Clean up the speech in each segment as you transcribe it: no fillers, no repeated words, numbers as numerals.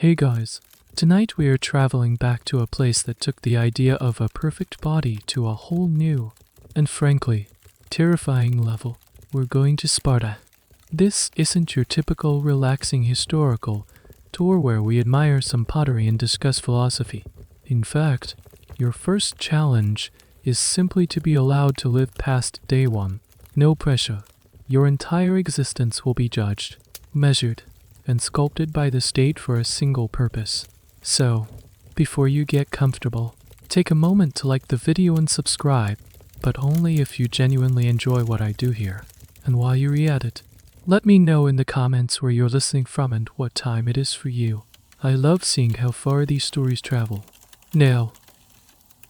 Hey guys, tonight we are traveling back to a place that took the idea of a perfect body to a whole new, and frankly, terrifying level. We're going to Sparta. This isn't your typical relaxing historical tour where we admire some pottery and discuss philosophy. In fact, your first challenge is simply to be allowed to live past day one. No pressure. Your entire existence will be judged, measured, and sculpted by the state for a single purpose. So, before you get comfortable, take a moment to like the video and subscribe, but only if you genuinely enjoy what I do here. And while you're at it, let me know in the comments where you're listening from and what time it is for you. I love seeing how far these stories travel. Now,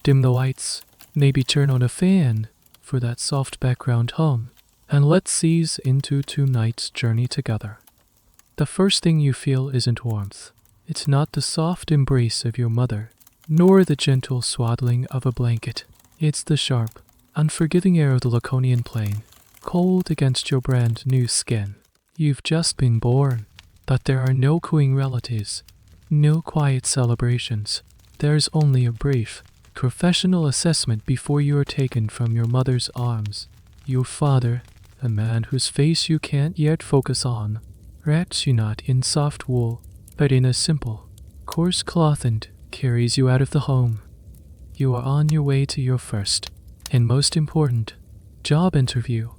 dim the lights, maybe turn on a fan for that soft background hum, and let's ease into tonight's journey together. The first thing you feel isn't warmth. It's not the soft embrace of your mother, nor the gentle swaddling of a blanket. It's the sharp, unforgiving air of the Laconian plain, cold against your brand new skin. You've just been born, but there are no cooing relatives, no quiet celebrations. There's only a brief, professional assessment before you are taken from your mother's arms. Your father, a man whose face you can't yet focus on, wraps you not in soft wool, but in a simple, coarse cloth and carries you out of the home. You are on your way to your first, and most important, job interview.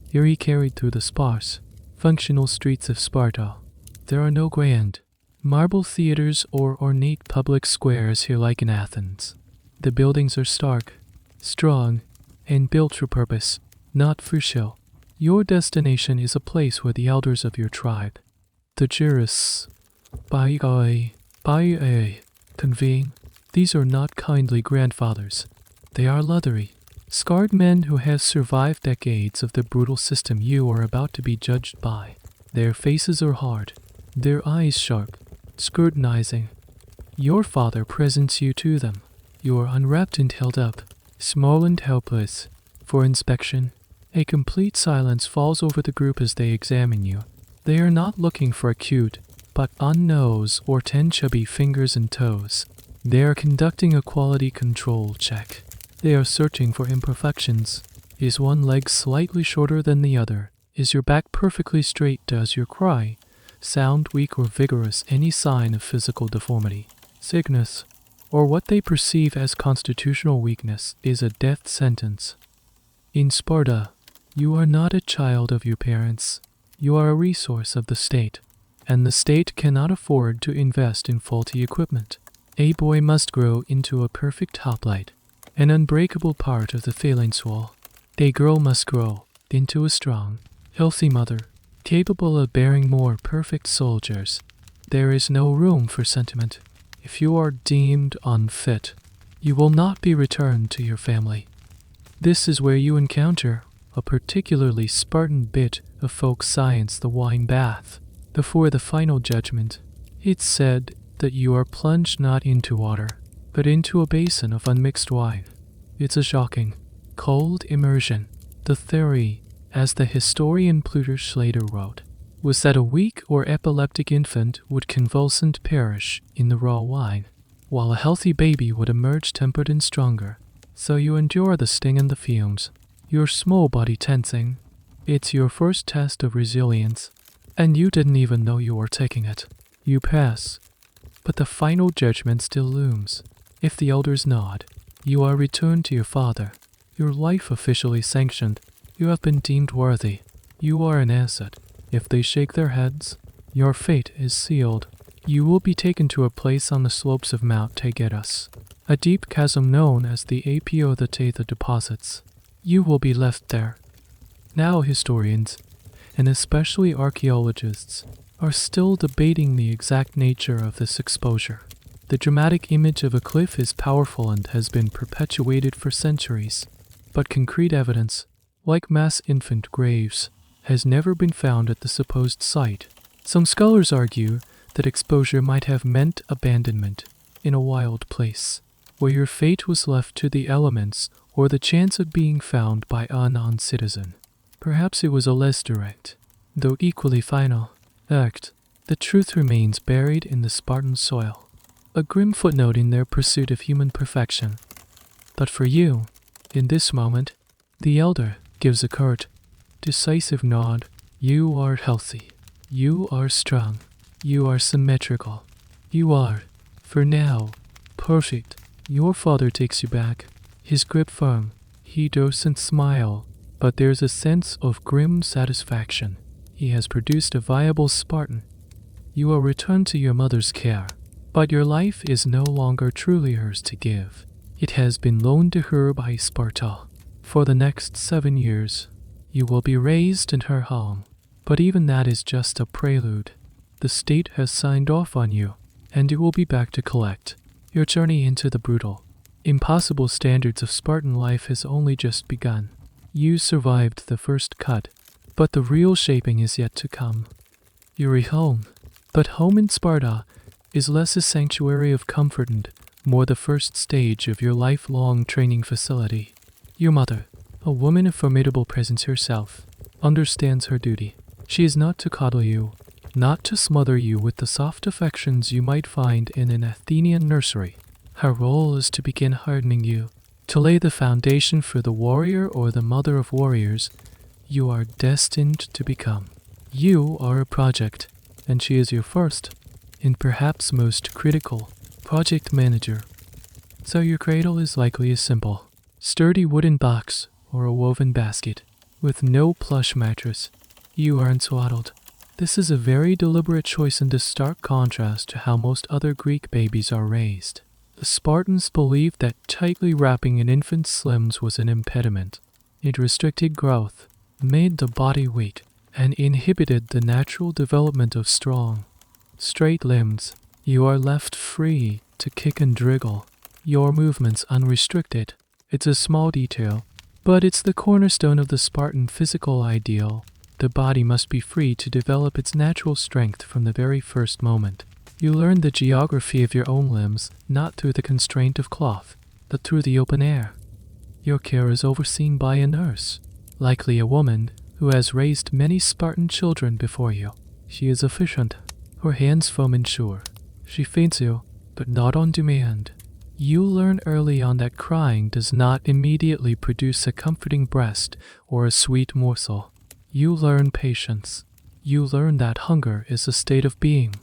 You're carried through the sparse, functional streets of Sparta. There are no grand, marble theaters or ornate public squares here like in Athens. The buildings are stark, strong, and built for purpose, not for show. Your destination is a place where the elders of your tribe, the jurists, convene. These are not kindly grandfathers. They are leathery, scarred men who have survived decades of the brutal system you are about to be judged by. Their faces are hard, their eyes sharp, scrutinizing. Your father presents you to them. You are unwrapped and held up, small and helpless, for inspection. A complete silence falls over the group as they examine you. They are not looking for a cute, but on nose or 10 chubby fingers and toes. They are conducting a quality control check. They are searching for imperfections. Is one leg slightly shorter than the other? Is your back perfectly straight? Does your cry sound weak or vigorous? Any sign of physical deformity, sickness, or what they perceive as constitutional weakness is a death sentence. In Sparta, you are not a child of your parents. You are a resource of the state, and the state cannot afford to invest in faulty equipment. A boy must grow into a perfect hoplite, an unbreakable part of the phalanx wall. A girl must grow into a strong, healthy mother, capable of bearing more perfect soldiers. There is no room for sentiment. If you are deemed unfit, you will not be returned to your family. This is where you encounter a particularly Spartan bit of folk science, the wine bath. Before the final judgment, it's said that you are plunged not into water, but into a basin of unmixed wine. It's a shocking, cold immersion. The theory, as the historian Plutarch Schlatter wrote, was that a weak or epileptic infant would convulsant perish in the raw wine, while a healthy baby would emerge tempered and stronger. So you endure the sting and the fumes, your small body tensing. It's your first test of resilience, and you didn't even know you were taking it. You pass, but the final judgment still looms. If the elders nod, you are returned to your father, your life officially sanctioned. You have been deemed worthy. You are an asset. If they shake their heads, your fate is sealed. You will be taken to a place on the slopes of Mount Taygetus, a deep chasm known as the Apio-the-Tatha deposits. You will be left there. Now historians, and especially archaeologists, are still debating the exact nature of this exposure. The dramatic image of a cliff is powerful and has been perpetuated for centuries, but concrete evidence, like mass infant graves, has never been found at the supposed site. Some scholars argue that exposure might have meant abandonment in a wild place, where your fate was left to the elements or the chance of being found by a non-citizen. Perhaps it was a less direct, though equally final, act The truth remains buried in the Spartan soil, a grim footnote in their pursuit of human perfection. But for you, in this moment, the elder gives a curt, decisive nod. You are healthy. You are strong. You are symmetrical. You are, for now, perfect. Your father takes you back, his grip firm. He doesn't smile, but there's a sense of grim satisfaction. He has produced a viable Spartan. You are returned to your mother's care, but your life is no longer truly hers to give. It has been loaned to her by Sparta. For the next 7 years, you will be raised in her home, but even that is just a prelude. The state has signed off on you, and you will be back to collect. Your journey into the brutal, impossible standards of Spartan life has only just begun. You survived the first cut, but the real shaping is yet to come. You're home, but home in Sparta is less a sanctuary of comfort and more the first stage of your lifelong training facility. Your mother, a woman of formidable presence herself, understands her duty. She is not to coddle you, not to smother you with the soft affections you might find in an Athenian nursery. Her role is to begin hardening you, to lay the foundation for the warrior or the mother of warriors you are destined to become. You are a project, and she is your first, and perhaps most critical, project manager. So your cradle is likely a simple, sturdy wooden box or a woven basket, with no plush mattress. You aren't swaddled. This is a very deliberate choice in stark contrast to how most other Greek babies are raised. The Spartans believed that tightly wrapping an infant's limbs was an impediment. It restricted growth, made the body weak, and inhibited the natural development of strong, straight limbs. You are left free to kick and wriggle, your movements unrestricted. It's a small detail, but it's the cornerstone of the Spartan physical ideal. The body must be free to develop its natural strength from the very first moment. You learn the geography of your own limbs, not through the constraint of cloth, but through the open air. Your care is overseen by a nurse, likely a woman who has raised many Spartan children before you. She is efficient, her hands firm and sure. She feeds you, but not on demand. You learn early on that crying does not immediately produce a comforting breast or a sweet morsel. You learn patience. You learn that hunger is a state of being,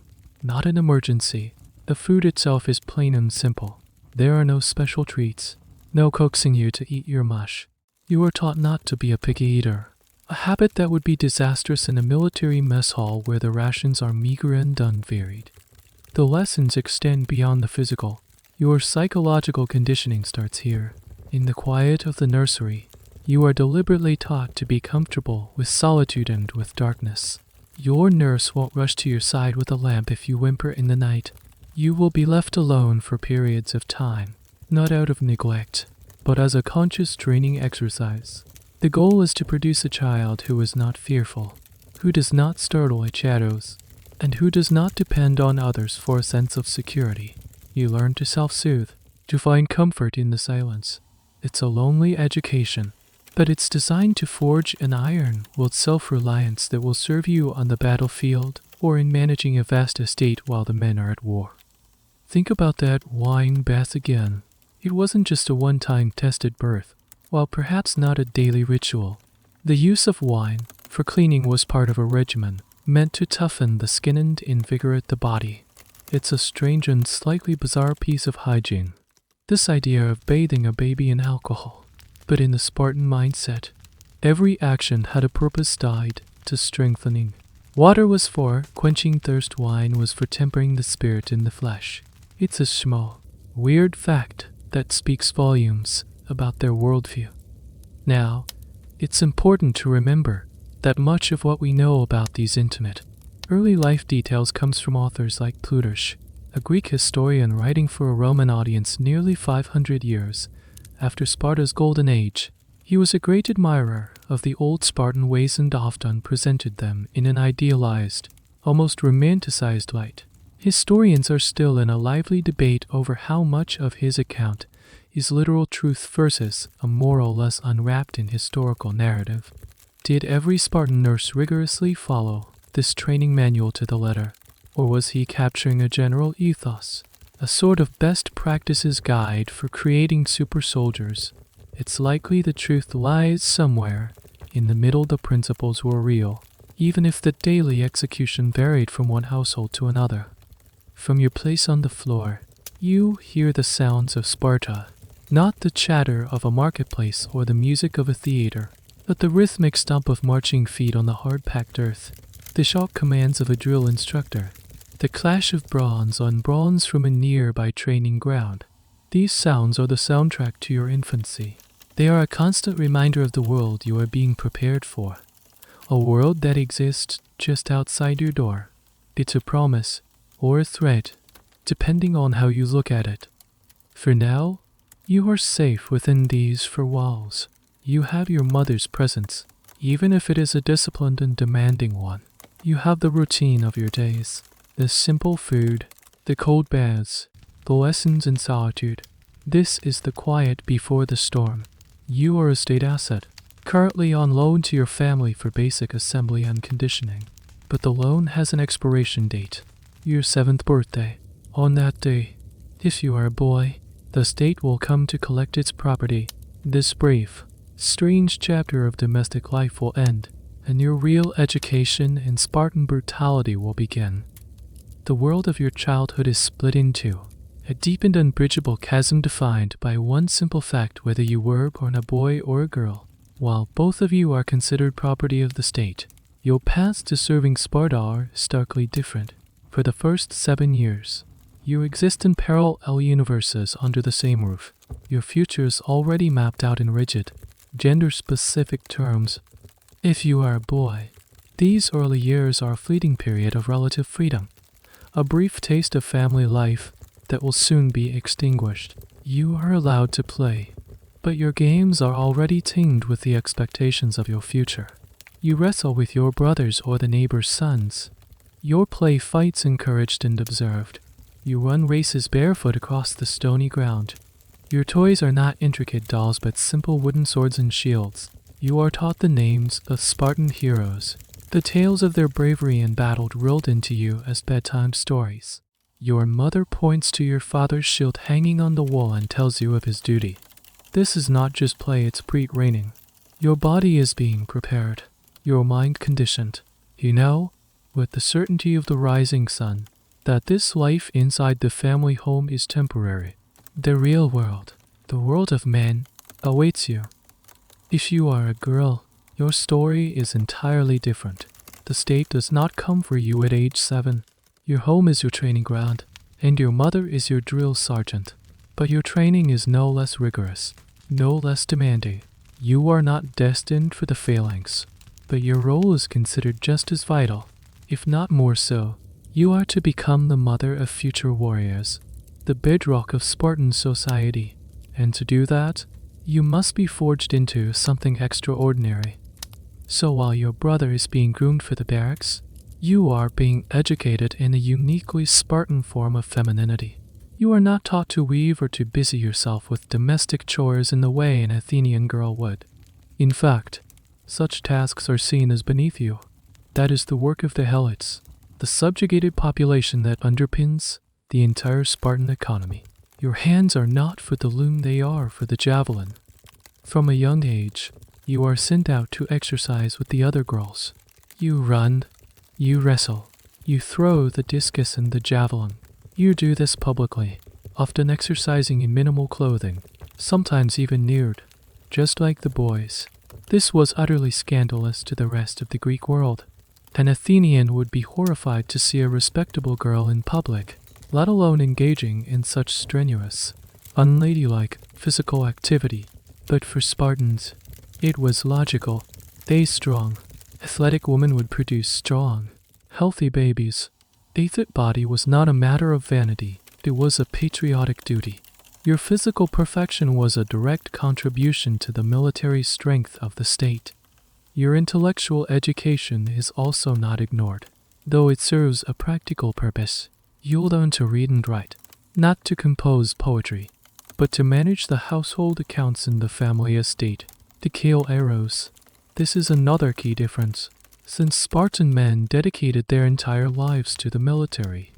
not an emergency. The food itself is plain and simple. There are no special treats, no coaxing you to eat your mush. You are taught not to be a picky eater, a habit that would be disastrous in a military mess hall where the rations are meager and unvaried. The lessons extend beyond the physical. Your psychological conditioning starts here. In the quiet of the nursery, you are deliberately taught to be comfortable with solitude and with darkness. Your nurse won't rush to your side with a lamp if you whimper in the night. You will be left alone for periods of time, not out of neglect, but as a conscious training exercise. The goal is to produce a child who is not fearful, who does not startle at shadows, and who does not depend on others for a sense of security. You learn to self-soothe, to find comfort in the silence. It's a lonely education, but it's designed to forge an iron-willed self-reliance that will serve you on the battlefield or in managing a vast estate while the men are at war. Think about that wine bath again. It wasn't just a one-time tested birth, while perhaps not a daily ritual. The use of wine for cleaning was part of a regimen meant to toughen the skin and invigorate the body. It's a strange and slightly bizarre piece of hygiene, this idea of bathing a baby in alcohol. But in the Spartan mindset, every action had a purpose tied to strengthening. Water was for quenching thirst, wine was for tempering the spirit in the flesh. It's a small, weird fact that speaks volumes about their worldview. Now, it's important to remember that much of what we know about these intimate, early life details comes from authors like Plutarch, a Greek historian writing for a Roman audience nearly 500 years after Sparta's golden age. He was a great admirer of the old Spartan ways and often presented them in an idealized, almost romanticized light. Historians are still in a lively debate over how much of his account is literal truth versus a moral less unwrapped in historical narrative. Did every Spartan nurse rigorously follow this training manual to the letter? Or was he capturing a general ethos, a sort of best practices guide for creating super soldiers? It's likely the truth lies somewhere in the middle. The principles were real, even if the daily execution varied from one household to another. From your place on the floor, you hear the sounds of Sparta, not the chatter of a marketplace or the music of a theater, but the rhythmic stomp of marching feet on the hard-packed earth, the sharp commands of a drill instructor, the clash of bronze on bronze from a nearby training ground. These sounds are the soundtrack to your infancy. They are a constant reminder of the world you are being prepared for, a world that exists just outside your door. It's a promise or a threat, depending on how you look at it. For now, you are safe within these four walls. You have your mother's presence, even if it is a disciplined and demanding one. You have the routine of your days, the simple food, the cold baths, the lessons in solitude. This is the quiet before the storm. You are a state asset, currently on loan to your family for basic assembly and conditioning. But the loan has an expiration date, your 7th birthday. On that day, if you are a boy, the state will come to collect its property. This brief, strange chapter of domestic life will end, and your real education in Spartan brutality will begin. The world of your childhood is split in two, a deep and unbridgeable chasm defined by one simple fact: whether you were born a boy or a girl. While both of you are considered property of the state, your paths to serving Sparta are starkly different. For the first 7 years, you exist in parallel universes under the same roof, your futures already mapped out in rigid, gender-specific terms. If you are a boy, these early years are a fleeting period of relative freedom, a brief taste of family life that will soon be extinguished. You are allowed to play, but your games are already tinged with the expectations of your future. You wrestle with your brothers or the neighbor's sons. Your play fights encouraged and observed. You run races barefoot across the stony ground. Your toys are not intricate dolls but simple wooden swords and shields. You are taught the names of Spartan heroes, the tales of their bravery in battle drilled into you as bedtime stories. Your mother points to your father's shield hanging on the wall and tells you of his duty. This is not just play, it's pre-training. Your body is being prepared, your mind conditioned. You know, with the certainty of the rising sun, that this life inside the family home is temporary. The real world, the world of men, awaits you. If you are a girl, your story is entirely different. The state does not come for you at age 7. Your home is your training ground, and your mother is your drill sergeant. But your training is no less rigorous, no less demanding. You are not destined for the phalanx, but your role is considered just as vital, if not more so. You are to become the mother of future warriors, the bedrock of Spartan society, and to do that, you must be forged into something extraordinary. So while your brother is being groomed for the barracks, you are being educated in a uniquely Spartan form of femininity. You are not taught to weave or to busy yourself with domestic chores in the way an Athenian girl would. In fact, such tasks are seen as beneath you. That is the work of the helots, the subjugated population that underpins the entire Spartan economy. Your hands are not for the loom, they are for the javelin. From a young age, you are sent out to exercise with the other girls. You run, you wrestle, you throw the discus and the javelin. You do this publicly, often exercising in minimal clothing, sometimes even nude, just like the boys. This was utterly scandalous to the rest of the Greek world. An Athenian would be horrified to see a respectable girl in public, let alone engaging in such strenuous, unladylike physical activity. But for Spartans, it was logical. A strong, athletic woman would produce strong, healthy babies. A fit body was not a matter of vanity, it was a patriotic duty. Your physical perfection was a direct contribution to the military strength of the state. Your intellectual education is also not ignored. Though it serves a practical purpose, you'll learn to read and write, not to compose poetry, but to manage the household accounts in the family estate, to kill arrows. This is another key difference. Since Spartan men dedicated their entire lives to the military,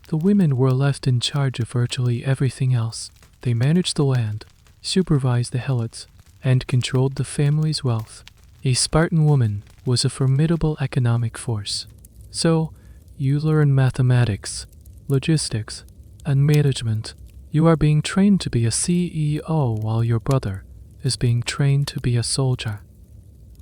the women were left in charge of virtually everything else. They managed the land, supervised the helots, and controlled the family's wealth. A Spartan woman was a formidable economic force. So, you learn mathematics, logistics, and management. You are being trained to be a CEO while your brother is being trained to be a soldier.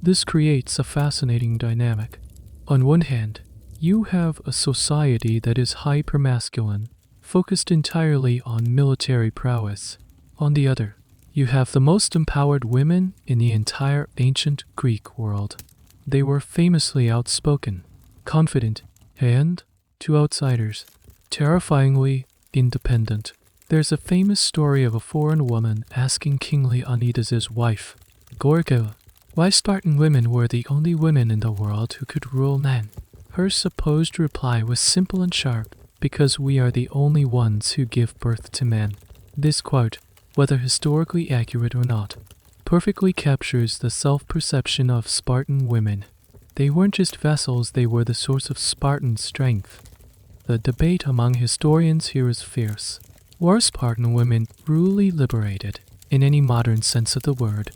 This creates a fascinating dynamic. On one hand, you have a society that is hyper-masculine, focused entirely on military prowess. On the other, you have the most empowered women in the entire ancient Greek world. They were famously outspoken, confident, and, to outsiders, terrifyingly independent. There's a famous story of a foreign woman asking King Leonidas' wife, Gorgia, why Spartan women were the only women in the world who could rule men. Her supposed reply was simple and sharp, because we are the only ones who give birth to men. This quote, whether historically accurate or not, perfectly captures the self-perception of Spartan women. They weren't just vessels, they were the source of Spartan strength. The debate among historians here is fierce. Were Spartan women truly liberated, in any modern sense of the word,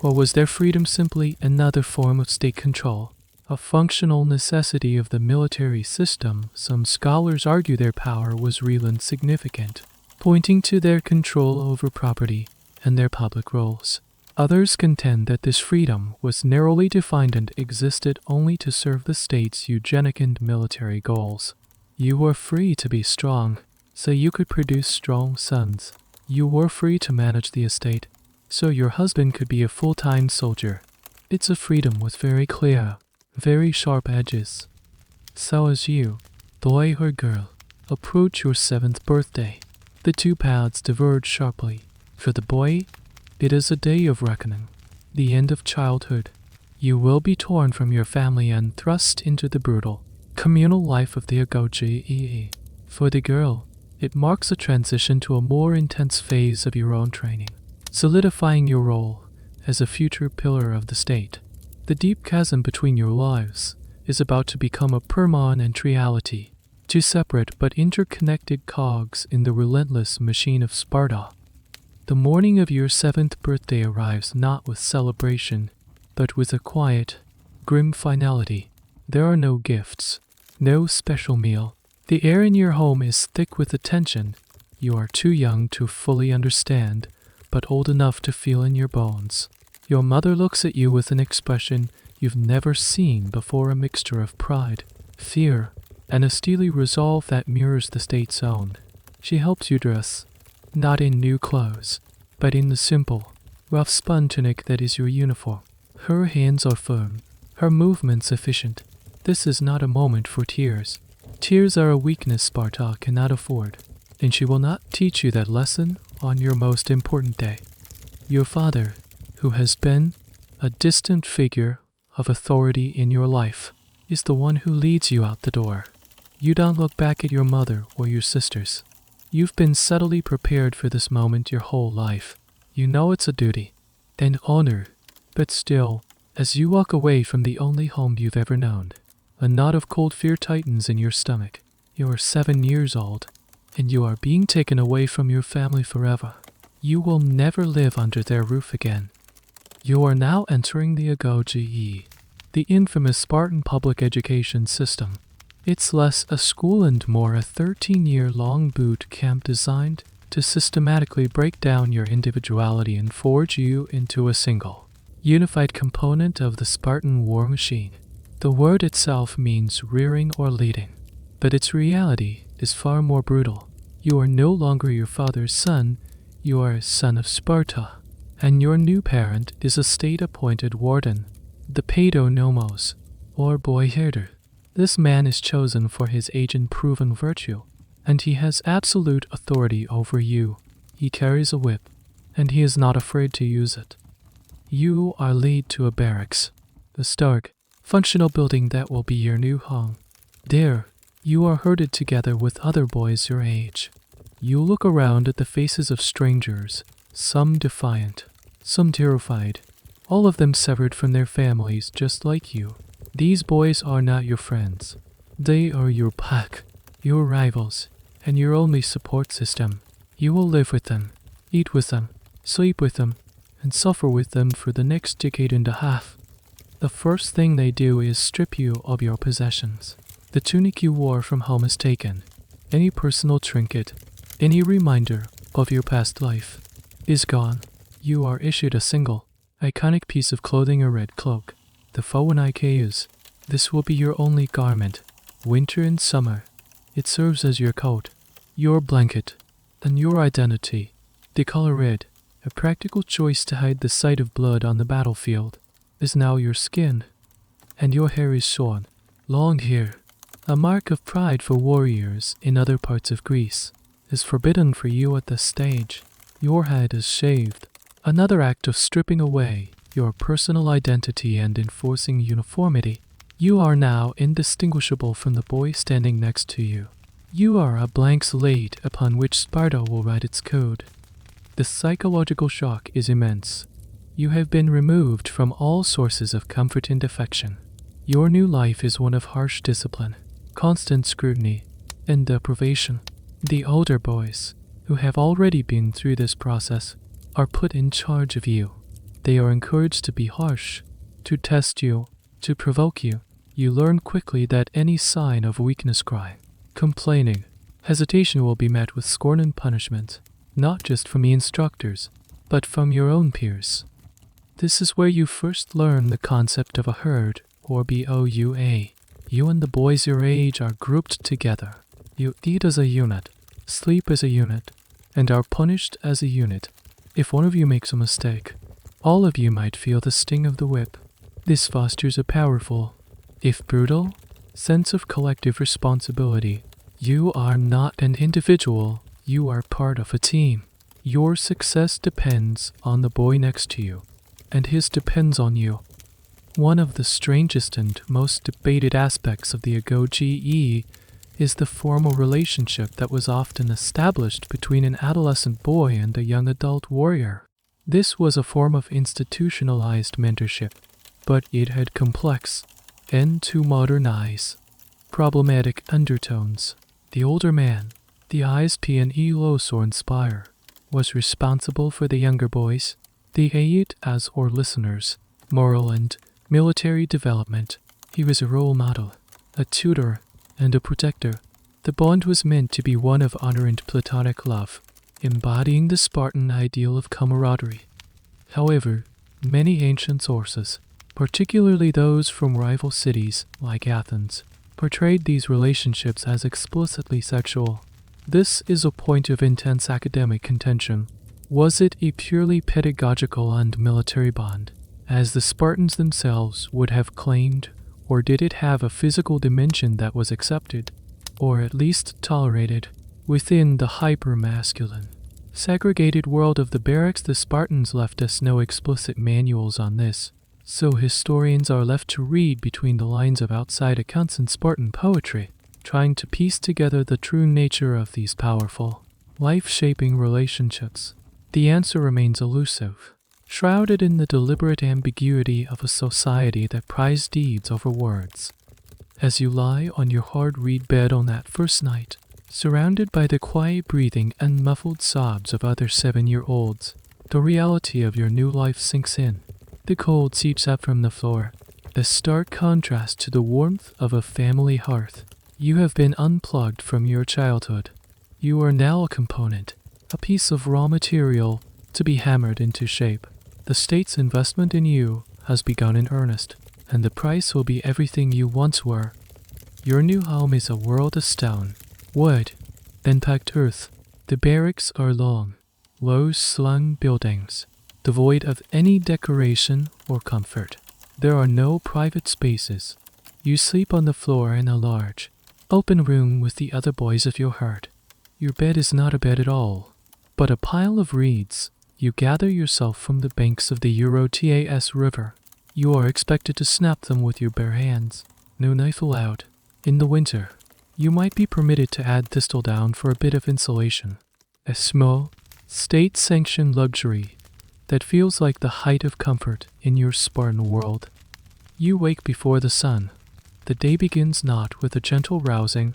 or was their freedom simply another form of state control? A functional necessity of the military system, some scholars argue their power was real and significant, pointing to their control over property and their public roles. Others contend that this freedom was narrowly defined and existed only to serve the state's eugenic and military goals. You were free to be strong, so you could produce strong sons. You were free to manage the estate, so your husband could be a full-time soldier. It's a freedom with very clear, very sharp edges. So as you, boy or girl, approach your 7th birthday, the two paths diverge sharply. For the boy, it is a day of reckoning, the end of childhood. You will be torn from your family and thrust into the brutal, communal life of the agoge. For the girl, it marks a transition to a more intense phase of your own training, solidifying your role as a future pillar of the state. The deep chasm between your lives is about to become a permanent reality, two separate but interconnected cogs in the relentless machine of Sparta. The morning of your 7th birthday arrives not with celebration, but with a quiet, grim finality. There are no gifts, no special meal. The air in your home is thick with attention. You are too young to fully understand, but old enough to feel in your bones. Your mother looks at you with an expression you've never seen before, a mixture of pride, fear, and a steely resolve that mirrors the state's own. She helps you dress, not in new clothes, but in the simple, rough spun tunic that is your uniform. Her hands are firm, her movements efficient. This is not a moment for tears. Tears are a weakness Sparta cannot afford, and she will not teach you that lesson on your most important day. Your father, who has been a distant figure of authority in your life, is the one who leads you out the door. You don't look back at your mother or your sisters. You've been subtly prepared for this moment your whole life. You know it's a duty, an honor, but still, as you walk away from the only home you've ever known, a knot of cold fear tightens in your stomach. You are 7 years old, and you are being taken away from your family forever. You will never live under their roof again. You are now entering the agoge, the infamous Spartan public education system. It's less a school and more a 13-year-long boot camp designed to systematically break down your individuality and forge you into a single, unified component of the Spartan war machine. The word itself means rearing or leading, but its reality is far more brutal. You are no longer your father's son, you are a son of Sparta, and your new parent is a state-appointed warden, the paidonomos, or boy herder. This man is chosen for his age and proven virtue, and he has absolute authority over you. He carries a whip, and he is not afraid to use it. You are led to a barracks, the stark, functional building that will be your new home. There, you are herded together with other boys your age. You look around at the faces of strangers, some defiant, some terrified, all of them severed from their families just like you. These boys are not your friends. They are your pack, your rivals, and your only support system. You will live with them, eat with them, sleep with them, and suffer with them for the next decade and a half. The first thing they do is strip you of your possessions. The tunic you wore from home is taken. Any personal trinket, any reminder of your past life is gone. You are issued a single, iconic piece of clothing, a red cloak, the phalanx. This will be your only garment, winter and summer. It serves as your coat, your blanket, and your identity. The color red, a practical choice to hide the sight of blood on the battlefield, is now your skin. And your hair is shorn, long hair, a mark of pride for warriors in other parts of Greece, is forbidden for you at this stage. Your head is shaved, another act of stripping away your personal identity and enforcing uniformity. You are now indistinguishable from the boy standing next to you. You are a blank slate upon which Sparta will write its code. The psychological shock is immense. You have been removed from all sources of comfort and affection. Your new life is one of harsh discipline, constant scrutiny, and deprivation. The older boys, who have already been through this process, are put in charge of you. They are encouraged to be harsh, to test you, to provoke you. You learn quickly that any sign of weakness, cry, complaining, hesitation will be met with scorn and punishment, not just from the instructors, but from your own peers. This is where you first learn the concept of a herd, or BOUA. You and the boys your age are grouped together. You eat as a unit, sleep as a unit, and are punished as a unit. If one of you makes a mistake, all of you might feel the sting of the whip. This fosters a powerful, if brutal, sense of collective responsibility. You are not an individual, you are part of a team. Your success depends on the boy next to you, and his depends on you. One of the strangest and most debated aspects of the agoge is the formal relationship that was often established between an adolescent boy and a young adult warrior. This was a form of institutionalized mentorship, but it had complex, and to modern eyes, problematic undertones. The older man, the ISP and ELOS or Inspire, was responsible for the younger boys, the aid as or listeners, moral and military development. He was a role model, a tutor, and a protector. The bond was meant to be one of honor and platonic love, embodying the Spartan ideal of camaraderie. However, many ancient sources, particularly those from rival cities like Athens, portrayed these relationships as explicitly sexual. This is a point of intense academic contention. Was it a purely pedagogical and military bond, as the Spartans themselves would have claimed, or did it have a physical dimension that was accepted, or at least tolerated, within the hyper-masculine, segregated world of the barracks? The Spartans left us no explicit manuals on this, so historians are left to read between the lines of outside accounts and Spartan poetry, trying to piece together the true nature of these powerful, life-shaping relationships. The answer remains elusive, shrouded in the deliberate ambiguity of a society that prized deeds over words. As you lie on your hard reed bed on that first night, surrounded by the quiet breathing and muffled sobs of other 7-year-olds, the reality of your new life sinks in. The cold seeps up from the floor, a stark contrast to the warmth of a family hearth. You have been unplugged from your childhood. You are now a component, a piece of raw material to be hammered into shape. The state's investment in you has begun in earnest, and the price will be everything you once were. Your new home is a world of stone, wood, and packed earth. The barracks are long, low-slung buildings, devoid of any decoration or comfort. There are no private spaces. You sleep on the floor in a large, open room with the other boys of your herd. Your bed is not a bed at all, but a pile of reeds. You gather yourself from the banks of the Eurotas River. You are expected to snap them with your bare hands. No knife allowed. In the winter, you might be permitted to add thistledown for a bit of insulation. A small, state-sanctioned luxury that feels like the height of comfort in your Spartan world. You wake before the sun. The day begins not with a gentle rousing,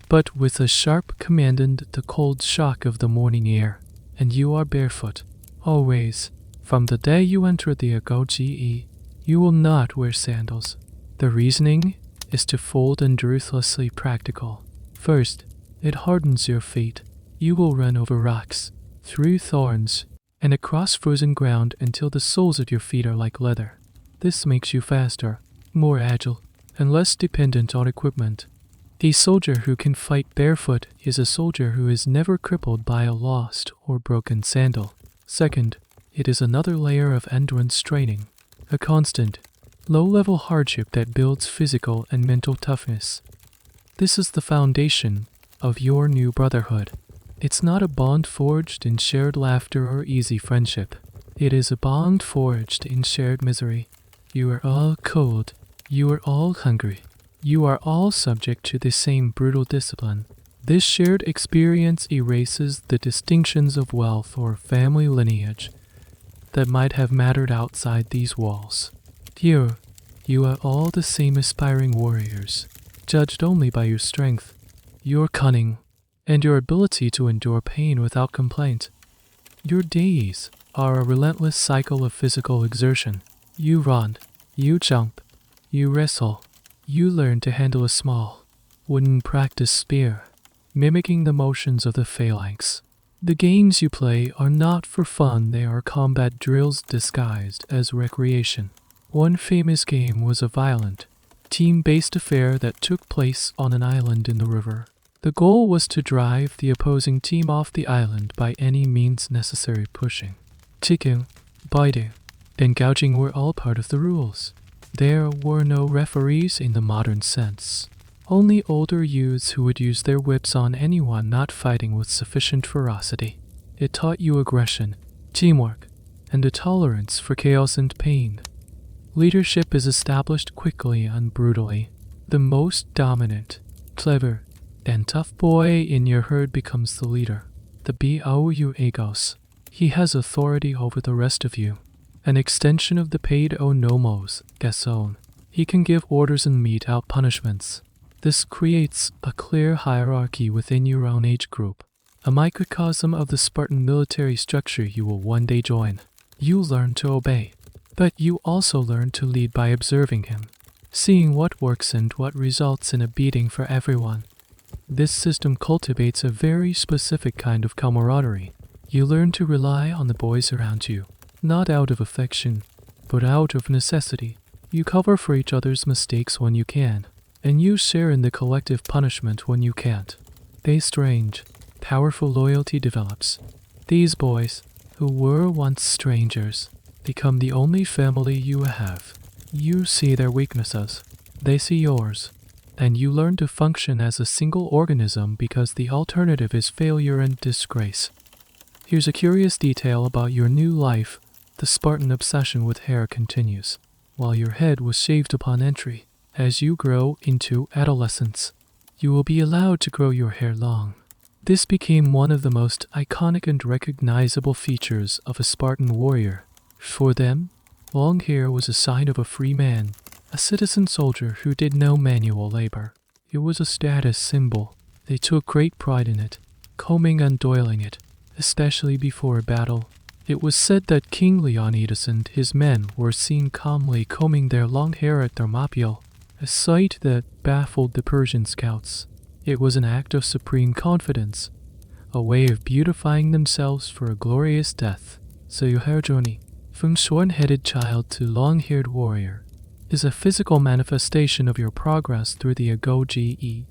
but with a sharp command and the cold shock of the morning air, and you are barefoot. Always, from the day you enter the agoge, you will not wear sandals. The reasoning is twofold and ruthlessly practical. First, it hardens your feet. You will run over rocks, through thorns, and across frozen ground until the soles of your feet are like leather. This makes you faster, more agile, and less dependent on equipment. A soldier who can fight barefoot is a soldier who is never crippled by a lost or broken sandal. Second, it is another layer of endurance training, a constant, low-level hardship that builds physical and mental toughness. This is the foundation of your new brotherhood. It's not a bond forged in shared laughter or easy friendship. It is a bond forged in shared misery. You are all cold. You are all hungry. You are all subject to the same brutal discipline. This shared experience erases the distinctions of wealth or family lineage that might have mattered outside these walls. Here, you are all the same aspiring warriors, judged only by your strength, your cunning, and your ability to endure pain without complaint. Your days are a relentless cycle of physical exertion. You run, you jump, you wrestle, you learn to handle a small, wooden practice spear, mimicking the motions of the phalanx. The games you play are not for fun, they are combat drills disguised as recreation. One famous game was a violent, team-based affair that took place on an island in the river. The goal was to drive the opposing team off the island by any means necessary. Pushing, kicking, biting, and gouging were all part of the rules. There were no referees in the modern sense. Only older youths who would use their whips on anyone not fighting with sufficient ferocity. It taught you aggression, teamwork, and a tolerance for chaos and pain. Leadership is established quickly and brutally. The most dominant, clever, and tough boy in your herd becomes the leader, the agos. He has authority over the rest of you, an extension of the paid nomos, gason. He can give orders and mete out punishments. This creates a clear hierarchy within your own age group, a microcosm of the Spartan military structure you will one day join. You learn to obey, but you also learn to lead by observing him, seeing what works and what results in a beating for everyone. This system cultivates a very specific kind of camaraderie. You learn to rely on the boys around you, not out of affection, but out of necessity. You cover for each other's mistakes when you can, and you share in the collective punishment when you can't. A strange, powerful loyalty develops. These boys, who were once strangers, become the only family you have. You see their weaknesses, they see yours, and you learn to function as a single organism because the alternative is failure and disgrace. Here's a curious detail about your new life. The Spartan obsession with hair continues. While your head was shaved upon entry, as you grow into adolescence, you will be allowed to grow your hair long. This became one of the most iconic and recognizable features of a Spartan warrior. For them, long hair was a sign of a free man, a citizen soldier who did no manual labor. It was a status symbol. They took great pride in it, combing and oiling it, especially before a battle. It was said that King Leonidas and his men were seen calmly combing their long hair at Thermopylae, a sight that baffled the Persian scouts. It was an act of supreme confidence, a way of beautifying themselves for a glorious death. So your hair journey, from short-headed child to long-haired warrior, is a physical manifestation of your progress through the agoge.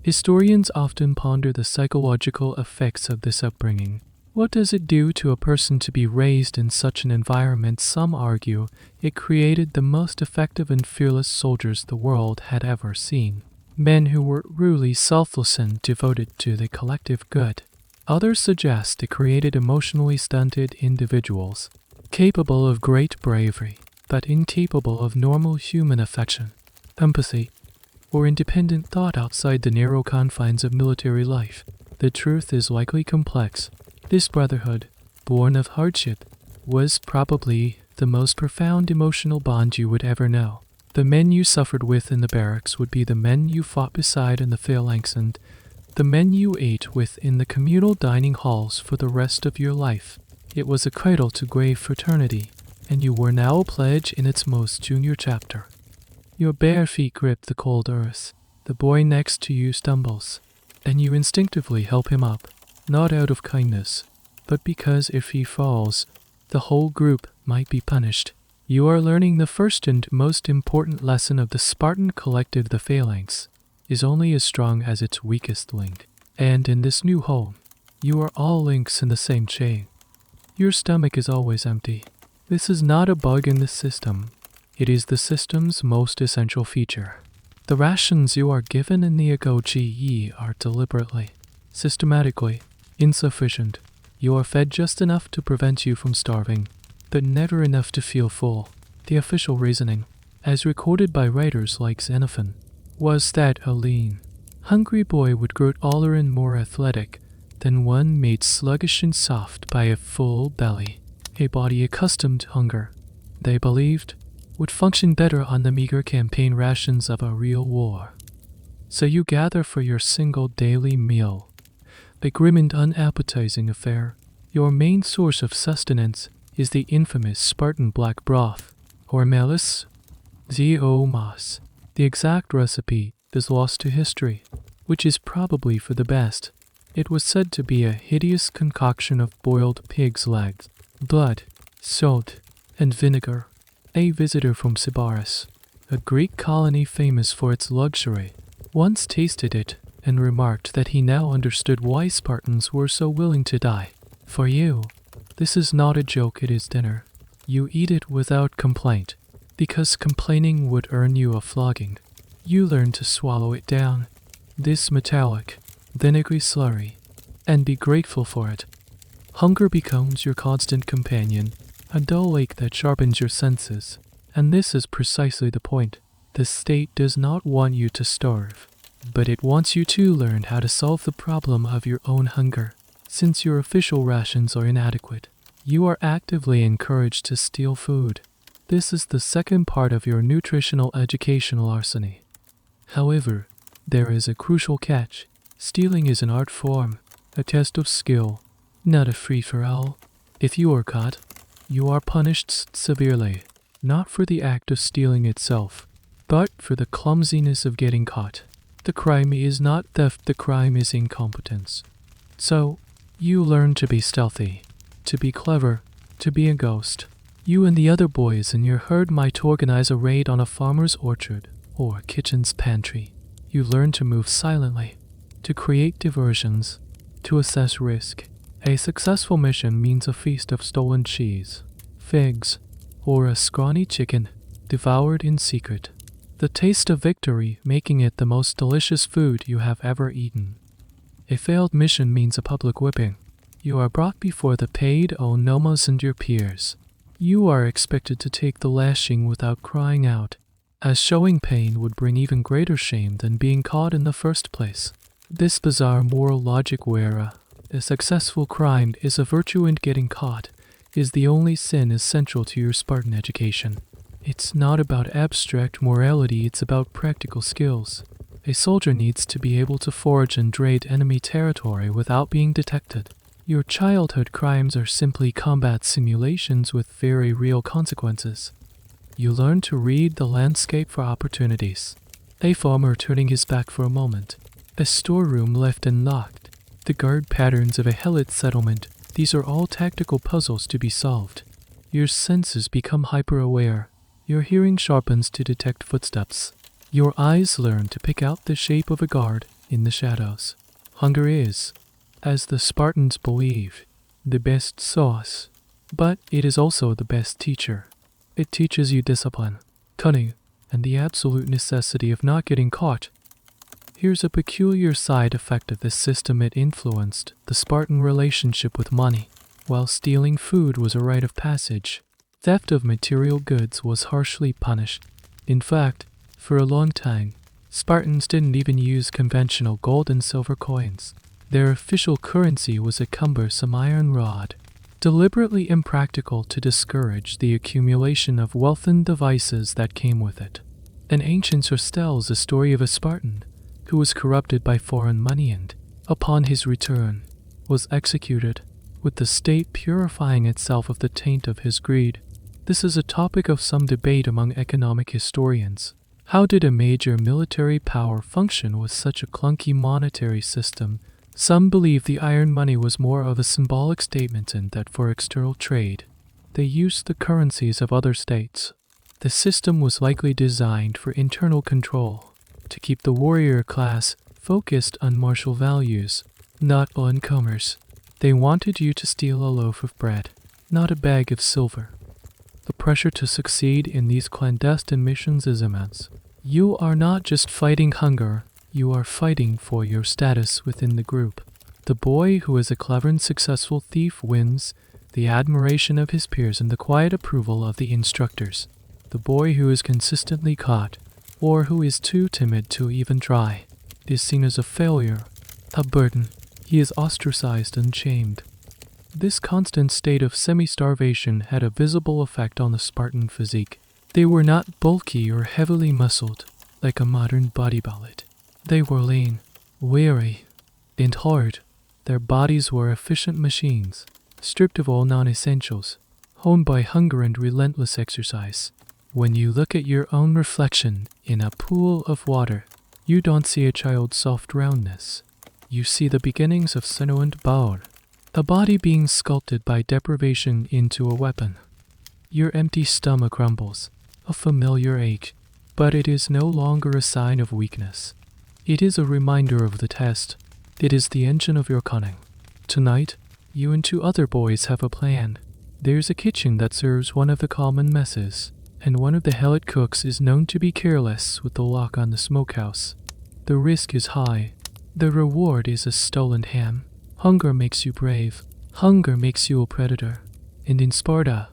Historians often ponder the psychological effects of this upbringing. What does it do to a person to be raised in such an environment? Some argue it created the most effective and fearless soldiers the world had ever seen. Men who were truly selfless and devoted to the collective good. Others suggest it created emotionally stunted individuals, capable of great bravery, but incapable of normal human affection, empathy, or independent thought outside the narrow confines of military life. The truth is likely complex. This brotherhood, born of hardship, was probably the most profound emotional bond you would ever know. The men you suffered with in the barracks would be the men you fought beside in the phalanx and the men you ate with in the communal dining halls for the rest of your life. It was a cradle-to-grave fraternity, and you were now a pledge in its most junior chapter. Your bare feet grip the cold earth. The boy next to you stumbles, and you instinctively help him up, not out of kindness, but because if he falls, the whole group might be punished. You are learning the first and most important lesson of the Spartan collective. The phalanx is only as strong as its weakest link. And in this new home, you are all links in the same chain. Your stomach is always empty. This is not a bug in the system. It is the system's most essential feature. The rations you are given in the agoge are deliberately, systematically, insufficient. You are fed just enough to prevent you from starving, but never enough to feel full. The official reasoning, as recorded by writers like Xenophon, was that a lean, hungry boy would grow taller and more athletic than one made sluggish and soft by a full belly. A body accustomed to hunger, they believed, would function better on the meager campaign rations of a real war. So you gather for your single daily meal, a grim and unappetizing affair. Your main source of sustenance is the infamous Spartan black broth, or melis zeomos. The exact recipe is lost to history, which is probably for the best. It was said to be a hideous concoction of boiled pig's legs, blood, salt, and vinegar. A visitor from Sybaris, a Greek colony famous for its luxury, once tasted it and remarked that he now understood why Spartans were so willing to die. For you, this is not a joke, it is dinner. You eat it without complaint, because complaining would earn you a flogging. You learn to swallow it down, this metallic, vinegary slurry, and be grateful for it. Hunger becomes your constant companion, a dull ache that sharpens your senses. And this is precisely the point. The state does not want you to starve, but it wants you to learn how to solve the problem of your own hunger. Since your official rations are inadequate, you are actively encouraged to steal food. This is the second part of your nutritional educational arsenal. However, there is a crucial catch. Stealing is an art form, a test of skill, not a free-for-all. If you are caught, you are punished severely, not for the act of stealing itself, but for the clumsiness of getting caught. The crime is not theft, the crime is incompetence. So, you learn to be stealthy, to be clever, to be a ghost. You and the other boys in your herd might organize a raid on a farmer's orchard or kitchen's pantry. You learn to move silently, to create diversions, to assess risk. A successful mission means a feast of stolen cheese, figs, or a scrawny chicken devoured in secret. The taste of victory making it the most delicious food you have ever eaten. A failed mission means a public whipping. You are brought before the paid onomos and your peers. You are expected to take the lashing without crying out, as showing pain would bring even greater shame than being caught in the first place. This bizarre moral logic where a successful crime is a virtue and getting caught is the only sin essential to your Spartan education. It's not about abstract morality, it's about practical skills. A soldier needs to be able to forage and raid enemy territory without being detected. Your childhood crimes are simply combat simulations with very real consequences. You learn to read the landscape for opportunities. A farmer turning his back for a moment. A storeroom left unlocked. The guard patterns of a helot settlement. These are all tactical puzzles to be solved. Your senses become hyper-aware. Your hearing sharpens to detect footsteps. Your eyes learn to pick out the shape of a guard in the shadows. Hunger is, as the Spartans believe, the best sauce, but it is also the best teacher. It teaches you discipline, cunning, and the absolute necessity of not getting caught. Here's a peculiar side effect of this system. It influenced the Spartan relationship with money. While stealing food was a rite of passage, theft of material goods was harshly punished. In fact, for a long time, Spartans didn't even use conventional gold and silver coins. Their official currency was a cumbersome iron rod, deliberately impractical to discourage the accumulation of wealth and devices that came with it. An ancient source tells the story of a Spartan who was corrupted by foreign money and, upon his return, was executed, with the state purifying itself of the taint of his greed. This is a topic of some debate among economic historians. How did a major military power function with such a clunky monetary system? Some believe the iron money was more of a symbolic statement and that for external trade, they used the currencies of other states. The system was likely designed for internal control, to keep the warrior class focused on martial values, not on commerce. They wanted you to steal a loaf of bread, not a bag of silver. The pressure to succeed in these clandestine missions is immense. You are not just fighting hunger, you are fighting for your status within the group. The boy who is a clever and successful thief wins the admiration of his peers and the quiet approval of the instructors. The boy who is consistently caught, or who is too timid to even try, is seen as a failure, a burden. He is ostracized and shamed. This constant state of semi-starvation had a visible effect on the Spartan physique. They were not bulky or heavily muscled, like a modern bodybuilder. They were lean, weary, and hard. Their bodies were efficient machines, stripped of all non-essentials, honed by hunger and relentless exercise. When you look at your own reflection in a pool of water, you don't see a child's soft roundness. You see the beginnings of sinew and bone, a body being sculpted by deprivation into a weapon. Your empty stomach rumbles, a familiar ache, but it is no longer a sign of weakness. It is a reminder of the test. It is the engine of your cunning. Tonight, you and 2 other boys have a plan. There's a kitchen that serves one of the common messes, and one of the helot cooks is known to be careless with the lock on the smokehouse. The risk is high. The reward is a stolen ham. Hunger makes you brave. Hunger makes you a predator. And in Sparta,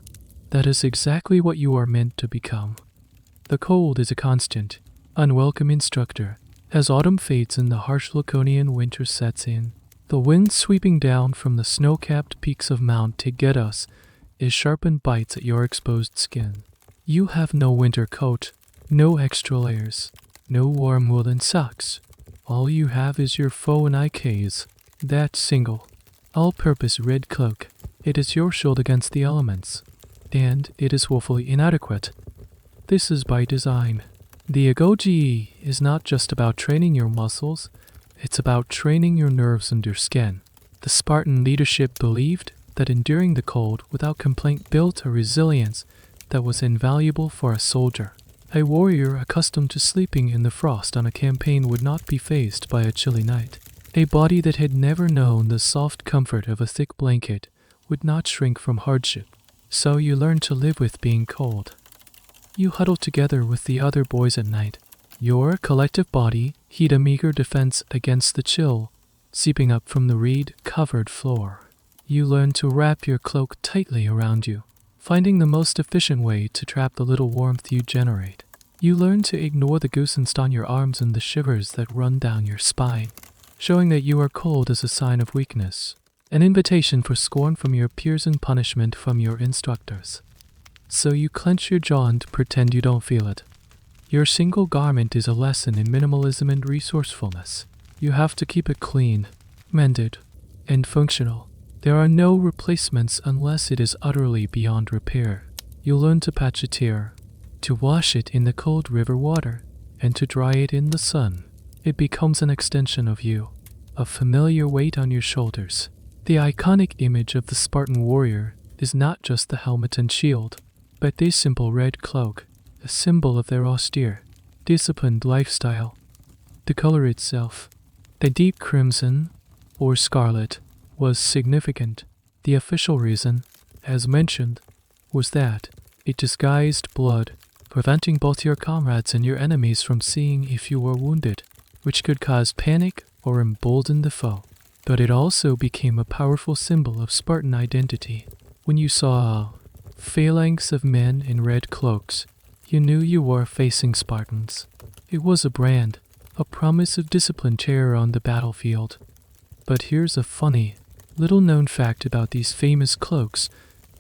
that is exactly what you are meant to become. The cold is a constant, unwelcome instructor. As autumn fades and the harsh Laconian winter sets in, the wind sweeping down from the snow-capped peaks of Mount Taygetus is sharp and bites at your exposed skin. You have no winter coat, no extra layers, no warm woolen socks. All you have is your faux case, that single, all-purpose red cloak. It is your shield against the elements, and it is woefully inadequate. This is by design. The agoge is not just about training your muscles, it's about training your nerves and your skin. The Spartan leadership believed that enduring the cold without complaint built a resilience that was invaluable for a soldier. A warrior accustomed to sleeping in the frost on a campaign would not be faced by a chilly night. A body that had never known the soft comfort of a thick blanket would not shrink from hardship. So you learn to live with being cold. You huddle together with the other boys at night. Your collective body heed a meager defense against the chill seeping up from the reed-covered floor. You learn to wrap your cloak tightly around you, finding the most efficient way to trap the little warmth you generate. You learn to ignore the goosens on your arms and the shivers that run down your spine, showing that you are cold is a sign of weakness, an invitation for scorn from your peers and punishment from your instructors. So you clench your jaw and pretend you don't feel it. Your single garment is a lesson in minimalism and resourcefulness. You have to keep it clean, mended, and functional. There are no replacements unless it is utterly beyond repair. You learn to patch a tear, to wash it in the cold river water, and to dry it in the sun. It becomes an extension of you, a familiar weight on your shoulders. The iconic image of the Spartan warrior is not just the helmet and shield, but this simple red cloak, a symbol of their austere, disciplined lifestyle. The color itself, the deep crimson or scarlet, was significant. The official reason, as mentioned, was that it disguised blood, preventing both your comrades and your enemies from seeing if you were wounded, which could cause panic or embolden the foe. But it also became a powerful symbol of Spartan identity. When you saw a phalanx of men in red cloaks, you knew you were facing Spartans. It was a brand, a promise of disciplined terror on the battlefield. But here's a funny, Little known fact about these famous cloaks,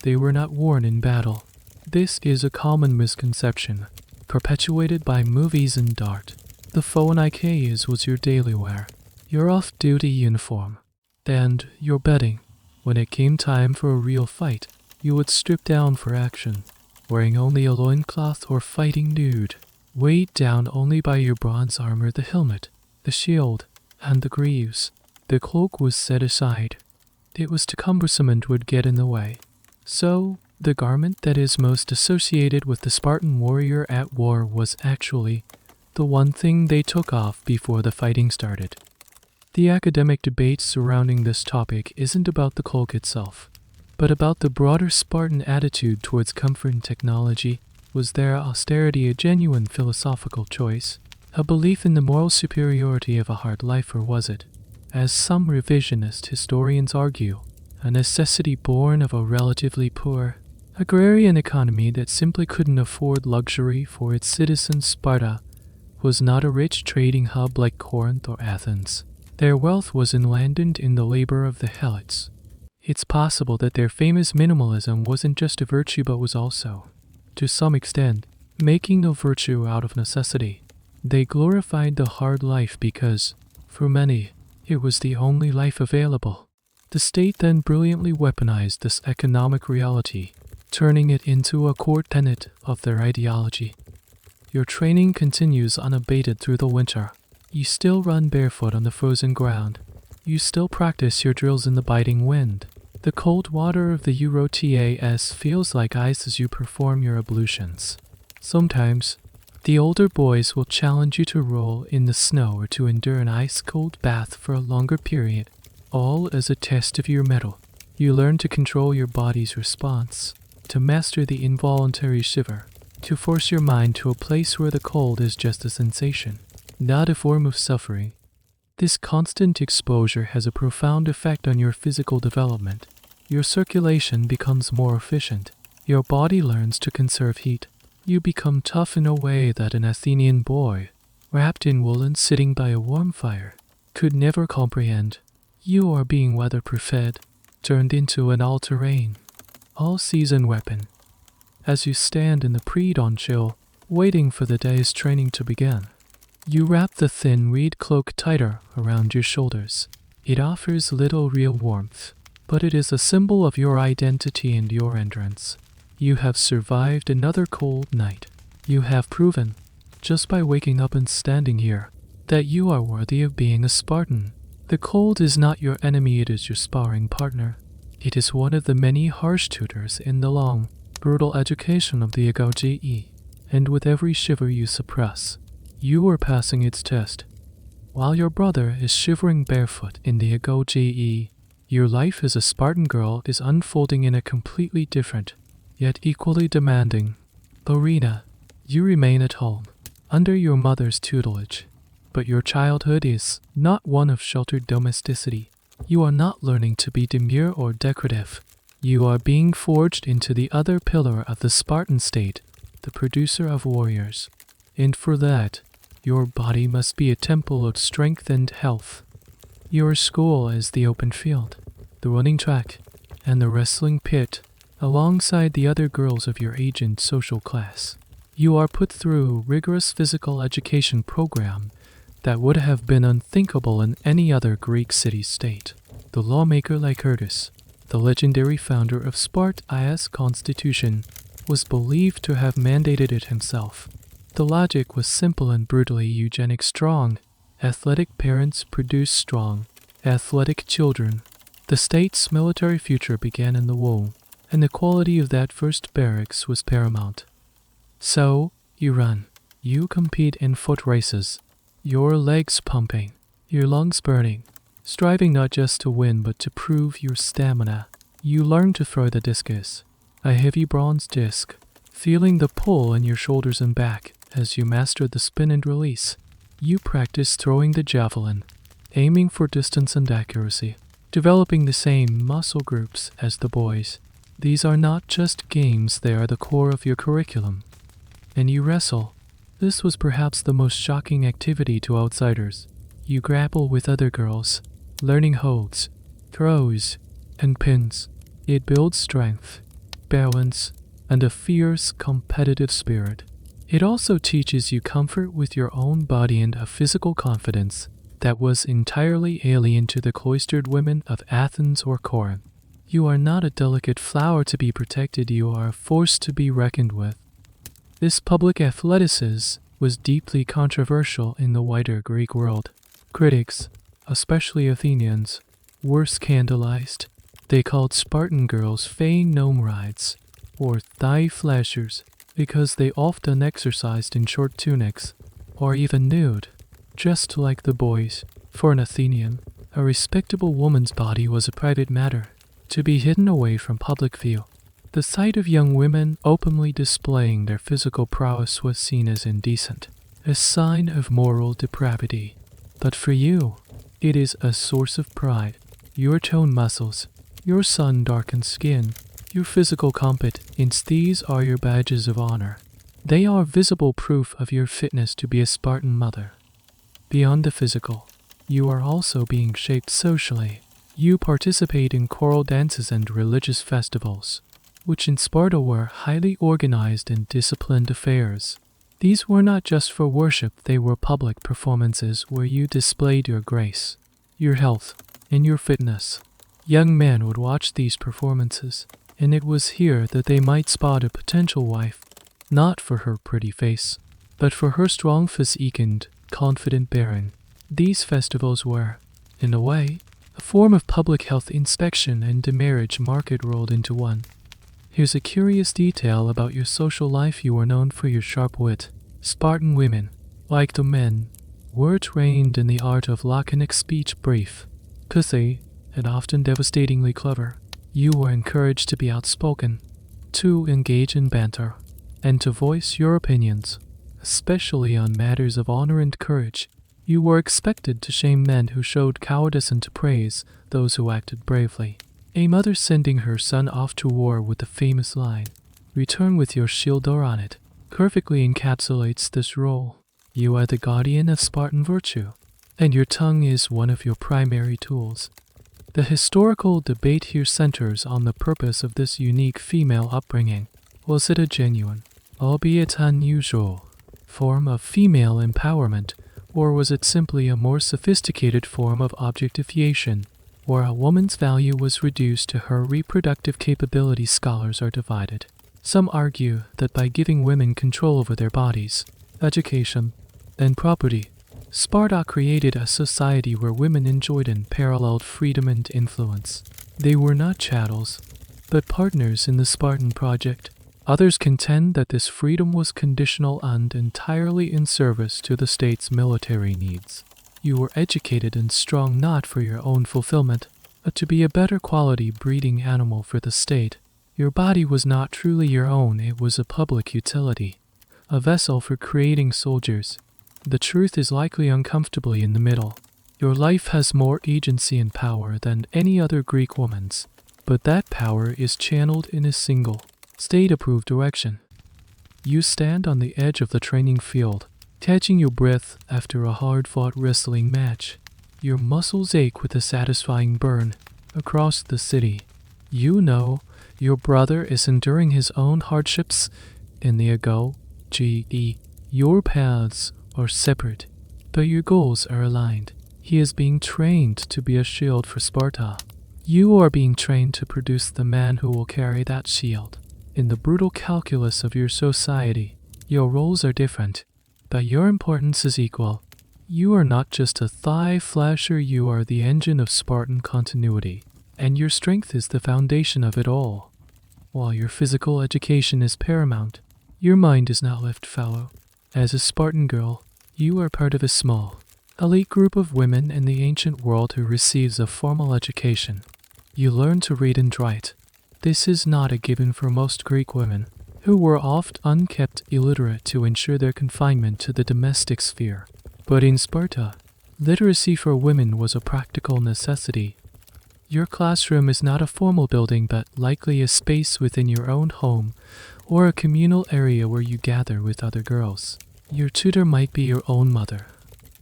they were not worn in battle. This is a common misconception, perpetuated by movies and art. The phalanx was your daily wear, your off-duty uniform, and your bedding. When it came time for a real fight, you would strip down for action, wearing only a loincloth or fighting nude, weighed down only by your bronze armor, the helmet, the shield, and the greaves. The cloak was set aside. It was too cumbersome and would get in the way. So, the garment that is most associated with the Spartan warrior at war was actually the one thing they took off before the fighting started. The academic debate surrounding this topic isn't about the cloak itself, but about the broader Spartan attitude towards comfort and technology. Was their austerity a genuine philosophical choice, a belief in the moral superiority of a hard life, or was it, as some revisionist historians argue, a necessity born of a relatively poor, agrarian economy that simply couldn't afford luxury for its citizens? Sparta was not a rich trading hub like Corinth or Athens. Their wealth was enlanded in the labor of the helots. It's possible that their famous minimalism wasn't just a virtue but was also, to some extent, making no virtue out of necessity. They glorified the hard life because, for many, it was the only life available. The state then brilliantly weaponized this economic reality, turning it into a core tenet of their ideology. Your training continues unabated through the winter. You still run barefoot on the frozen ground. You still practice your drills in the biting wind. The cold water of the UroTAS feels like ice as you perform your ablutions. Sometimes, the older boys will challenge you to roll in the snow or to endure an ice-cold bath for a longer period, all as a test of your mettle. You learn to control your body's response, to master the involuntary shiver, to force your mind to a place where the cold is just a sensation, not a form of suffering. This constant exposure has a profound effect on your physical development. Your circulation becomes more efficient. Your body learns to conserve heat. You become tough in a way that an Athenian boy, wrapped in woolen sitting by a warm fire, could never comprehend. You are being weather-proofed, turned into an all-terrain, all-season weapon. As you stand in the pre-dawn chill, waiting for the day's training to begin, you wrap the thin reed cloak tighter around your shoulders. It offers little real warmth, but it is a symbol of your identity and your endurance. You have survived another cold night. You have proven, just by waking up and standing here, that you are worthy of being a Spartan. The cold is not your enemy, it is your sparring partner. It is one of the many harsh tutors in the long, brutal education of the agoge, and with every shiver you suppress, you are passing its test. While your brother is shivering barefoot in the agoge, your life as a Spartan girl is unfolding in a completely different, yet equally demanding arena. You remain at home, under your mother's tutelage, but your childhood is not one of sheltered domesticity. You are not learning to be demure or decorative. You are being forged into the other pillar of the Spartan state, the producer of warriors. And for that, your body must be a temple of strength and health. Your school is the open field, the running track, and the wrestling pit, alongside the other girls of your age and social class. You are put through a rigorous physical education program that would have been unthinkable in any other Greek city-state. The lawmaker Lycurgus, the legendary founder of Sparta's constitution, was believed to have mandated it himself. The logic was simple and brutally eugenic. Strong, athletic parents produce strong, athletic children. The state's military future began in the womb, and the quality of that first barracks was paramount. So, you run. You compete in foot races, your legs pumping, your lungs burning, striving not just to win but to prove your stamina. You learn to throw the discus, a heavy bronze disc, feeling the pull in your shoulders and back as you master the spin and release. You practice throwing the javelin, aiming for distance and accuracy, developing the same muscle groups as the boys. These are not just games, they are the core of your curriculum. And you wrestle. This was perhaps the most shocking activity to outsiders. You grapple with other girls, learning holds, throws, and pins. It builds strength, balance, and a fierce competitive spirit. It also teaches you comfort with your own body and a physical confidence that was entirely alien to the cloistered women of Athens or Corinth. You are not a delicate flower to be protected, you are a force to be reckoned with. This public athleticism was deeply controversial in the wider Greek world. Critics, especially Athenians, were scandalized. They called Spartan girls phalanx or thigh flashers because they often exercised in short tunics or even nude, just like the boys. For an Athenian, a respectable woman's body was a private matter, to be hidden away from public view. The sight of young women openly displaying their physical prowess was seen as indecent, a sign of moral depravity. But for you, it is a source of pride. Your toned muscles, your sun-darkened skin, your physical competence, these are your badges of honor. They are visible proof of your fitness to be a Spartan mother. Beyond the physical, you are also being shaped socially. You participate in choral dances and religious festivals, which in Sparta were highly organized and disciplined affairs. These were not just for worship, they were public performances where you displayed your grace, your health, and your fitness. Young men would watch these performances, and it was here that they might spot a potential wife, not for her pretty face, but for her strong physique and confident bearing. These festivals were, in a way, a form of public health inspection and the marriage market rolled into one. Here's a curious detail about your social life. You were known for your sharp wit. Spartan women, like the men, were trained in the art of laconic speech brief, pithy, and often devastatingly clever. You were encouraged to be outspoken, to engage in banter, and to voice your opinions, especially on matters of honor and courage. You were expected to shame men who showed cowardice and to praise those who acted bravely. A mother sending her son off to war with the famous line, "Return with your shield on it," perfectly encapsulates this role. You are the guardian of Spartan virtue, and your tongue is one of your primary tools. The historical debate here centers on the purpose of this unique female upbringing. Was it a genuine, albeit unusual, form of female empowerment, or was it simply a more sophisticated form of objectification, where a woman's value was reduced to her reproductive capabilities? Scholars are divided. Some argue that by giving women control over their bodies, education, and property, Sparta created a society where women enjoyed unparalleled freedom and influence. They were not chattels, but partners in the Spartan project. Others contend that this freedom was conditional and entirely in service to the state's military needs. You were educated and strong not for your own fulfillment, but to be a better quality breeding animal for the state. Your body was not truly your own, it was a public utility, a vessel for creating soldiers. The truth is likely uncomfortably in the middle. Your life has more agency and power than any other Greek woman's, but that power is channeled in a single, state-approved direction. You stand on the edge of the training field, catching your breath after a hard-fought wrestling match. Your muscles ache with a satisfying burn across the city. You know your brother is enduring his own hardships in the agoge. Your paths are separate, but your goals are aligned. He is being trained to be a shield for Sparta. You are being trained to produce the man who will carry that shield. In the brutal calculus of your society, your roles are different, but your importance is equal. You are not just a thigh flasher, you are the engine of Spartan continuity, and your strength is the foundation of it all. While your physical education is paramount, your mind is not left fallow. As a Spartan girl, you are part of a small, elite group of women in the ancient world who receives a formal education. You learn to read and write. This is not a given for most Greek women, who were oft unkept illiterate to ensure their confinement to the domestic sphere. But in Sparta, literacy for women was a practical necessity. Your classroom is not a formal building, but likely a space within your own home or a communal area where you gather with other girls. Your tutor might be your own mother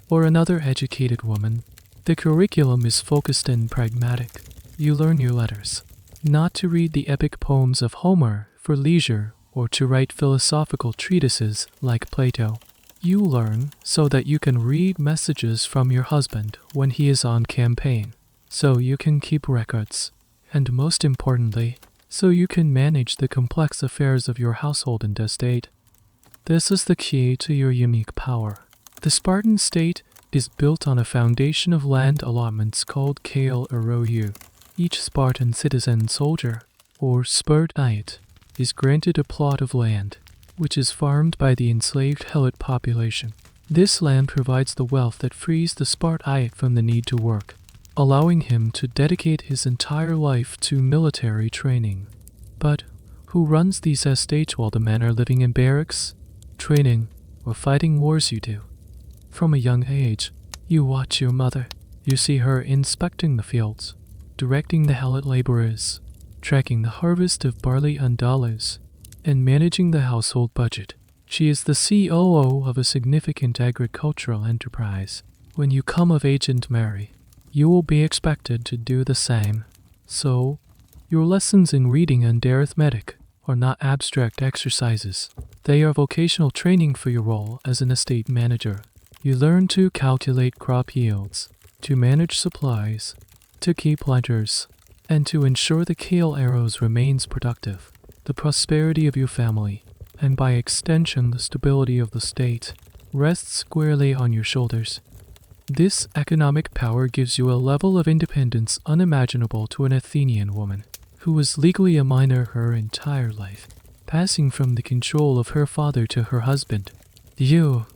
or another educated woman. The curriculum is focused and pragmatic. You learn your letters. Not to read the epic poems of Homer for leisure or to write philosophical treatises like Plato. You learn so that you can read messages from your husband when he is on campaign, so you can keep records, and most importantly, so you can manage the complex affairs of your household and estate. This is the key to your unique power. The Spartan state is built on a foundation of land allotments called Kale Aroyu. Each Spartan citizen soldier, or Spartanite, is granted a plot of land, which is farmed by the enslaved Helot population. This land provides the wealth that frees the Spartanite from the need to work, allowing him to dedicate his entire life to military training. But who runs these estates while the men are living in barracks, training, or fighting wars? You do. From a young age, you watch your mother. You see her inspecting the fields, directing the Helot laborers, tracking the harvest of barley and dollars, and managing the household budget. She is the COO of a significant agricultural enterprise. When you come of age and marry, you will be expected to do the same. So, your lessons in reading and arithmetic are not abstract exercises. They are vocational training for your role as an estate manager. You learn to calculate crop yields, to manage supplies, to keep ledgers, and to ensure the Kale Arrows remains productive. The prosperity of your family, and by extension the stability of the state, rests squarely on your shoulders. This economic power gives you a level of independence unimaginable to an Athenian woman, who was legally a minor her entire life, passing from the control of her father to her husband. You,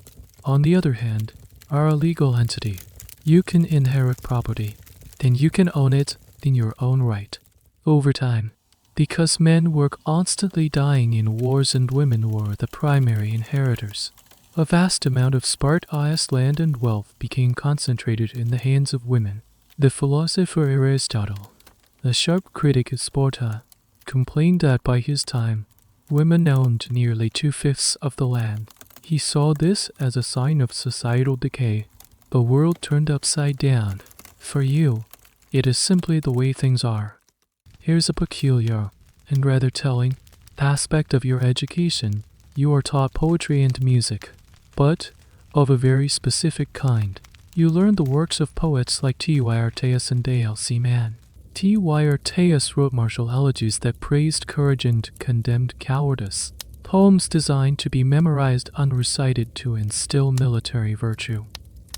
on the other hand, are a legal entity. You can inherit property, then you can own it in your own right. Over time, because men were constantly dying in wars and women were the primary inheritors, a vast amount of Sparta's land and wealth became concentrated in the hands of women. The philosopher Aristotle, a sharp critic of Sparta, complained that by his time, women owned nearly 2/5 of the land. He saw this as a sign of societal decay. The world turned upside down. For you, it is simply the way things are. Here's a peculiar, and rather telling, aspect of your education. You are taught poetry and music, but of a very specific kind. You learn the works of poets like T.Y.R.T.S. and A.L.C. Mann. T.Y.R.T.S. wrote martial elegies that praised courage and condemned cowardice, poems designed to be memorized and recited to instill military virtue.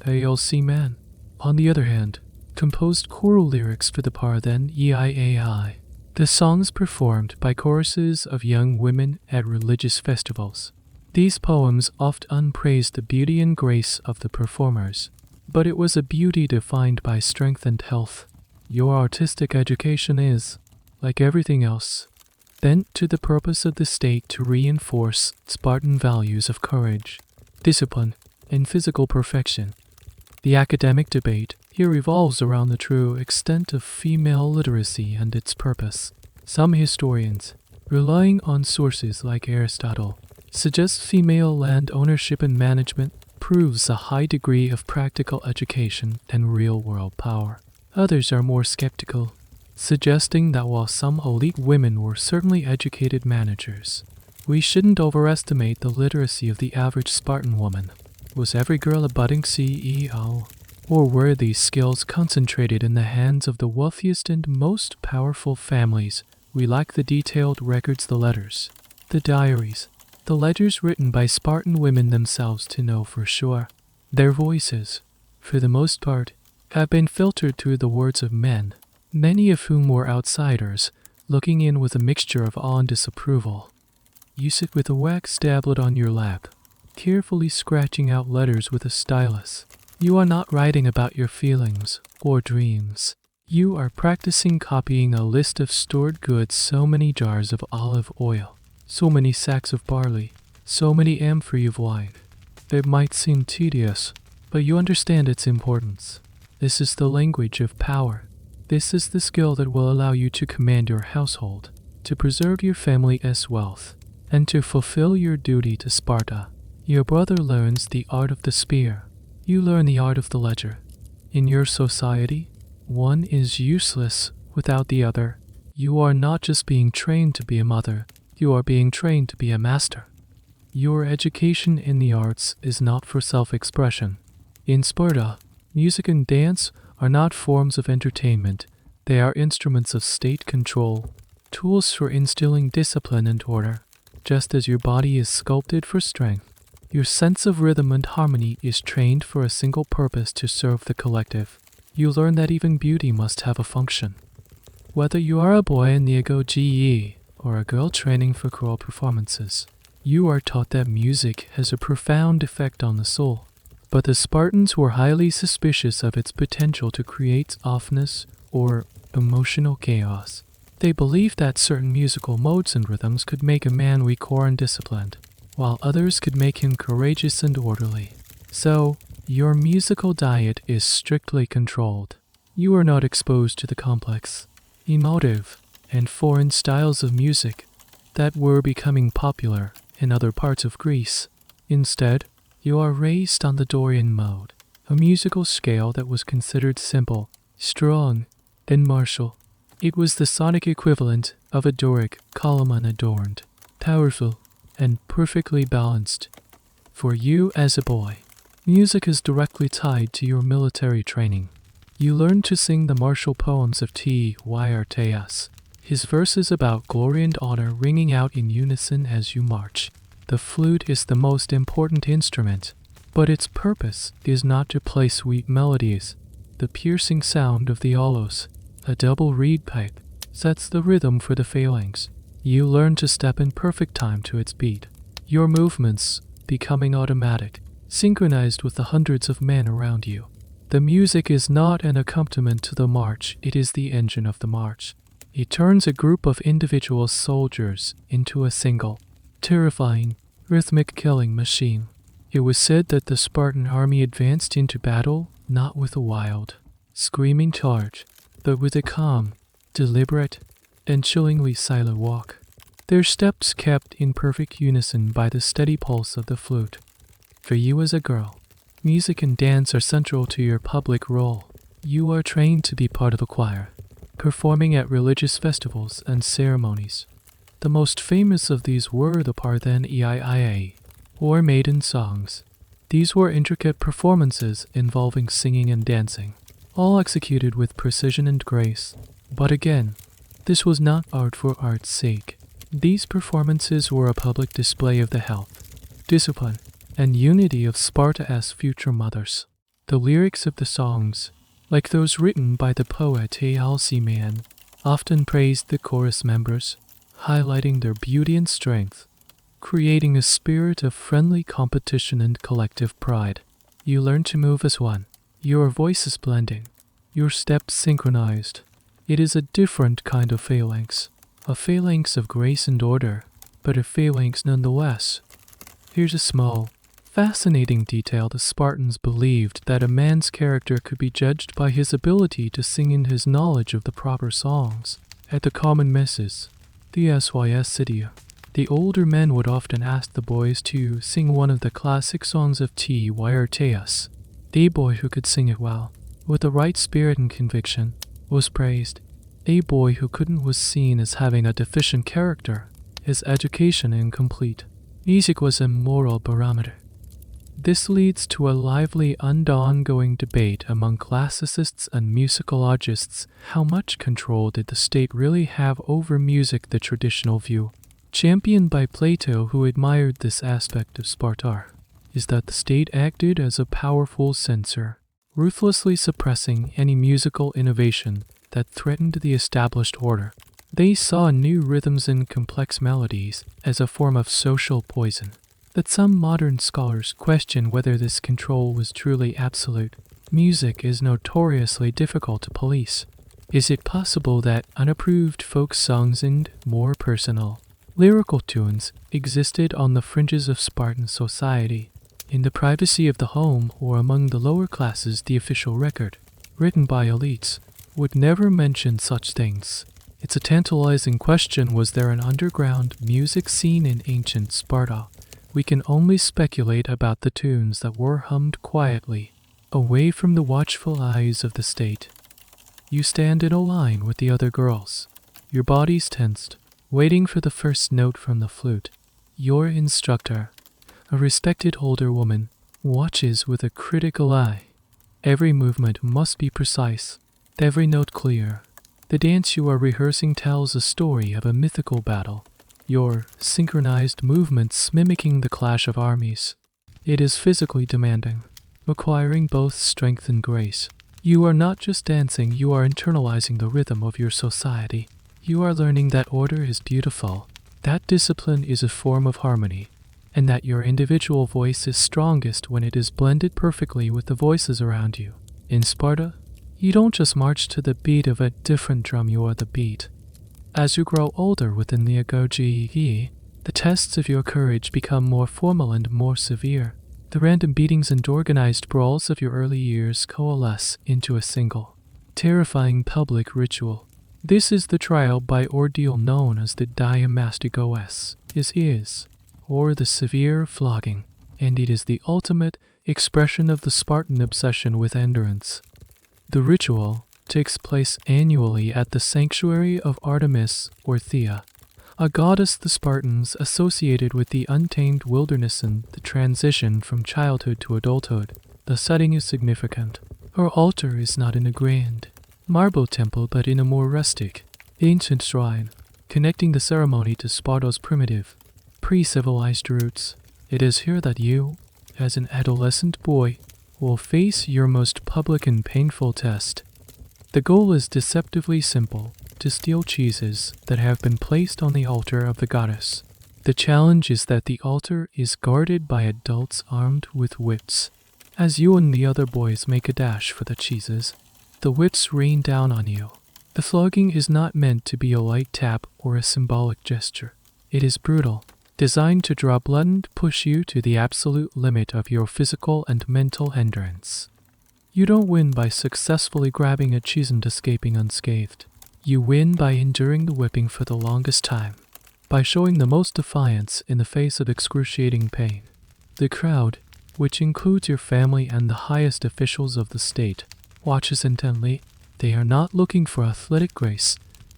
A.L.C. Mann, on the other hand, composed choral lyrics for the Spartan EIAI, the songs performed by choruses of young women at religious festivals. These poems often praised the beauty and grace of the performers, but it was a beauty defined by strength and health. Your artistic education is, like everything else, bent to the purpose of the state to reinforce Spartan values of courage, discipline, and physical perfection. The academic debate here revolves around the true extent of female literacy and its purpose. Some historians, relying on sources like Aristotle, suggest female land ownership and management proves a high degree of practical education and real-world power. Others are more skeptical, suggesting that while some elite women were certainly educated managers, we shouldn't overestimate the literacy of the average Spartan woman. Was every girl a budding CEO? Or were these skills concentrated in the hands of the wealthiest and most powerful families? We lack the detailed records, the letters, the diaries, the ledgers written by Spartan women themselves to know for sure. Their voices, for the most part, have been filtered through the words of men, many of whom were outsiders, looking in with a mixture of awe and disapproval. You sit with a wax tablet on your lap, carefully scratching out letters with a stylus. You are not writing about your feelings or dreams. You are practicing copying a list of stored goods, so many jars of olive oil, so many sacks of barley, so many amphorae of wine. It might seem tedious, but you understand its importance. This is the language of power. This is the skill that will allow you to command your household, to preserve your family's wealth, and to fulfill your duty to Sparta. Your brother learns the art of the spear. You learn the art of the ledger. In your society, one is useless without the other. You are not just being trained to be a mother, you are being trained to be a master. Your education in the arts is not for self-expression. In Sparta, music and dance are not forms of entertainment, they are instruments of state control, tools for instilling discipline and order. Just as your body is sculpted for strength, your sense of rhythm and harmony is trained for a single purpose to serve the collective. You learn that even beauty must have a function. Whether you are a boy in the agoge or a girl training for choral performances, you are taught that music has a profound effect on the soul. But the Spartans were highly suspicious of its potential to create offness or emotional chaos. They believed that certain musical modes and rhythms could make a man weak or undisciplined, while others could make him courageous and orderly. So, your musical diet is strictly controlled. You are not exposed to the complex, emotive, and foreign styles of music that were becoming popular in other parts of Greece. Instead, you are raised on the Dorian mode, a musical scale that was considered simple, strong, and martial. It was the sonic equivalent of a Doric column unadorned, powerful, and perfectly balanced. For you as a boy, music is directly tied to your military training. You learn to sing the martial poems of T.Y.R.T.S., his verses about glory and honor ringing out in unison as you march. The flute is the most important instrument, but its purpose is not to play sweet melodies. The piercing sound of the aulos, a double reed pipe, sets the rhythm for the phalanx. You learn to step in perfect time to its beat, your movements becoming automatic, synchronized with the hundreds of men around you. The music is not an accompaniment to the march, it is the engine of the march. It turns a group of individual soldiers into a single, terrifying, rhythmic killing machine. It was said that the Spartan army advanced into battle not with a wild, screaming charge, but with a calm, deliberate, and chillingly silent walk. Their steps kept in perfect unison by the steady pulse of the flute. For you as a girl, music and dance are central to your public role. You are trained to be part of a choir, performing at religious festivals and ceremonies. The most famous of these were the Parthenon, or maiden songs. These were intricate performances involving singing and dancing, all executed with precision and grace. But again, this was not art for art's sake. These performances were a public display of the health, discipline, and unity of Sparta's future mothers. The lyrics of the songs, like those written by the poet Alcmaeon, often praised the chorus members, highlighting their beauty and strength, creating a spirit of friendly competition and collective pride. You learn to move as one, your voices blending, your steps synchronized. It is a different kind of phalanx, a phalanx of grace and order, but a phalanx nonetheless. Here's a small, fascinating detail. The Spartans believed that a man's character could be judged by his ability to sing and his knowledge of the proper songs. At the common messes, the Syssidia, the older men would often ask the boys to sing one of the classic songs of T.Y.R.T.S. The boy who could sing it well, with the right spirit and conviction, was praised. A boy who couldn't was seen as having a deficient character, his education incomplete. Music was a moral barometer. This leads to a lively and ongoing debate among classicists and musicologists. How much control did the state really have over music? The traditional view, championed by Plato, who admired this aspect of Sparta, is that the state acted as a powerful censor, ruthlessly suppressing any musical innovation that threatened the established order. They saw new rhythms and complex melodies as a form of social poison. That some modern scholars question whether this control was truly absolute. Music is notoriously difficult to police. Is it possible that unapproved folk songs and more personal, lyrical tunes existed on the fringes of Spartan society, in the privacy of the home or among the lower classes? The official record, written by elites, would never mention such things. It's a tantalizing question. Was there an underground music scene in ancient Sparta? We can only speculate about the tunes that were hummed quietly, away from the watchful eyes of the state. You stand in a line with the other girls, your bodies tensed, waiting for the first note from the flute. Your instructor, a respected older woman, watches with a critical eye. Every movement must be precise, every note clear. The dance you are rehearsing tells a story of a mythical battle, your synchronized movements mimicking the clash of armies. It is physically demanding, requiring both strength and grace. You are not just dancing, you are internalizing the rhythm of your society. You are learning that order is beautiful, that discipline is a form of harmony, and that your individual voice is strongest when it is blended perfectly with the voices around you. In Sparta, you don't just march to the beat of a different drum, you are the beat. As you grow older within the agoge, the tests of your courage become more formal and more severe. The random beatings and organized brawls of your early years coalesce into a single, terrifying public ritual. This is the trial by ordeal known as the diamastigos, or the severe flogging, and it is the ultimate expression of the Spartan obsession with endurance. The ritual takes place annually at the sanctuary of Artemis or Thea, a goddess the Spartans associated with the untamed wilderness and the transition from childhood to adulthood. The setting is significant. Her altar is not in a grand, marble temple but in a more rustic, ancient shrine, connecting the ceremony to Sparta's primitive, pre-civilized roots. It is here that you, as an adolescent boy, will face your most public and painful test. The goal is deceptively simple: to steal cheeses that have been placed on the altar of the goddess. The challenge is that the altar is guarded by adults armed with whips. As you and the other boys make a dash for the cheeses, the whips rain down on you. The flogging is not meant to be a light tap or a symbolic gesture. It is brutal, designed to draw blood and push you to the absolute limit of your physical and mental endurance. You don't win by successfully grabbing a cheese and escaping unscathed. You win by enduring the whipping for the longest time, by showing the most defiance in the face of excruciating pain. The crowd, which includes your family and the highest officials of the state, watches intently. They are not looking for athletic grace,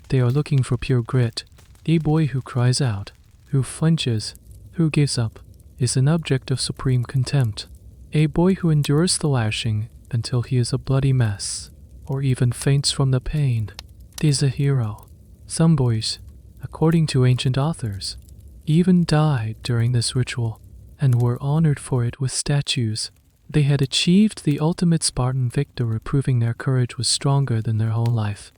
they are looking for pure grit. A boy who cries out, who flinches, who gives up, is an object of supreme contempt. A boy who endures the lashing until he is a bloody mess, or even faints from the pain, is a hero. Some boys, according to ancient authors, even died during this ritual and were honored for it with statues. They had achieved the ultimate Spartan victory, proving their courage was stronger than their whole life.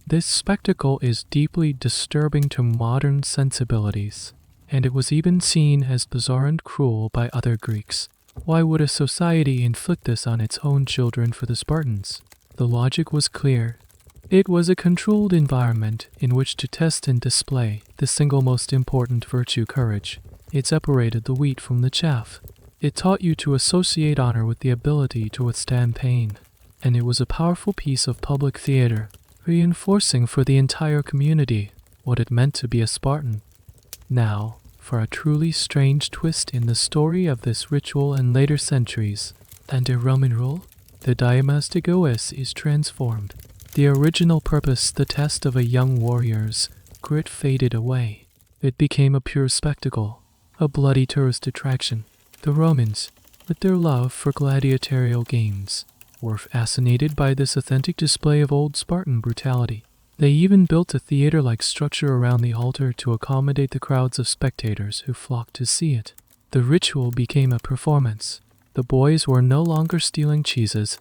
This spectacle is deeply disturbing to modern sensibilities, and it was even seen as bizarre and cruel by other Greeks. Why would a society inflict this on its own children for the Spartans? The logic was clear. It was a controlled environment in which to test and display the single most important virtue, courage. It separated the wheat from the chaff. It taught you to associate honor with the ability to withstand pain. And it was a powerful piece of public theater, reinforcing for the entire community what it meant to be a Spartan. Now, for a truly strange twist in the story of this ritual in later centuries. Under Roman rule, the diamastigos is transformed. The original purpose, the test of a young warrior's grit, faded away. It became a pure spectacle, a bloody tourist attraction. The Romans, with their love for gladiatorial games, were fascinated by this authentic display of old Spartan brutality. They even built a theater-like structure around the altar to accommodate the crowds of spectators who flocked to see it. The ritual became a performance. The boys were no longer stealing cheeses.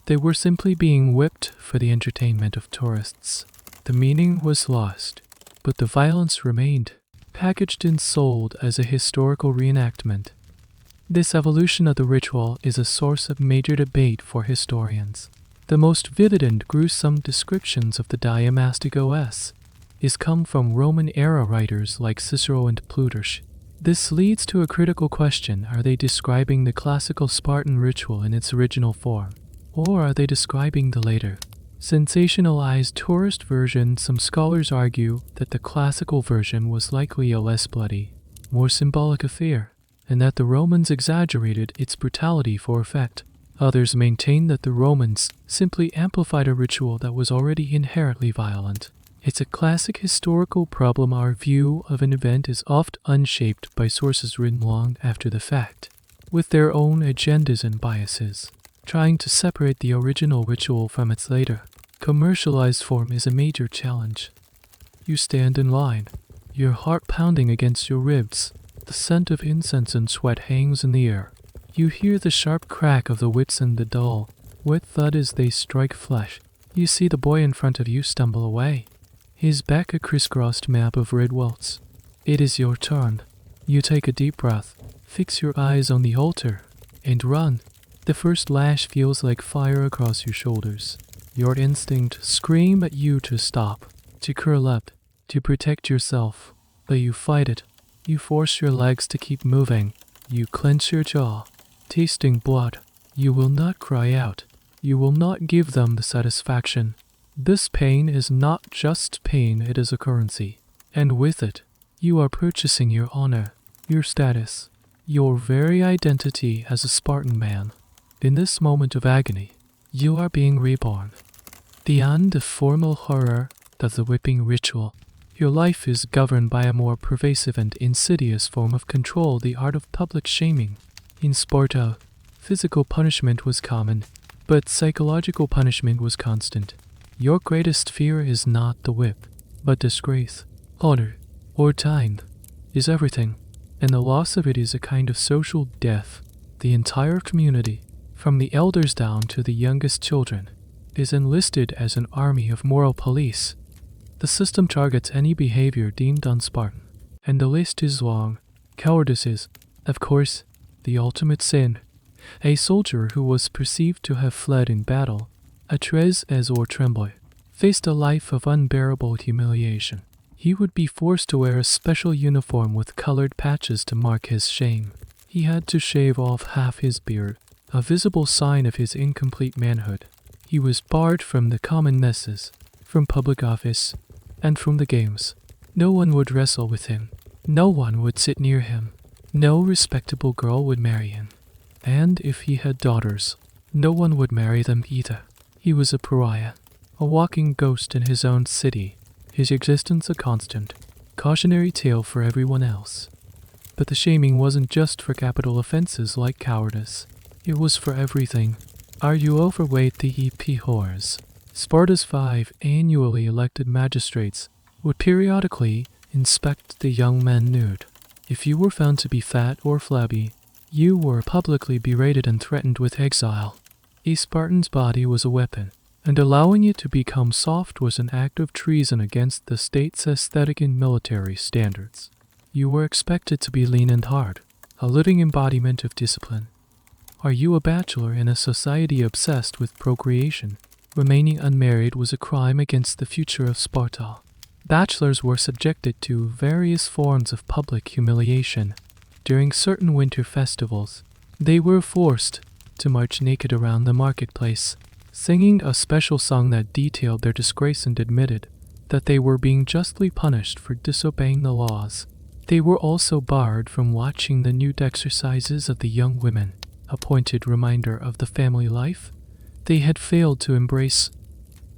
They were simply being whipped for the entertainment of tourists. The meaning was lost, but the violence remained, packaged and sold as a historical reenactment. This evolution of the ritual is a source of major debate for historians. The most vivid and gruesome descriptions of the diamastigos is come from Roman-era writers like Cicero and Plutarch. This leads to a critical question: are they describing the classical Spartan ritual in its original form, or are they describing the later, sensationalized tourist version? Some scholars argue that the classical version was likely a less bloody, more symbolic affair, and that the Romans exaggerated its brutality for effect. Others maintain that the Romans simply amplified a ritual that was already inherently violent. It's a classic historical problem. Our view of an event is oft unshaped by sources written long after the fact, with their own agendas and biases. Trying to separate the original ritual from its later, commercialized form is a major challenge. You stand in line, your heart pounding against your ribs. The scent of incense and sweat hangs in the air. You hear the sharp crack of the whips and the dull, wet thud as they strike flesh. You see the boy in front of you stumble away, his back a crisscrossed map of red welts. It is your turn. You take a deep breath, fix your eyes on the altar, and run. The first lash feels like fire across your shoulders. Your instinct screams at you to stop, to curl up, to protect yourself. But you fight it. You force your legs to keep moving. You clench your jaw, tasting blood. You will not cry out. You will not give them the satisfaction. This pain is not just pain, it is a currency. And with it, you are purchasing your honor, your status, your very identity as a Spartan man. In this moment of agony, you are being reborn. Beyond the formal horror of the whipping ritual, your life is governed by a more pervasive and insidious form of control, the art of public shaming. In Sparta, physical punishment was common, but psychological punishment was constant. Your greatest fear is not the whip, but disgrace, honor, or time is everything, and the loss of it is a kind of social death. The entire community, from the elders down to the youngest children, is enlisted as an army of moral police. The system targets any behavior deemed un-Spartan, and the list is long. Cowardice is, of course, the ultimate sin. A soldier who was perceived to have fled in battle, a tres as or tremble, faced a life of unbearable humiliation. He would be forced to wear a special uniform with colored patches to mark his shame. He had to shave off half his beard, a visible sign of his incomplete manhood. He was barred from the common messes, from public office, and from the games. No one would wrestle with him. No one would sit near him. No respectable girl would marry him. And if he had daughters, no one would marry them either. He was a pariah, a walking ghost in his own city, his existence a constant, cautionary tale for everyone else. But the shaming wasn't just for capital offenses like cowardice. It was for everything. Are you overweight? The EP whores. Sparta's 5 annually elected magistrates would periodically inspect the young men nude. If you were found to be fat or flabby, you were publicly berated and threatened with exile. A Spartan's body was a weapon, and allowing it to become soft was an act of treason against the state's aesthetic and military standards. You were expected to be lean and hard, a living embodiment of discipline. Are you a bachelor in a society obsessed with procreation? Remaining unmarried was a crime against the future of Sparta. Bachelors were subjected to various forms of public humiliation. During certain winter festivals, they were forced to march naked around the marketplace, singing a special song that detailed their disgrace and admitted that they were being justly punished for disobeying the laws. They were also barred from watching the nude exercises of the young women, a pointed reminder of the family life they had failed to embrace.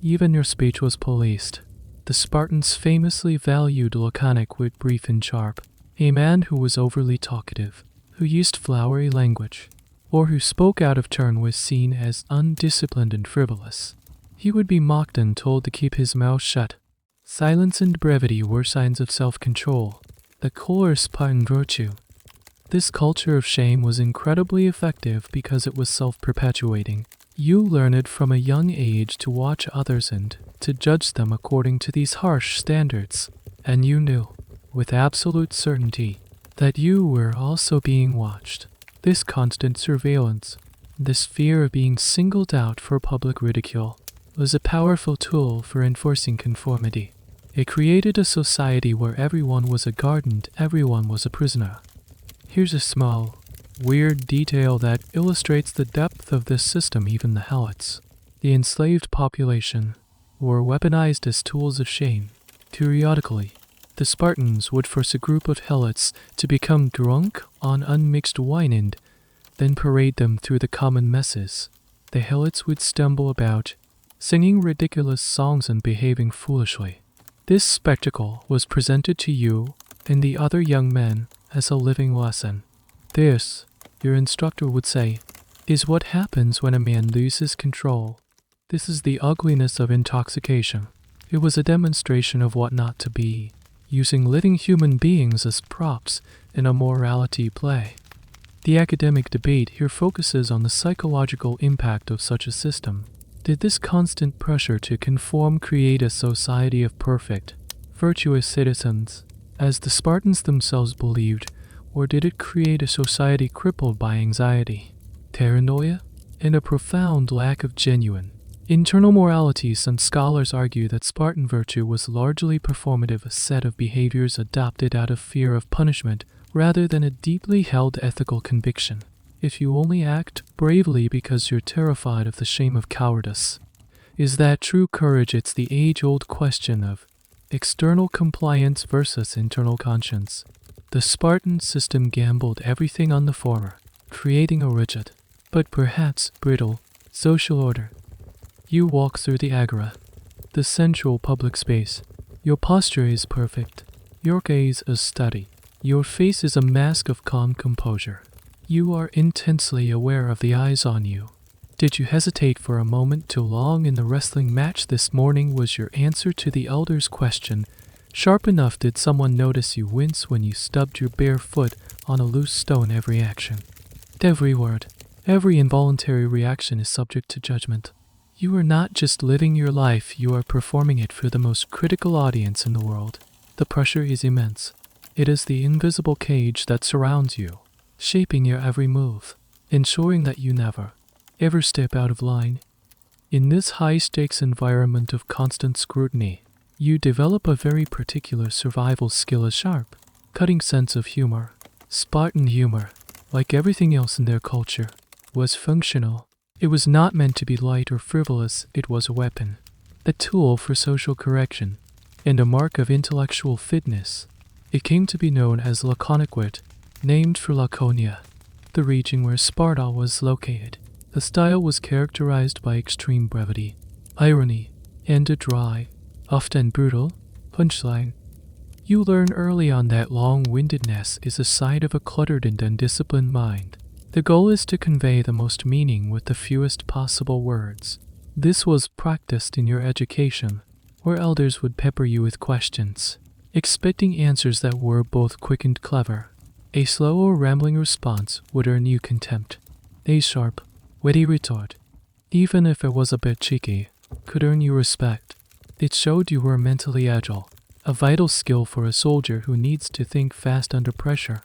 Even your speech was policed. The Spartans famously valued laconic wit, brief and sharp. A man who was overly talkative, who used flowery language, or who spoke out of turn was seen as undisciplined and frivolous. He would be mocked and told to keep his mouth shut. Silence and brevity were signs of self-control, the core Spartan virtue. This culture of shame was incredibly effective because it was self-perpetuating. You learned from a young age to watch others and to judge them according to these harsh standards, and you knew, with absolute certainty, that you were also being watched. This constant surveillance, this fear of being singled out for public ridicule, was a powerful tool for enforcing conformity. It created a society where everyone was a guard and everyone was a prisoner. Here's a small, weird detail that illustrates the depth of this system. Even the helots, the enslaved population, were weaponized as tools of shame. Periodically, the Spartans would force a group of helots to become drunk on unmixed wine and then parade them through the common messes. The helots would stumble about, singing ridiculous songs and behaving foolishly. This spectacle was presented to you and the other young men as a living lesson. This, your instructor would say, is what happens when a man loses control. This is the ugliness of intoxication. It was a demonstration of what not to be, using living human beings as props in a morality play. The academic debate here focuses on the psychological impact of such a system. Did this constant pressure to conform create a society of perfect, virtuous citizens, as the Spartans themselves believed, or did it create a society crippled by anxiety, paranoia, and a profound lack of genuine, internal morality? Some scholars argue that Spartan virtue was largely performative, a set of behaviors adopted out of fear of punishment rather than a deeply held ethical conviction. If you only act bravely because you're terrified of the shame of cowardice, is that true courage? It's the age-old question of external compliance versus internal conscience. The Spartan system gambled everything on the former, creating a rigid, but perhaps brittle, social order. You walk through the agora, the central public space. Your posture is perfect. Your gaze is steady. Your face is a mask of calm composure. You are intensely aware of the eyes on you. Did you hesitate for a moment too long in the wrestling match this morning? Was your answer to the elder's question sharp enough? Did someone notice you wince when you stubbed your bare foot on a loose stone? Every action, every word, every involuntary reaction is subject to judgment. You are not just living your life, you are performing it for the most critical audience in the world. The pressure is immense. It is the invisible cage that surrounds you, shaping your every move, ensuring that you never, ever step out of line. In this high-stakes environment of constant scrutiny, you develop a very particular survival skill: a sharp, cutting sense of humor. Spartan humor, like everything else in their culture, was functional. It was not meant to be light or frivolous. It was a weapon, a tool for social correction, and a mark of intellectual fitness. It came to be known as laconic wit, named for Laconia, the region where Sparta was located. The style was characterized by extreme brevity, irony, and a dry, often brutal, punchline. You learn early on that long-windedness is a side of a cluttered and undisciplined mind. The goal is to convey the most meaning with the fewest possible words. This was practiced in your education, where elders would pepper you with questions, expecting answers that were both quick and clever. A slow or rambling response would earn you contempt. A sharp, witty retort, even if it was a bit cheeky, could earn you respect. It showed you were mentally agile, a vital skill for a soldier who needs to think fast under pressure.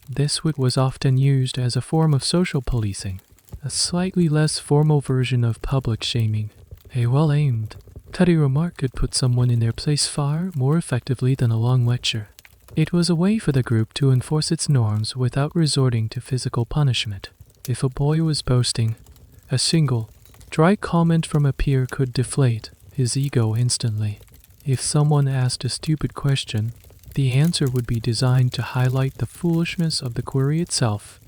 This wit was often used as a form of social policing, a slightly less formal version of public shaming. A well-aimed, cutty remark could put someone in their place far more effectively than a long lecture. It was a way for the group to enforce its norms without resorting to physical punishment. If a boy was boasting, a single, dry comment from a peer could deflate his ego instantly. If someone asked a stupid question, the answer would be designed to highlight the foolishness of the query itself.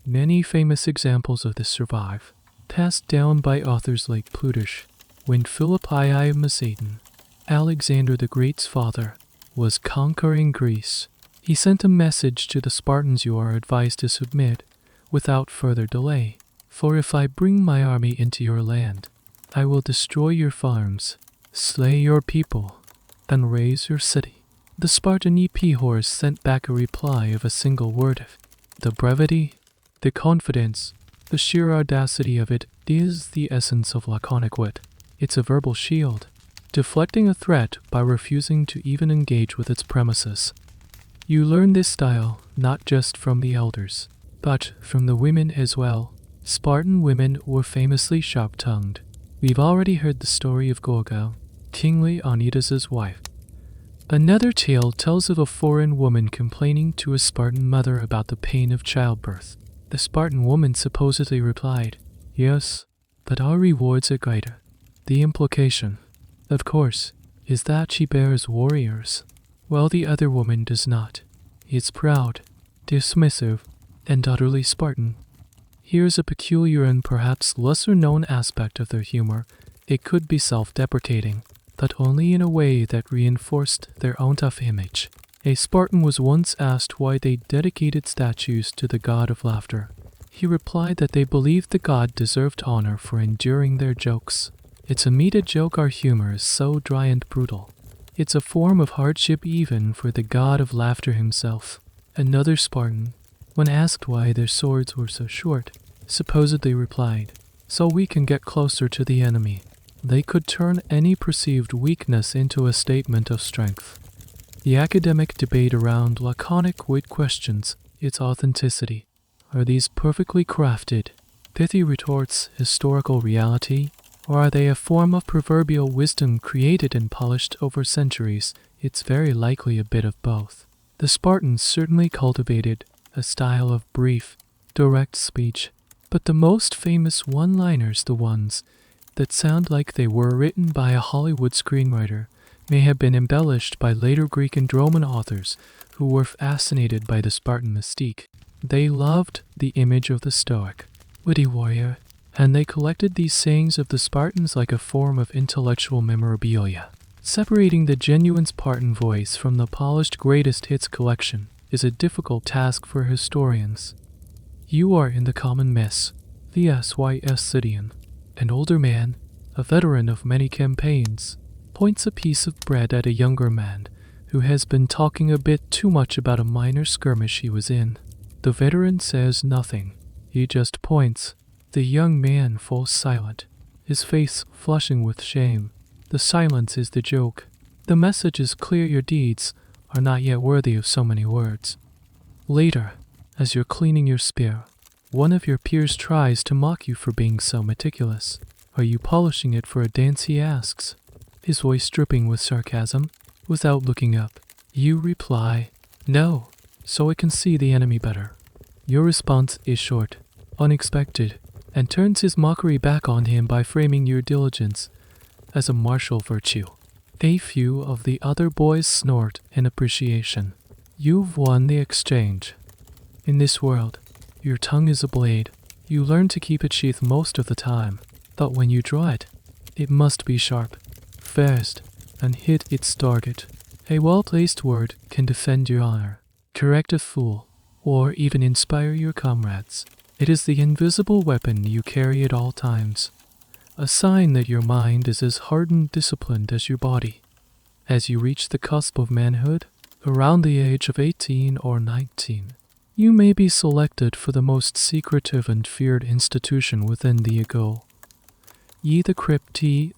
Many famous examples of this survive, passed down by authors like Plutarch. When Philip I. Macedon, Alexander the Great's father, was conquering Greece, he sent a message to the Spartans: you are advised to submit without further delay, for if I bring my army into your land, I will destroy your farms, slay your people, and raze your city. The Spartan horse sent back a reply of a single word. The brevity, the confidence, the sheer audacity of it is the essence of laconic wit. It's a verbal shield, deflecting a threat by refusing to even engage with its premises. You learn this style not just from the elders, but from the women as well. Spartan women were famously sharp-tongued. We've already heard the story of Gorgo, King Leonidas' wife. Another tale tells of a foreign woman complaining to a Spartan mother about the pain of childbirth. The Spartan woman supposedly replied, "Yes, but our rewards are greater." The implication, of course, is that she bears warriors, while the other woman does not. It's proud, dismissive, and utterly Spartan. Here's a peculiar and perhaps lesser-known aspect of their humor. It could be self-deprecating, but only in a way that reinforced their own tough image. A Spartan was once asked why they dedicated statues to the god of laughter. He replied that they believed the god deserved honor for enduring their jokes. It's a meta joke. Our humor is so dry and brutal. It's a form of hardship even for the god of laughter himself. Another Spartan, when asked why their swords were so short, supposedly replied, "So we can get closer to the enemy." They could turn any perceived weakness into a statement of strength. The academic debate around laconic wit questions its authenticity. Are these perfectly crafted, pithy retorts historical reality, or are they a form of proverbial wisdom created and polished over centuries? It's very likely a bit of both. The Spartans certainly cultivated a style of brief, direct speech, but the most famous one-liners, the ones that sound like they were written by a Hollywood screenwriter, may have been embellished by later Greek and Roman authors who were fascinated by the Spartan mystique. They loved the image of the stoic, witty warrior, and they collected these sayings of the Spartans like a form of intellectual memorabilia. Separating the genuine Spartan voice from the polished greatest hits collection is a difficult task for historians. You are in the common mess. The SYS Scythian, an older man, a veteran of many campaigns, points a piece of bread at a younger man who has been talking a bit too much about a minor skirmish he was in. The veteran says nothing. He just points. The young man falls silent, his face flushing with shame. The silence is the joke. The message is clear: your deeds are not yet worthy of so many words. Later, as you're cleaning your spear, one of your peers tries to mock you for being so meticulous. Are you polishing it for a dance, he asks, his voice dripping with sarcasm. Without looking up, you reply, "No, so I can see the enemy better." Your response is short, unexpected, and turns his mockery back on him by framing your diligence as a martial virtue. A few of the other boys snort in appreciation. You've won the exchange. In this world, your tongue is a blade. You learn to keep it sheathed most of the time, but when you draw it, it must be sharp, fast, and hit its target. A well-placed word can defend your honor, correct a fool, or even inspire your comrades. It is the invisible weapon you carry at all times, a sign that your mind is as hard and disciplined as your body. As you reach the cusp of manhood, around the age of 18 or 19, you may be selected for the most secretive and feared institution within the agoge, the cryptii.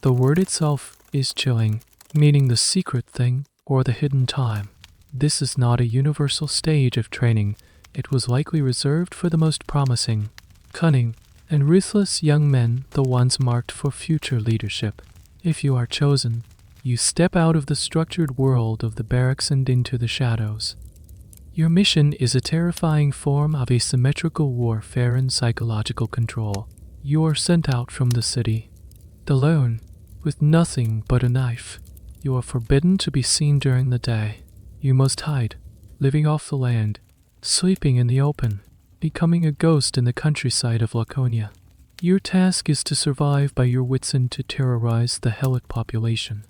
The word itself is chilling, meaning the secret thing or the hidden time. This is not a universal stage of training. It was likely reserved for the most promising, cunning, and ruthless young men, the ones marked for future leadership. If you are chosen, you step out of the structured world of the barracks and into the shadows. Your mission is a terrifying form of asymmetrical warfare and psychological control. You are sent out from the city, alone, with nothing but a knife. You are forbidden to be seen during the day. You must hide, living off the land, sleeping in the open, becoming a ghost in the countryside of Laconia. Your task is to survive by your wits and to terrorize the Helot population.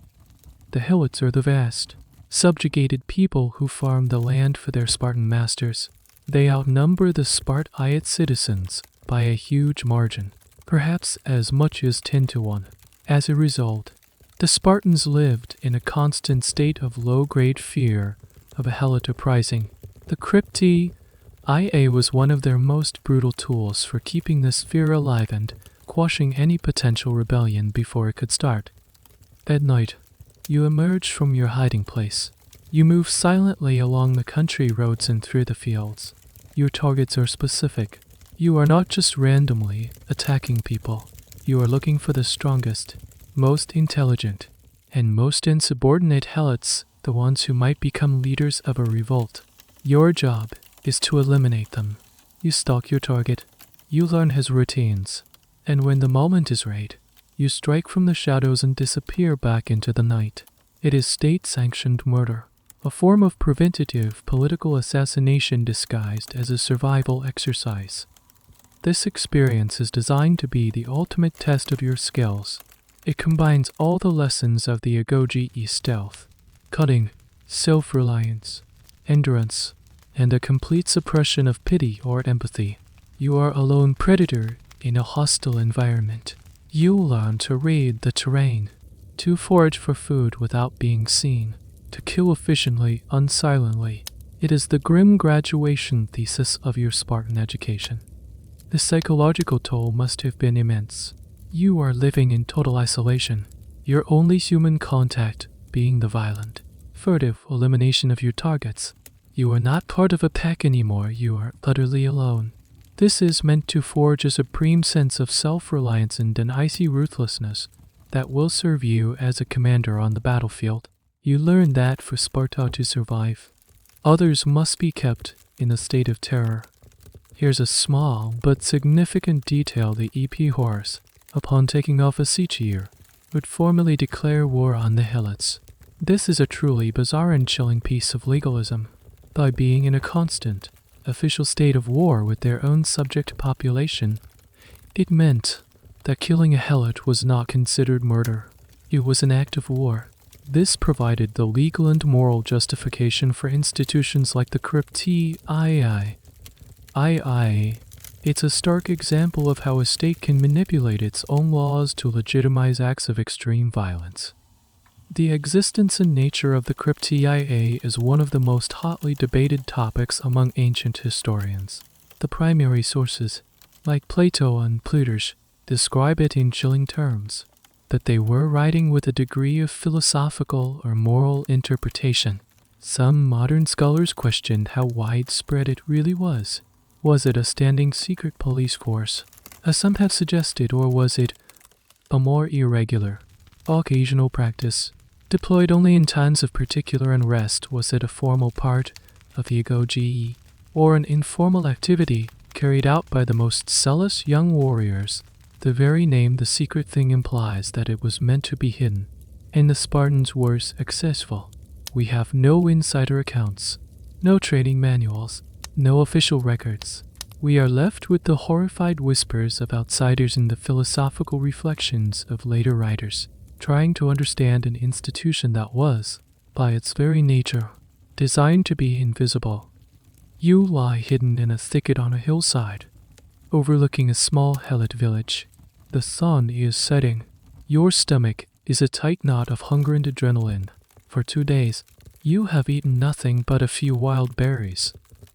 The Helots are the vast, subjugated people who farm the land for their Spartan masters. They outnumber the Spartite citizens by a huge margin, perhaps as much as 10 to 1. As a result, the Spartans lived in a constant state of low-grade fear of a Helot uprising. The cryptii was one of their most brutal tools for keeping this fear alive and quashing any potential rebellion before it could start. At night, you emerge from your hiding place. You move silently along the country roads and through the fields. Your targets are specific. You are not just randomly attacking people. You are looking for the strongest, most intelligent, and most insubordinate Helots, the ones who might become leaders of a revolt. Your job is to eliminate them. You stalk your target. You learn his routines. And when the moment is right, you strike from the shadows and disappear back into the night. It is state-sanctioned murder. a form of preventative political assassination disguised as a survival exercise. This experience is designed to be the ultimate test of your skills. It combines all the lessons of the agoge stealth, cunning, self-reliance, endurance, and a complete suppression of pity or empathy. You are a lone predator in a hostile environment. You learn to read the terrain, to forage for food without being seen, to kill efficiently, unsilently. It is the grim graduation thesis of your Spartan education. The psychological toll must have been immense. You are living in total isolation, your only human contact being the violent, furtive elimination of your targets. You are not part of a pack anymore, you are utterly alone. This is meant to forge a supreme sense of self-reliance and an icy ruthlessness that will serve you as a commander on the battlefield. You learn that for Sparta to survive, others must be kept in a state of terror. Here's a small but significant detail: the EP Horus, upon taking off a siege year, would formally declare war on the Helots. This is a truly bizarre and chilling piece of legalism. By being in a constant, official state of war with their own subject population, it meant that killing a Helot was not considered murder. It was an act of war. This provided the legal and moral justification for institutions like the cryptii. It's a stark example of how a state can manipulate its own laws to legitimize acts of extreme violence. The existence and nature of the cryptii is one of the most hotly debated topics among ancient historians. The primary sources, like Plato and Plutarch, describe it in chilling terms, that they were writing with a degree of philosophical or moral interpretation. Some modern scholars questioned how widespread it really was. Was it a standing secret police force, as some have suggested, or was it a more irregular, occasional practice, deployed only in times of particular unrest? Was it a formal part of the agoge, or an informal activity carried out by the most zealous young warriors? The very name "the secret thing" implies that it was meant to be hidden, and the Spartans were successful. We have no insider accounts, no training manuals, no official records. We are left with the horrified whispers of outsiders and the philosophical reflections of later writers, trying to understand an institution that was, by its very nature, designed to be invisible. You lie hidden in a thicket on a hillside, overlooking a small Helot village. The sun is setting. Your stomach is a tight knot of hunger and adrenaline. For 2 days, you have eaten nothing but a few wild berries.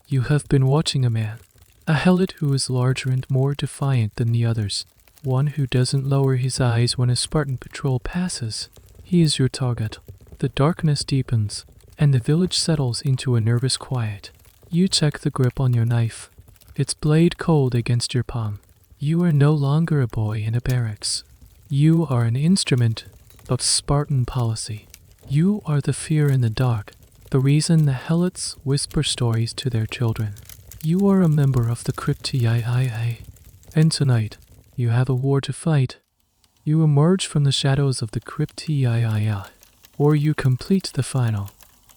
You have been watching a man, a Helot who is larger and more defiant than the others, one who doesn't lower his eyes when a Spartan patrol passes. He is your target. The darkness deepens, and the village settles into a nervous quiet. You check the grip on your knife, its blade cold against your palm. You are no longer a boy in a barracks. You are an instrument of Spartan policy. You are the fear in the dark, the reason the Helots whisper stories to their children. You are a member of the cryptii, and tonight, you have a war to fight. You emerge from the shadows of the cryptii, or you complete the final,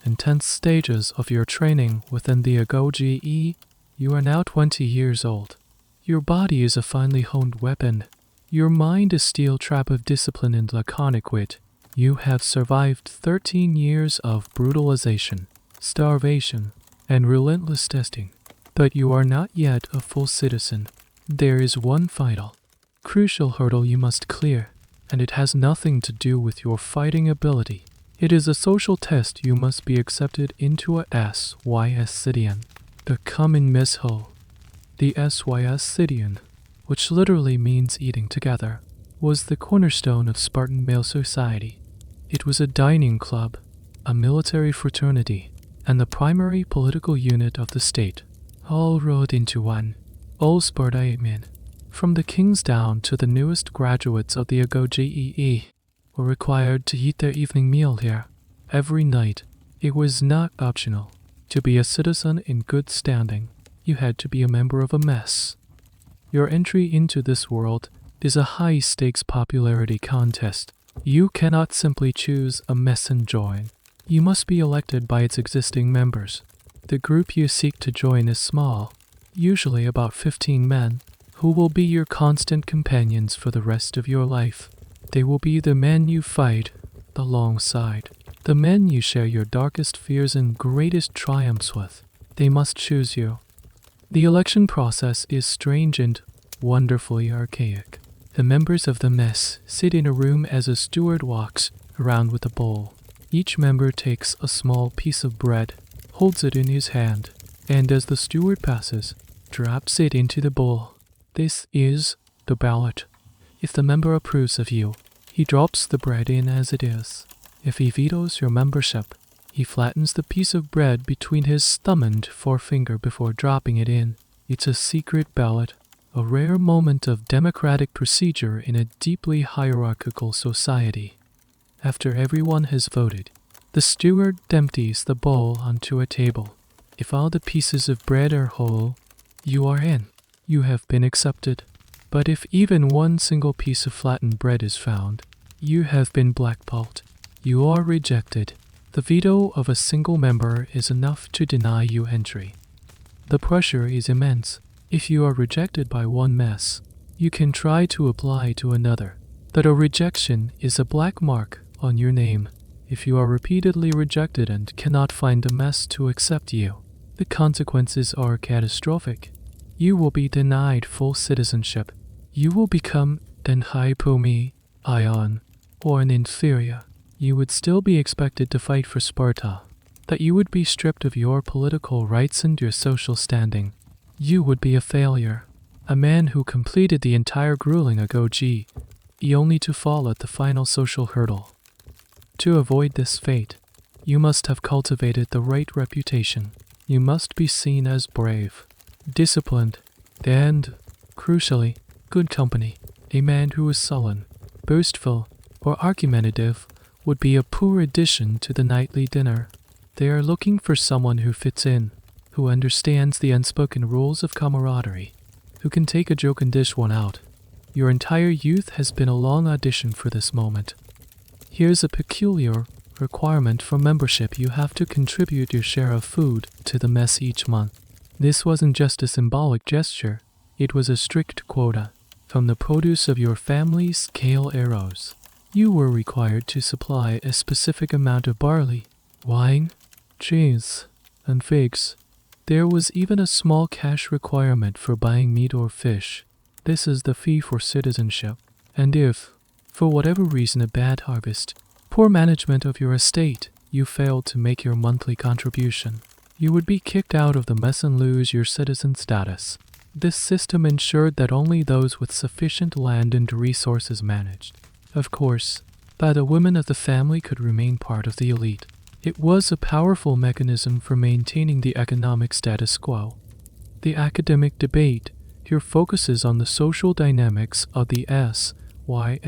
intense stages of your training within the agoge. You are now 20 years old. Your body is a finely honed weapon. Your mind a steel trap of discipline and laconic wit. You have survived 13 years of brutalization, starvation, and relentless testing. But you are not yet a full citizen. There is one final, crucial hurdle you must clear, and it has nothing to do with your fighting ability. It is a social test. You must be accepted into a SYS Scythian, the common mess hall. The SYS Scythian, which literally means eating together, was the cornerstone of Spartan male society. It was a dining club, a military fraternity, and the primary political unit of the state, all rolled into one. All Spartan, from the kings down to the newest graduates of the agoge, were required to eat their evening meal here every night. It was not optional. To be a citizen in good standing, you had to be a member of a mess. Your entry into this world is a high-stakes popularity contest. You cannot simply choose a mess and join. You must be elected by its existing members. The group you seek to join is small, usually about 15 men, who will be your constant companions for the rest of your life. They will be the men you fight alongside, the men you share your darkest fears and greatest triumphs with. They must choose you. The election process is strange and wonderfully archaic. The members of the mess sit in a room as a steward walks around with a bowl. Each member takes a small piece of bread, holds it in his hand, and as the steward passes, drops it into the bowl. This is the ballot. If the member approves of you, he drops the bread in as it is. If he vetoes your membership, he flattens the piece of bread between his thumb and forefinger before dropping it in. It's a secret ballot, a rare moment of democratic procedure in a deeply hierarchical society. After everyone has voted, the steward empties the bowl onto a table. If all the pieces of bread are whole, you are in. You have been accepted. But if even one single piece of flattened bread is found, you have been blackballed. You are rejected. The veto of a single member is enough to deny you entry. The pressure is immense. If you are rejected by one mess, you can try to apply to another. But a rejection is a black mark on your name. If you are repeatedly rejected and cannot find a mess to accept you, the consequences are catastrophic. You will be denied full citizenship. You will become an hypomi, ion, or an inferior. You would still be expected to fight for Sparta, that you would be stripped of your political rights and your social standing. You would be a failure, a man who completed the entire grueling agoge, only to fall at the final social hurdle. To avoid this fate, you must have cultivated the right reputation. You must be seen as brave, disciplined, and, crucially, good company. A man who is sullen, boastful, or argumentative would be a poor addition to the nightly dinner. They are looking for someone who fits in, who understands the unspoken rules of camaraderie, who can take a joke and dish one out. Your entire youth has been a long audition for this moment. Here's a peculiar requirement for membership: you have to contribute your share of food to the mess each month. This wasn't just a symbolic gesture, it was a strict quota. From the produce of your family's kale arrows, you were required to supply a specific amount of barley, wine, cheese, and figs. There was even a small cash requirement for buying meat or fish. This is the fee for citizenship. And if, for whatever reason, a bad harvest, poor management of your estate, you failed to make your monthly contribution, you would be kicked out of the mess and lose your citizen status. This system ensured that only those with sufficient land and resources managed. Of course, that the women of the family could remain part of the elite. It was a powerful mechanism for maintaining the economic status quo. The academic debate here focuses on the social dynamics of the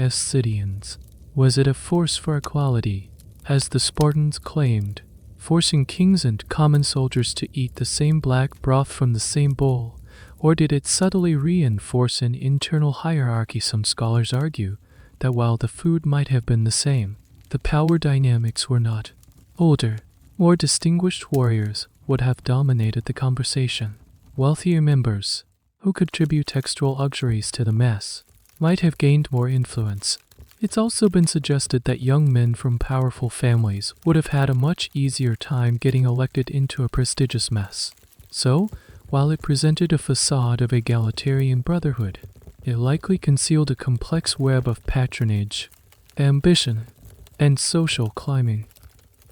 Scythians. Was it a force for equality, as the Spartans claimed, forcing kings and common soldiers to eat the same black broth from the same bowl? Or did it subtly reinforce an internal hierarchy? Some scholars argue that while the food might have been the same, the power dynamics were not. Older, more distinguished warriors would have dominated the conversation. Wealthier members, who could tribute textual luxuries to the mess, might have gained more influence. It's also been suggested that young men from powerful families would have had a much easier time getting elected into a prestigious mess. So, while it presented a facade of egalitarian brotherhood, it likely concealed a complex web of patronage, ambition, and social climbing.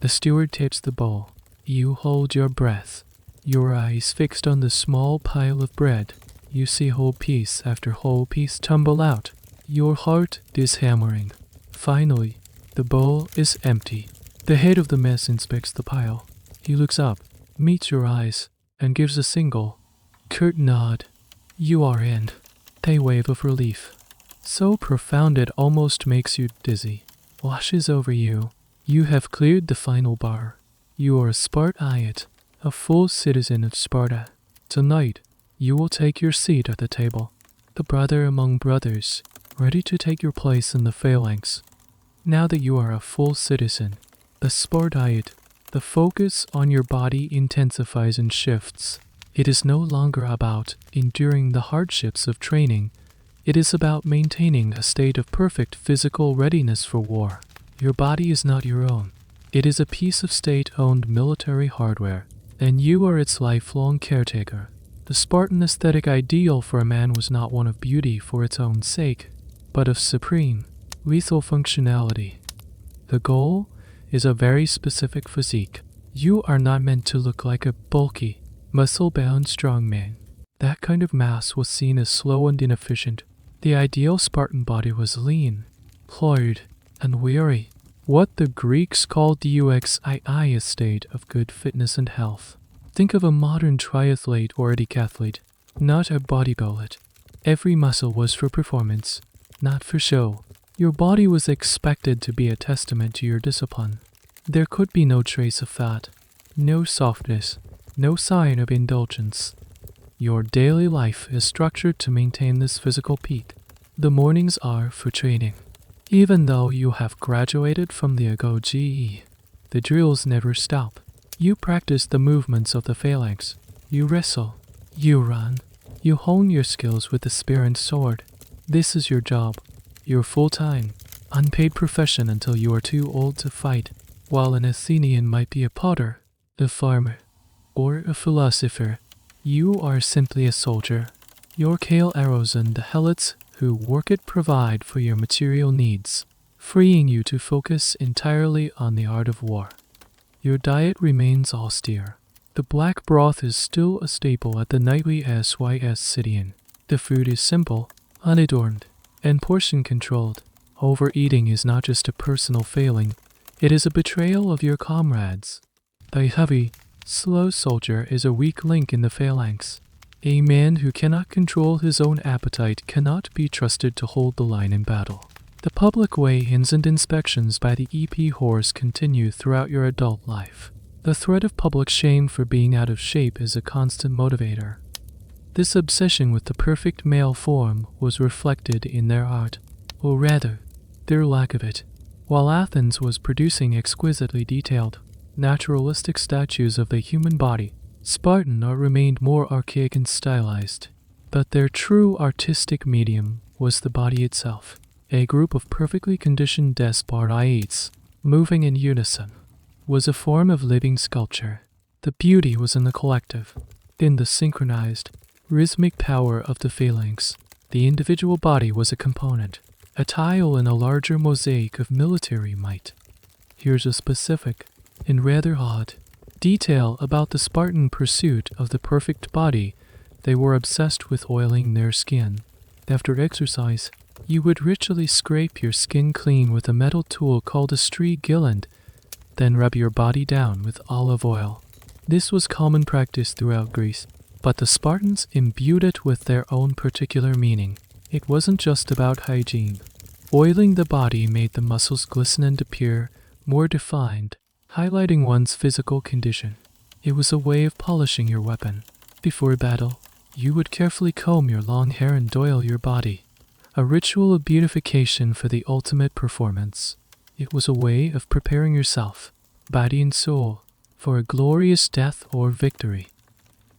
The steward tips the bowl. You hold your breath, your eyes fixed on the small pile of bread. You see whole piece after whole piece tumble out. Your heart is hammering. Finally, the bowl is empty. The head of the mess inspects the pile. He looks up, meets your eyes, and gives a single, curt nod. You are in. A wave of relief, so profound it almost makes you dizzy, washes over you. You have cleared the final bar. You are a Spartan, a full citizen of Sparta. Tonight, you will take your seat at the table, the brother among brothers, ready to take your place in the phalanx. Now that you are a full citizen, the Spartan The focus on your body intensifies and shifts. It is no longer about enduring the hardships of training. It is about maintaining a state of perfect physical readiness for war. Your body is not your own. It is a piece of state-owned military hardware, and you are its lifelong caretaker. The Spartan aesthetic ideal for a man was not one of beauty for its own sake, but of supreme, lethal functionality. The goal is a very specific physique. You are not meant to look like a bulky, muscle-bound strongman. That kind of mass was seen as slow and inefficient. The ideal Spartan body was lean, ployed, and weary. What the Greeks called the uxii state of good fitness and health. Think of a modern triathlete or a decathlete, not a bodybuilder. Every muscle was for performance, not for show. Your body was expected to be a testament to your discipline. There could be no trace of fat, no softness, no sign of indulgence. Your daily life is structured to maintain this physical peak. The mornings are for training. Even though you have graduated from the agoge, the drills never stop. You practice the movements of the phalanx. You wrestle. You run. You hone your skills with the spear and sword. This is your job. Your full-time, unpaid profession until you are too old to fight. While an Athenian might be a potter, a farmer, or a philosopher, you are simply a soldier. Your kale arrows and the helots who work it provide for your material needs, freeing you to focus entirely on the art of war. Your diet remains austere. The black broth is still a staple at the nightly SYS sit-in. The food is simple, unadorned, and portion-controlled. Overeating is not just a personal failing, it is a betrayal of your comrades. The heavy, slow soldier is a weak link in the phalanx. A man who cannot control his own appetite cannot be trusted to hold the line in battle. The public weigh-ins and inspections by the EP whores continue throughout your adult life. The threat of public shame for being out of shape is a constant motivator. This obsession with the perfect male form was reflected in their art, or rather, their lack of it. While Athens was producing exquisitely detailed, naturalistic statues of the human body, Spartan art remained more archaic and stylized. But their true artistic medium was the body itself, a group of perfectly conditioned despotites, moving in unison, was a form of living sculpture. The beauty was in the collective, in the synchronized, rhythmic power of the phalanx. The individual body was a component, a tile in a larger mosaic of military might. Here's a specific, and rather odd, detail about the Spartan pursuit of the perfect body. They were obsessed with oiling their skin. After exercise, you would ritually scrape your skin clean with a metal tool called a strigilland, then rub your body down with olive oil. This was common practice throughout Greece, but the Spartans imbued it with their own particular meaning. It wasn't just about hygiene. Oiling the body made the muscles glisten and appear more defined, highlighting one's physical condition. It was a way of polishing your weapon. Before battle, you would carefully comb your long hair and oil your body, a ritual of beautification for the ultimate performance. It was a way of preparing yourself, body and soul, for a glorious death or victory.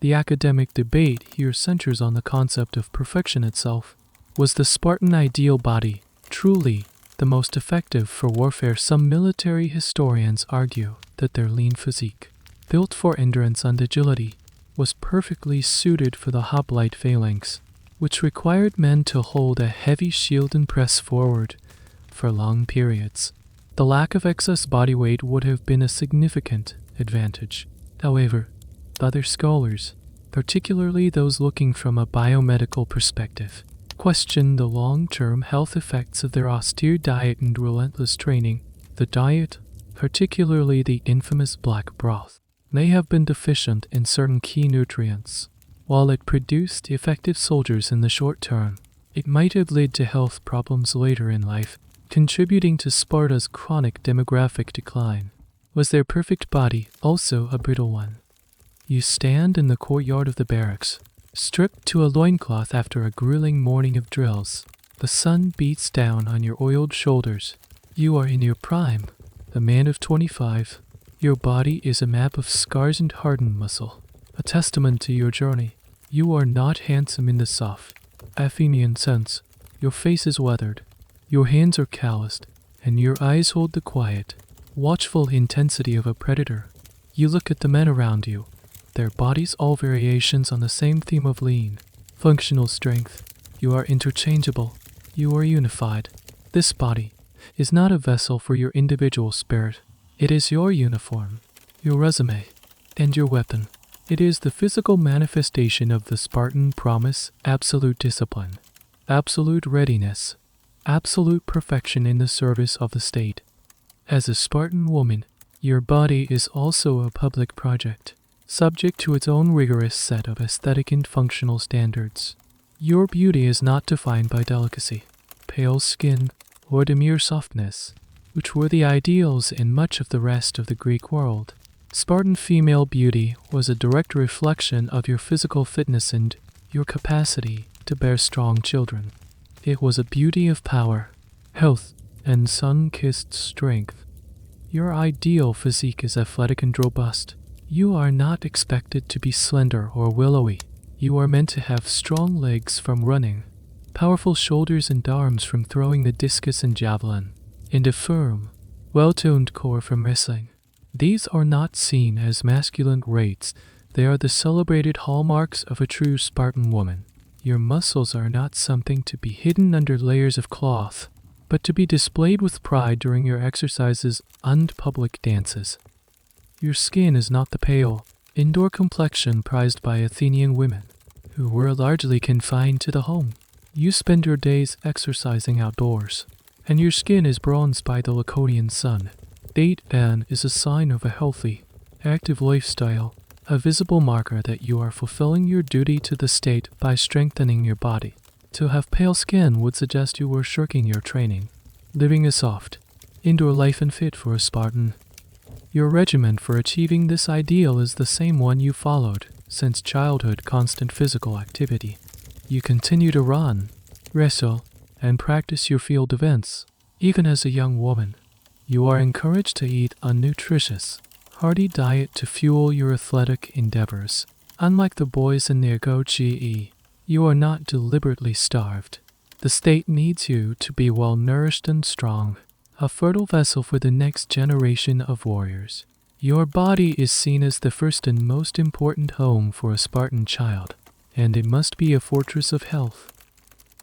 The academic debate here centers on the concept of perfection itself. Was the Spartan ideal body truly the most effective for warfare? Some military historians argue that their lean physique, built for endurance and agility, was perfectly suited for the hoplite phalanx, which required men to hold a heavy shield and press forward for long periods. The lack of excess body weight would have been a significant advantage. However, other scholars, particularly those looking from a biomedical perspective, question the long-term health effects of their austere diet and relentless training. The diet, particularly the infamous black broth, may have been deficient in certain key nutrients. While it produced effective soldiers in the short term, it might have led to health problems later in life, contributing to Sparta's chronic demographic decline. Was their perfect body also a brittle one? You stand in the courtyard of the barracks, stripped to a loincloth after a grueling morning of drills. The sun beats down on your oiled shoulders. You are in your prime, a man of 25. Your body is a map of scars and hardened muscle, a testament to your journey. You are not handsome in the soft, Athenian sense. Your face is weathered, your hands are calloused, and your eyes hold the quiet, watchful intensity of a predator. You look at the men around you, their bodies all variations on the same theme of lean, functional strength. You are interchangeable, you are unified. This body is not a vessel for your individual spirit. It is your uniform, your resume, and your weapon. It is the physical manifestation of the Spartan promise: absolute discipline, absolute readiness, absolute perfection in the service of the state. As a Spartan woman, your body is also a public project, subject to its own rigorous set of aesthetic and functional standards. Your beauty is not defined by delicacy, pale skin, or demure softness, which were the ideals in much of the rest of the Greek world. Spartan female beauty was a direct reflection of your physical fitness and your capacity to bear strong children. It was a beauty of power, health, and sun-kissed strength. Your ideal physique is athletic and robust. You are not expected to be slender or willowy. You are meant to have strong legs from running, powerful shoulders and arms from throwing the discus and javelin, and a firm, well-toned core from wrestling. These are not seen as masculine traits. They are the celebrated hallmarks of a true Spartan woman. Your muscles are not something to be hidden under layers of cloth, but to be displayed with pride during your exercises and public dances. Your skin is not the pale, indoor complexion prized by Athenian women, who were largely confined to the home. You spend your days exercising outdoors, and your skin is bronzed by the Laconian sun. Date ban is a sign of a healthy, active lifestyle, a visible marker that you are fulfilling your duty to the state by strengthening your body. To have pale skin would suggest you were shirking your training, living a soft, indoor life unfit for a Spartan. Your regimen for achieving this ideal is the same one you followed since childhood: constant physical activity. You continue to run, wrestle, and practice your field events. Even as a young woman, you are encouraged to eat a nutritious, hearty diet to fuel your athletic endeavors. Unlike the boys in the agoge, you are not deliberately starved. The state needs you to be well-nourished and strong, a fertile vessel for the next generation of warriors. Your body is seen as the first and most important home for a Spartan child, and it must be a fortress of health.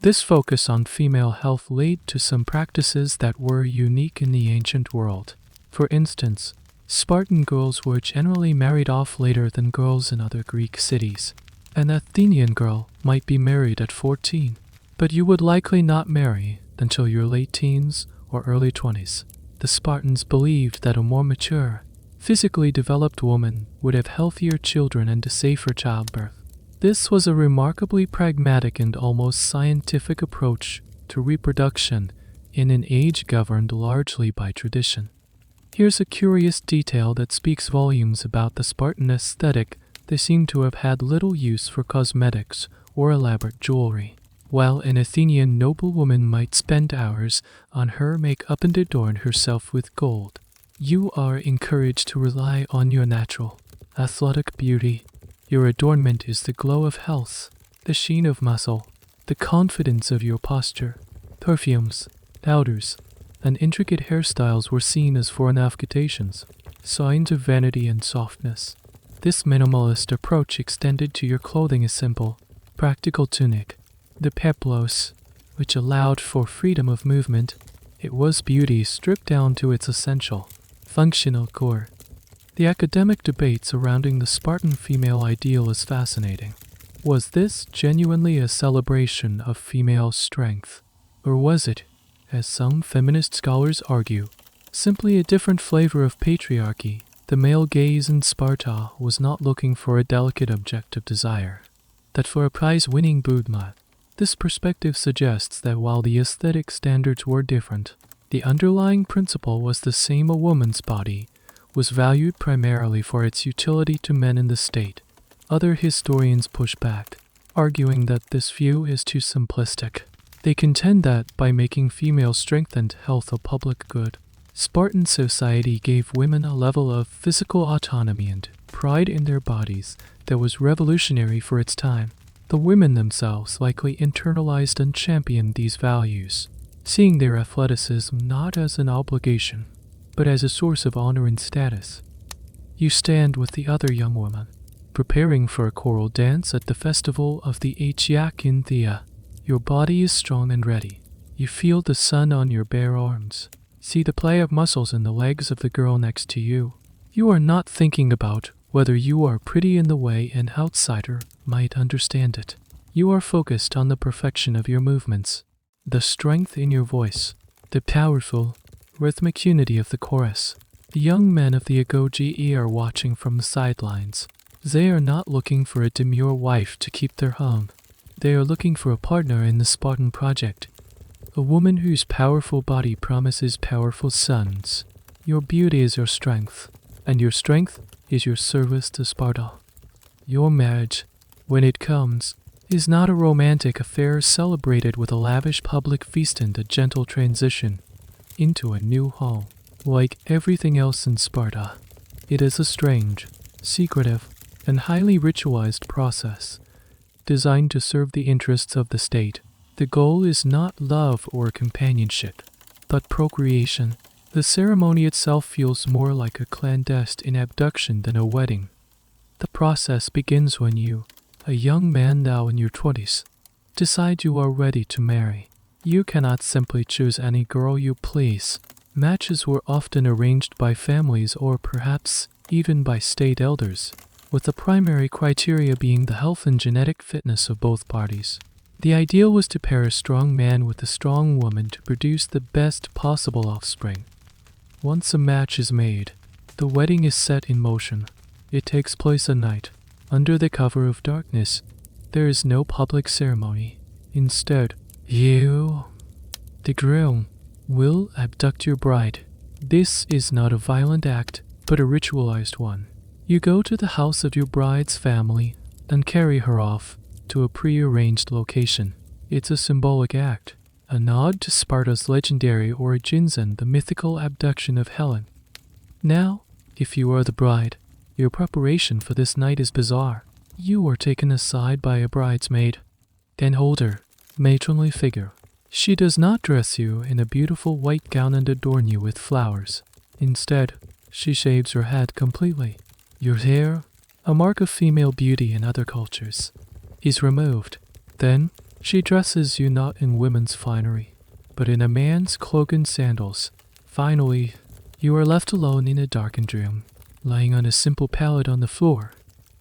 This focus on female health led to some practices that were unique in the ancient world. For instance, Spartan girls were generally married off later than girls in other Greek cities. An Athenian girl might be married at 14, but you would likely not marry until your late teens or early 20s. The Spartans believed that a more mature, physically developed woman would have healthier children and a safer childbirth. This was a remarkably pragmatic and almost scientific approach to reproduction in an age governed largely by tradition. Here's a curious detail that speaks volumes about the Spartan aesthetic. They seem to have had little use for cosmetics or elaborate jewelry. While an Athenian noblewoman might spend hours on her makeup and adorn herself with gold, you are encouraged to rely on your natural, athletic beauty. Your adornment is the glow of health, the sheen of muscle, the confidence of your posture. Perfumes, powders, and intricate hairstyles were seen as foreign affectations, signs of vanity and softness. This minimalist approach extended to your clothing: a simple, practical tunic, the peplos, which allowed for freedom of movement. It was beauty stripped down to its essential, functional core. The academic debate surrounding the Spartan female ideal is fascinating. Was this genuinely a celebration of female strength? Or was it, as some feminist scholars argue, simply a different flavor of patriarchy? The male gaze in Sparta was not looking for a delicate object of desire, that for a prize-winning boudma. This perspective suggests that while the aesthetic standards were different, the underlying principle was the same: a woman's body was valued primarily for its utility to men in the state. Other historians push back, arguing that this view is too simplistic. They contend that by making female strength and health a public good, Spartan society gave women a level of physical autonomy and pride in their bodies that was revolutionary for its time. The women themselves likely internalized and championed these values, seeing their athleticism not as an obligation, but as a source of honor and status. You stand with the other young women, preparing for a choral dance at the festival of the Aegean Thea. Your body is strong and ready. You feel the sun on your bare arms. See the play of muscles in the legs of the girl next to you. You are not thinking about whether you are pretty in the way an outsider might understand it. You are focused on the perfection of your movements, the strength in your voice, the powerful, rhythmic unity of the chorus. The young men of the agoge are watching from the sidelines. They are not looking for a demure wife to keep their home. They are looking for a partner in the Spartan project. A woman whose powerful body promises powerful sons. Your beauty is your strength, and your strength is your service to Sparta. Your marriage, when it comes, is not a romantic affair celebrated with a lavish public feast and a gentle transition into a new home. Like everything else in Sparta, it is a strange, secretive, and highly ritualized process designed to serve the interests of the state. The goal is not love or companionship, but procreation. The ceremony itself feels more like a clandestine abduction than a wedding. The process begins when you, a young man now in your 20s, decide you are ready to marry. You cannot simply choose any girl you please. Matches were often arranged by families or perhaps even by state elders, with the primary criteria being the health and genetic fitness of both parties. The ideal was to pair a strong man with a strong woman to produce the best possible offspring. Once a match is made, the wedding is set in motion. It takes place at night, under the cover of darkness. There is no public ceremony. Instead, you, the groom, will abduct your bride. This is not a violent act, but a ritualized one. You go to the house of your bride's family and carry her off to a pre-arranged location. It's a symbolic act, a nod to Sparta's legendary origins and the mythical abduction of Helen. Now, if you are the bride, your preparation for this night is bizarre. You are taken aside by a bridesmaid, an older, matronly figure. She does not dress you in a beautiful white gown and adorn you with flowers. Instead, she shaves your head completely. Your hair, a mark of female beauty in other cultures, is removed. Then, she dresses you not in women's finery, but in a man's cloak and sandals. Finally, you are left alone in a darkened room, lying on a simple pallet on the floor,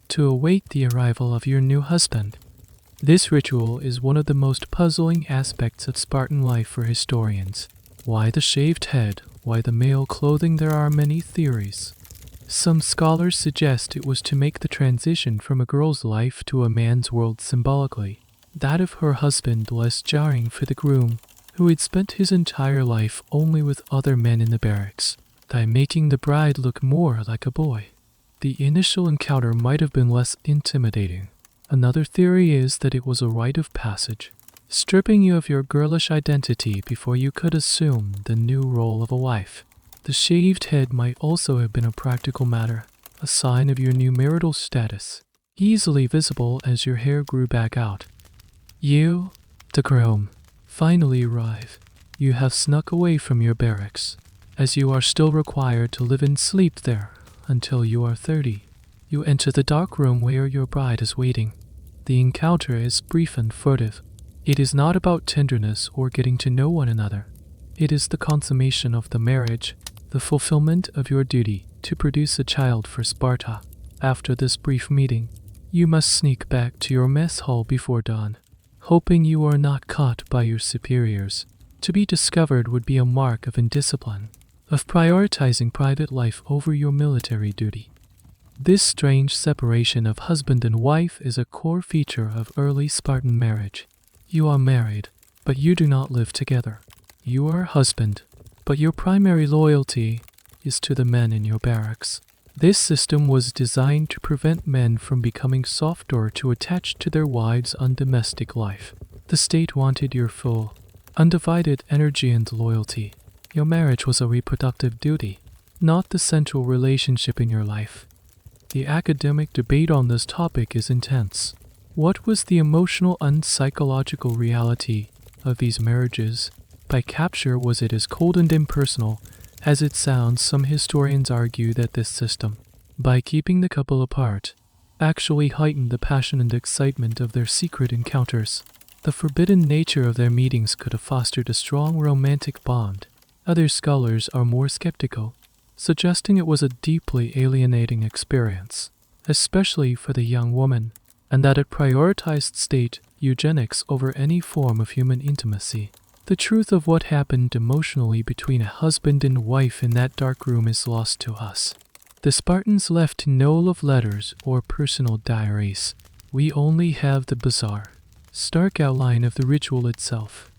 to await the arrival of your new husband. This ritual is one of the most puzzling aspects of Spartan life for historians. Why the shaved head? Why the male clothing? There are many theories. Some scholars suggest it was to make the transition from a girl's life to a man's world symbolically, that of her husband less jarring for the groom, who had spent his entire life only with other men in the barracks, by making the bride look more like a boy. The initial encounter might have been less intimidating. Another theory is that it was a rite of passage, stripping you of your girlish identity before you could assume the new role of a wife. The shaved head might also have been a practical matter, a sign of your new marital status, easily visible as your hair grew back out. You, the groom, finally arrive. You have snuck away from your barracks, as you are still required to live and sleep there until you are 30. You enter the dark room where your bride is waiting. The encounter is brief and furtive. It is not about tenderness or getting to know one another. It is the consummation of the marriage, the fulfillment of your duty to produce a child for Sparta. After this brief meeting, you must sneak back to your mess hall before dawn, hoping you are not caught by your superiors. To be discovered would be a mark of indiscipline, of prioritizing private life over your military duty. This strange separation of husband and wife is a core feature of early Spartan marriage. You are married, but you do not live together. You are husband, but your primary loyalty is to the men in your barracks. This system was designed to prevent men from becoming soft or too attached to their wives on domestic life. The state wanted your full, undivided energy and loyalty. Your marriage was a reproductive duty, not the central relationship in your life. The academic debate on this topic is intense. What was the emotional and psychological reality of these marriages? By capture, was it as cold and impersonal as it sounds? Some historians argue that this system, by keeping the couple apart, actually heightened the passion and excitement of their secret encounters. The forbidden nature of their meetings could have fostered a strong romantic bond. Other scholars are more skeptical, suggesting it was a deeply alienating experience, especially for the young woman, and that it prioritized state eugenics over any form of human intimacy. The truth of what happened emotionally between a husband and wife in that dark room is lost to us. The Spartans left no love letters or personal diaries. We only have the bizarre, stark outline of the ritual itself.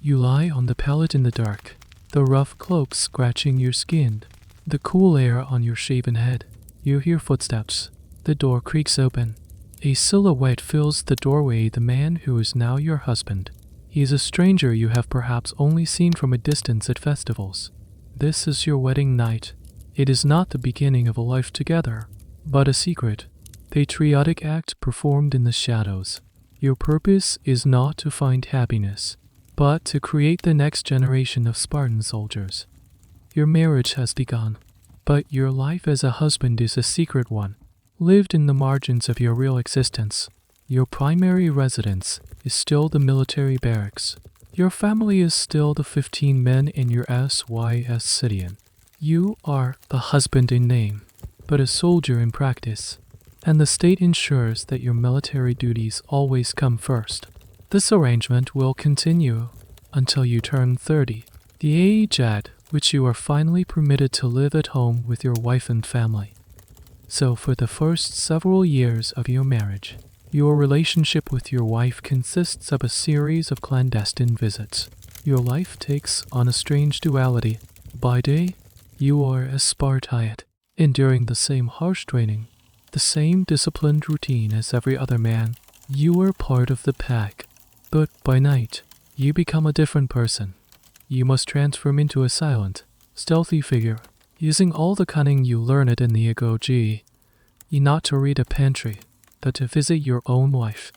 You lie on the pallet in the dark, the rough cloak scratching your skin, the cool air on your shaven head. You hear footsteps. The door creaks open. A silhouette fills the doorway, the man who is now your husband. He is a stranger you have perhaps only seen from a distance at festivals. This is your wedding night. It is not the beginning of a life together, but a secret, patriotic act performed in the shadows. Your purpose is not to find happiness, but to create the next generation of Spartan soldiers. Your marriage has begun, but your life as a husband is a secret one, lived in the margins of your real existence. Your primary residence is still the military barracks. Your family is still the 15 men in your SYS Sidian. You are the husband in name, but a soldier in practice, and the state ensures that your military duties always come first. This arrangement will continue until you turn 30, the age at which you are finally permitted to live at home with your wife and family. So for the first several years of your marriage, your relationship with your wife consists of a series of clandestine visits. Your life takes on a strange duality. By day, you are a Spartiate, enduring the same harsh training, the same disciplined routine as every other man. You are part of the pack. But by night, you become a different person. You must transform into a silent, stealthy figure, using all the cunning you learned in the agoge. You not to read a pantry, but to visit your own wife.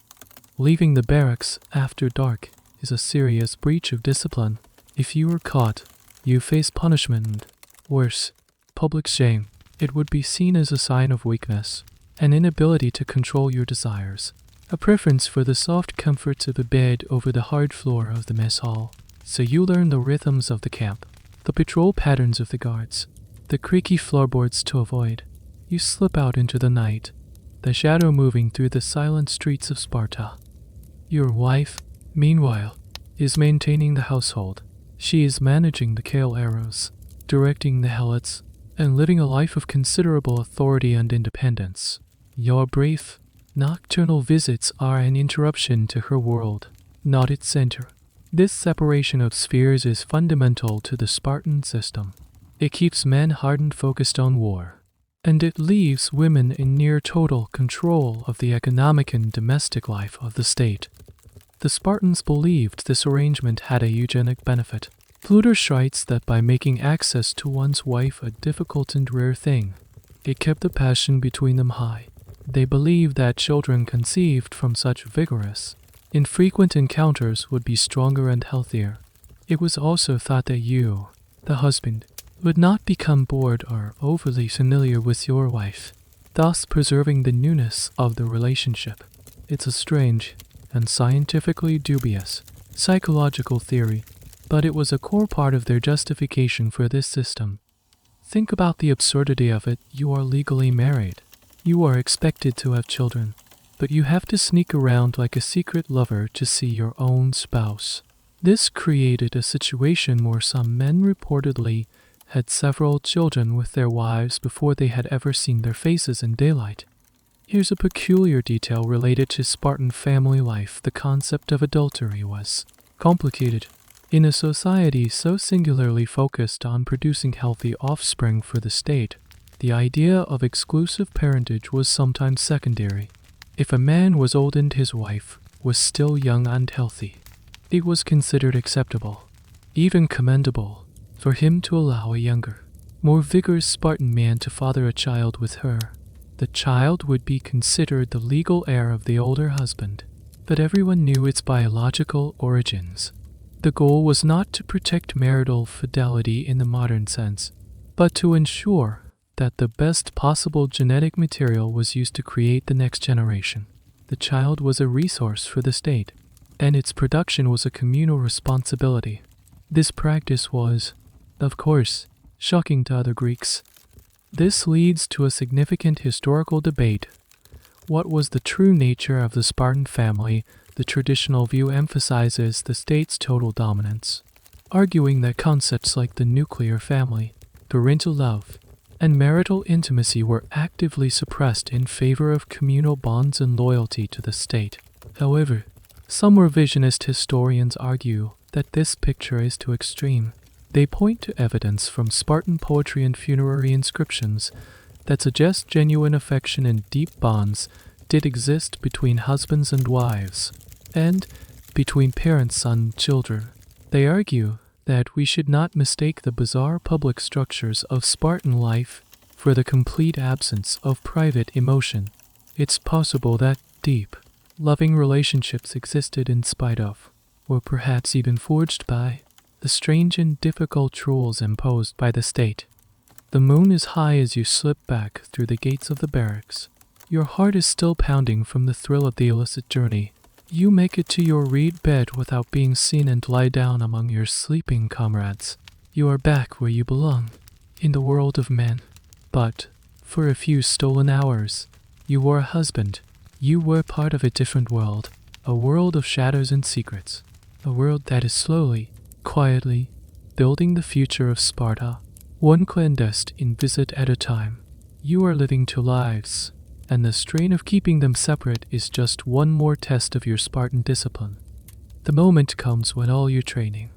Leaving the barracks after dark is a serious breach of discipline. If you are caught, you face punishment and, worse, public shame. It would be seen as a sign of weakness, an inability to control your desires, a preference for the soft comforts of a bed over the hard floor of the mess hall. So you learn the rhythms of the camp, the patrol patterns of the guards, the creaky floorboards to avoid. You slip out into the night, the shadow moving through the silent streets of Sparta. Your wife, meanwhile, is maintaining the household. She is managing the kale arrows, directing the helots, and living a life of considerable authority and independence. Your brief, nocturnal visits are an interruption to her world, not its center. This separation of spheres is fundamental to the Spartan system. It keeps men hardened, focused on war, and it leaves women in near total control of the economic and domestic life of the state. The Spartans believed this arrangement had a eugenic benefit. Plutarch writes that by making access to one's wife a difficult and rare thing, it kept the passion between them high. They believed that children conceived from such vigorous, infrequent encounters would be stronger and healthier. It was also thought that you, the husband, would not become bored or overly familiar with your wife, thus preserving the newness of the relationship. It's a strange and scientifically dubious psychological theory, but it was a core part of their justification for this system. Think about the absurdity of it. You are legally married. You are expected to have children, but you have to sneak around like a secret lover to see your own spouse. This created a situation where some men reportedly had several children with their wives before they had ever seen their faces in daylight. Here's a peculiar detail related to Spartan family life. The concept of adultery was complicated. In a society so singularly focused on producing healthy offspring for the state, the idea of exclusive parentage was sometimes secondary. If a man was old and his wife was still young and healthy, it was considered acceptable, even commendable. for him to allow a younger, more vigorous Spartan man to father a child with her. The child would be considered the legal heir of the older husband, but everyone knew its biological origins. The goal was not to protect marital fidelity in the modern sense, but to ensure that the best possible genetic material was used to create the next generation. The child was a resource for the state, and its production was a communal responsibility. This practice was, of course, shocking to other Greeks. This leads to a significant historical debate. What was the true nature of the Spartan family? The traditional view emphasizes the state's total dominance, arguing that concepts like the nuclear family, parental love, and marital intimacy were actively suppressed in favor of communal bonds and loyalty to the state. However, some revisionist historians argue that this picture is too extreme. They point to evidence from Spartan poetry and funerary inscriptions that suggest genuine affection and deep bonds did exist between husbands and wives, and between parents and children. They argue that we should not mistake the bizarre public structures of Spartan life for the complete absence of private emotion. It's possible that deep, loving relationships existed in spite of, or perhaps even forged by, the strange and difficult rules imposed by the state. The moon is high as you slip back through the gates of the barracks. Your heart is still pounding from the thrill of the illicit journey. You make it to your reed bed without being seen and lie down among your sleeping comrades. You are back where you belong, in the world of men. But, for a few stolen hours, you were a husband. You were part of a different world, a world of shadows and secrets, a world that is slowly, quietly, building the future of Sparta, one clandestine visit at a time. You are living two lives, and the strain of keeping them separate is just one more test of your Spartan discipline. The moment comes when all your training,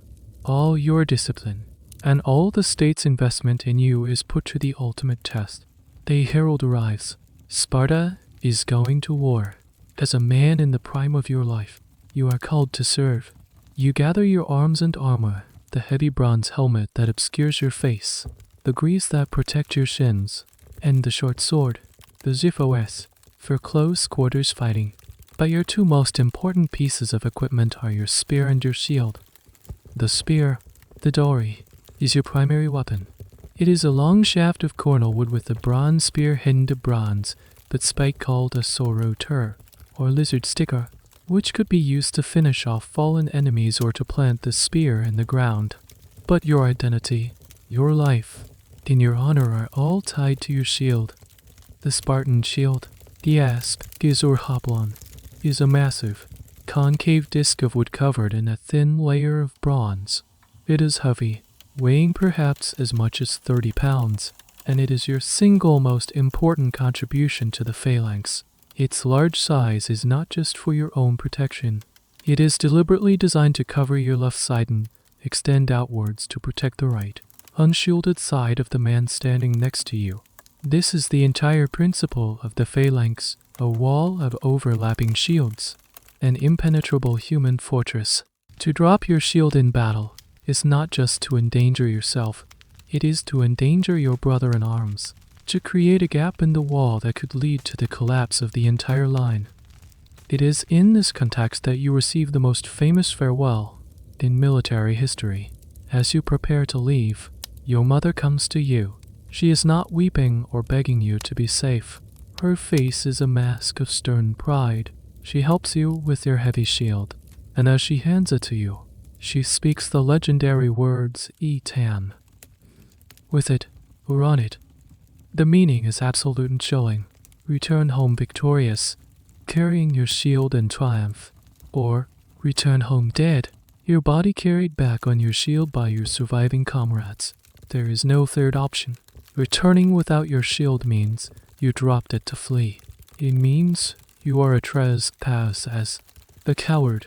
all your discipline, and all the state's investment in you is put to the ultimate test. The herald arrives. Sparta is going to war. As a man in the prime of your life, you are called to serve. You gather your arms and armor, the heavy bronze helmet that obscures your face, the greaves that protect your shins, and the short sword, the Ziphos, for close quarters fighting. But your two most important pieces of equipment are your spear and your shield. The spear, the dory, is your primary weapon. It is a long shaft of cornel wood with a bronze spear hidden to bronze, but spike called a sorotur, or lizard sticker, which could be used to finish off fallen enemies or to plant the spear in the ground. But your identity, your life, and your honor are all tied to your shield. The Spartan shield, the asp, or hoplon, is a massive, concave disc of wood covered in a thin layer of bronze. It is heavy, weighing perhaps as much as 30 pounds, and it is your single most important contribution to the phalanx. Its large size is not just for your own protection. It is deliberately designed to cover your left side and extend outwards to protect the right, unshielded side of the man standing next to you. This is the entire principle of the phalanx, a wall of overlapping shields, an impenetrable human fortress. To drop your shield in battle is not just to endanger yourself, it is to endanger your brother in arms, to create a gap in the wall that could lead to the collapse of the entire line. It is in this context that you receive the most famous farewell in military history. As you prepare to leave, your mother comes to you. She is not weeping or begging you to be safe. Her face is a mask of stern pride. She helps you with your heavy shield, and as she hands it to you, she speaks the legendary words Etan. With it, or on it, the meaning is absolute and chilling. Return home victorious, carrying your shield in triumph, or return home dead, your body carried back on your shield by your surviving comrades. There is no third option. Returning without your shield means you dropped it to flee. It means you are a trespass as a coward,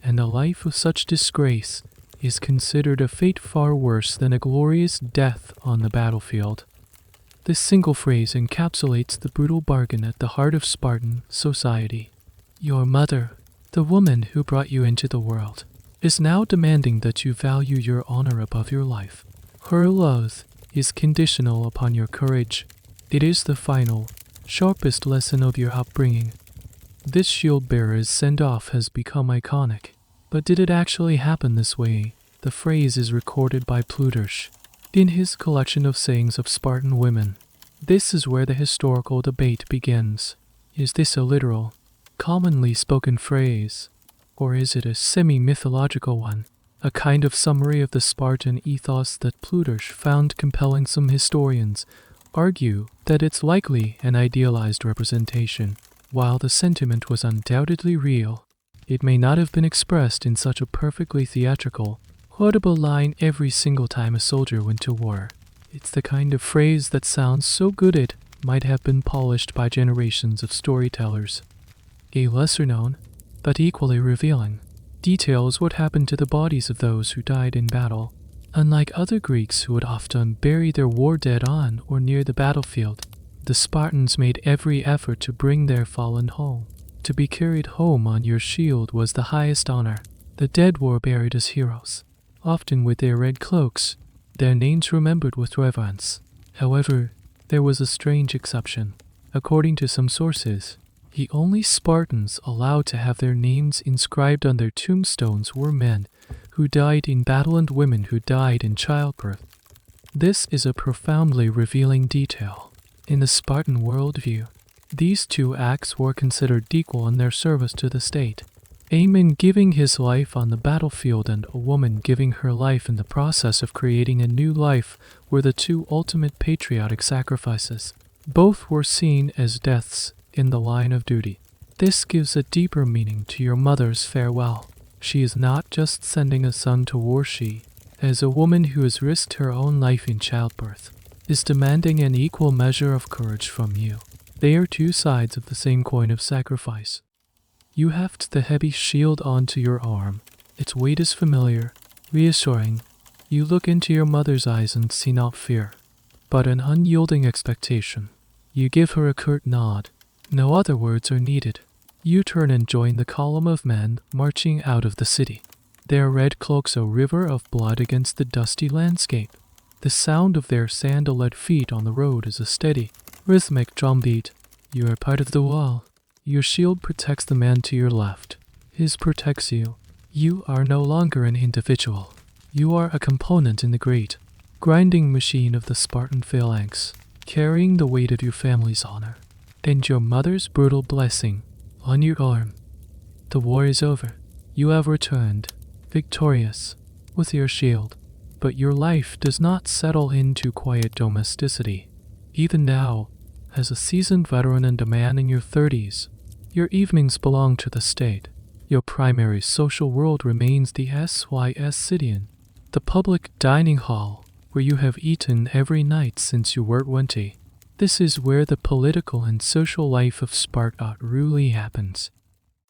and a life of such disgrace is considered a fate far worse than a glorious death on the battlefield. This single phrase encapsulates the brutal bargain at the heart of Spartan society. Your mother, the woman who brought you into the world, is now demanding that you value your honor above your life. Her love is conditional upon your courage. It is the final, sharpest lesson of your upbringing. This shield bearer's send-off has become iconic. But did it actually happen this way? The phrase is recorded by Plutarch in his collection of sayings of Spartan women. This is where the historical debate begins. Is this a literal, commonly spoken phrase, or is it a semi-mythological one? A kind of summary of the Spartan ethos that Plutarch found compelling. Some historians argue that it's likely an idealized representation. While the sentiment was undoubtedly real, it may not have been expressed in such a perfectly theatrical, quotable line every single time a soldier went to war. It's the kind of phrase that sounds so good it might have been polished by generations of storytellers. A lesser-known, but equally revealing, details what happened to the bodies of those who died in battle. Unlike other Greeks who would often bury their war dead on or near the battlefield, the Spartans made every effort to bring their fallen home. To be carried home on your shield was the highest honor. The dead were buried as heroes, often with their red cloaks, their names remembered with reverence. However, there was a strange exception. According to some sources, the only Spartans allowed to have their names inscribed on their tombstones were men who died in battle and women who died in childbirth. This is a profoundly revealing detail. In the Spartan worldview, these two acts were considered equal in their service to the state. A man giving his life on the battlefield and a woman giving her life in the process of creating a new life were the two ultimate patriotic sacrifices. Both were seen as deaths in the line of duty. This gives a deeper meaning to your mother's farewell. She is not just sending a son to war, she, as a woman who has risked her own life in childbirth, is demanding an equal measure of courage from you. They are two sides of the same coin of sacrifice. You heft the heavy shield onto your arm. Its weight is familiar, reassuring. You look into your mother's eyes and see not fear, but an unyielding expectation. You give her a curt nod. No other words are needed. You turn and join the column of men marching out of the city. Their red cloaks a river of blood against the dusty landscape. The sound of their sandal-led feet on the road is a steady, rhythmic drumbeat. You are part of the wall. Your shield protects the man to your left. His protects you. You are no longer an individual. You are a component in the great, grinding machine of the Spartan phalanx, carrying the weight of your family's honor and your mother's brutal blessing on your arm. The war is over. You have returned, victorious, with your shield. But your life does not settle into quiet domesticity. Even now, as a seasoned veteran and a man in your 30s, your evenings belong to the state. Your primary social world remains the SYS Citian, the public dining hall where you have eaten every night since you were 20. This is where the political and social life of Sparta really happens.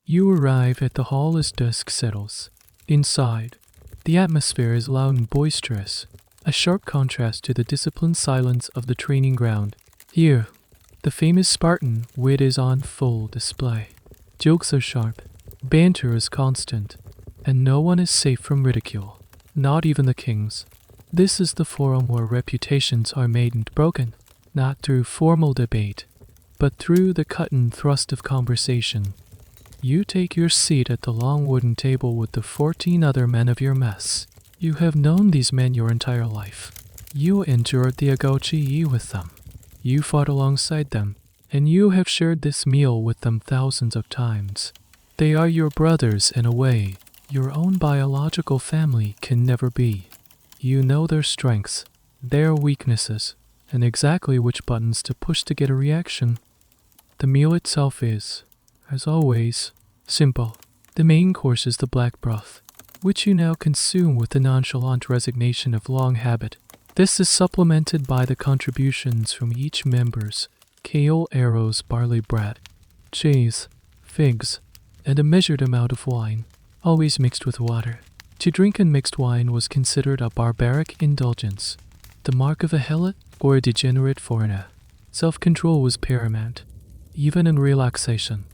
You arrive at the hall as dusk settles. Inside, the atmosphere is loud and boisterous, a sharp contrast to the disciplined silence of the training ground. Here, the famous Spartan wit is on full display. Jokes are sharp, banter is constant, and no one is safe from ridicule, not even the kings. This is the forum where reputations are made and broken, not through formal debate, but through the cut and thrust of conversation. You take your seat at the long wooden table with the 14 other men of your mess. You have known these men your entire life. You endured the agoge with them. You fought alongside them, and you have shared this meal with them thousands of times. They are your brothers in a way your own biological family can never be. You know their strengths, their weaknesses, and exactly which buttons to push to get a reaction. The meal itself is, as always, simple. The main course is the black broth, which you now consume with the nonchalant resignation of long habit. This is supplemented by the contributions from each member's kale, arrows, barley bread, cheese, figs, and a measured amount of wine, always mixed with water. To drink unmixed wine was considered a barbaric indulgence, the mark of a helot or a degenerate foreigner. Self-control was paramount, even in relaxation.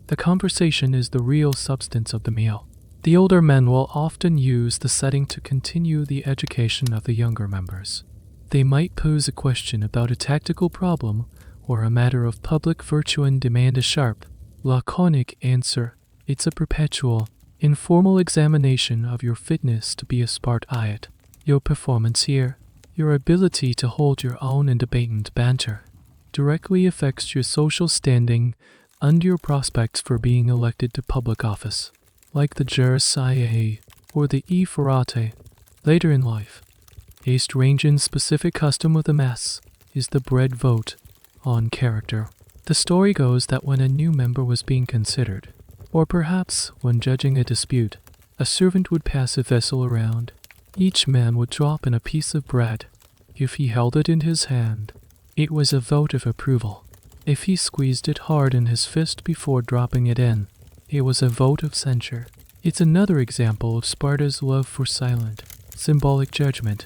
The conversation is the real substance of the meal. The older men will often use the setting to continue the education of the younger members. They might pose a question about a tactical problem or a matter of public virtue and demand a sharp, laconic answer. It's a perpetual, informal examination of your fitness to be a Spartan. Your performance here, your ability to hold your own in debate and banter, directly affects your social standing and your prospects for being elected to public office, like the juris iii or the forate. Later in life, a strange and specific custom of the mass is the bread vote on character. The story goes that when a new member was being considered, or perhaps when judging a dispute, a servant would pass a vessel around. Each man would drop in a piece of bread. If he held it in his hand, it was a vote of approval. If he squeezed it hard in his fist before dropping it in, it was a vote of censure. It's another example of Sparta's love for silent, symbolic judgment.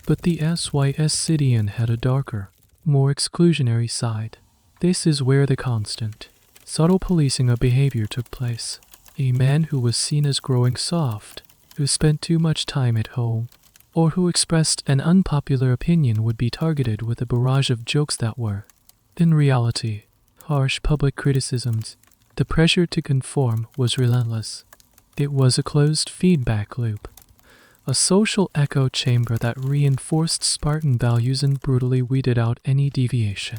But the Spartan had a darker, more exclusionary side. This is where the constant, subtle policing of behavior took place. A man who was seen as growing soft, who spent too much time at home, or who expressed an unpopular opinion would be targeted with a barrage of jokes that were, in reality, harsh public criticisms. The pressure to conform was relentless. It was a closed feedback loop, a social echo chamber that reinforced Spartan values and brutally weeded out any deviation.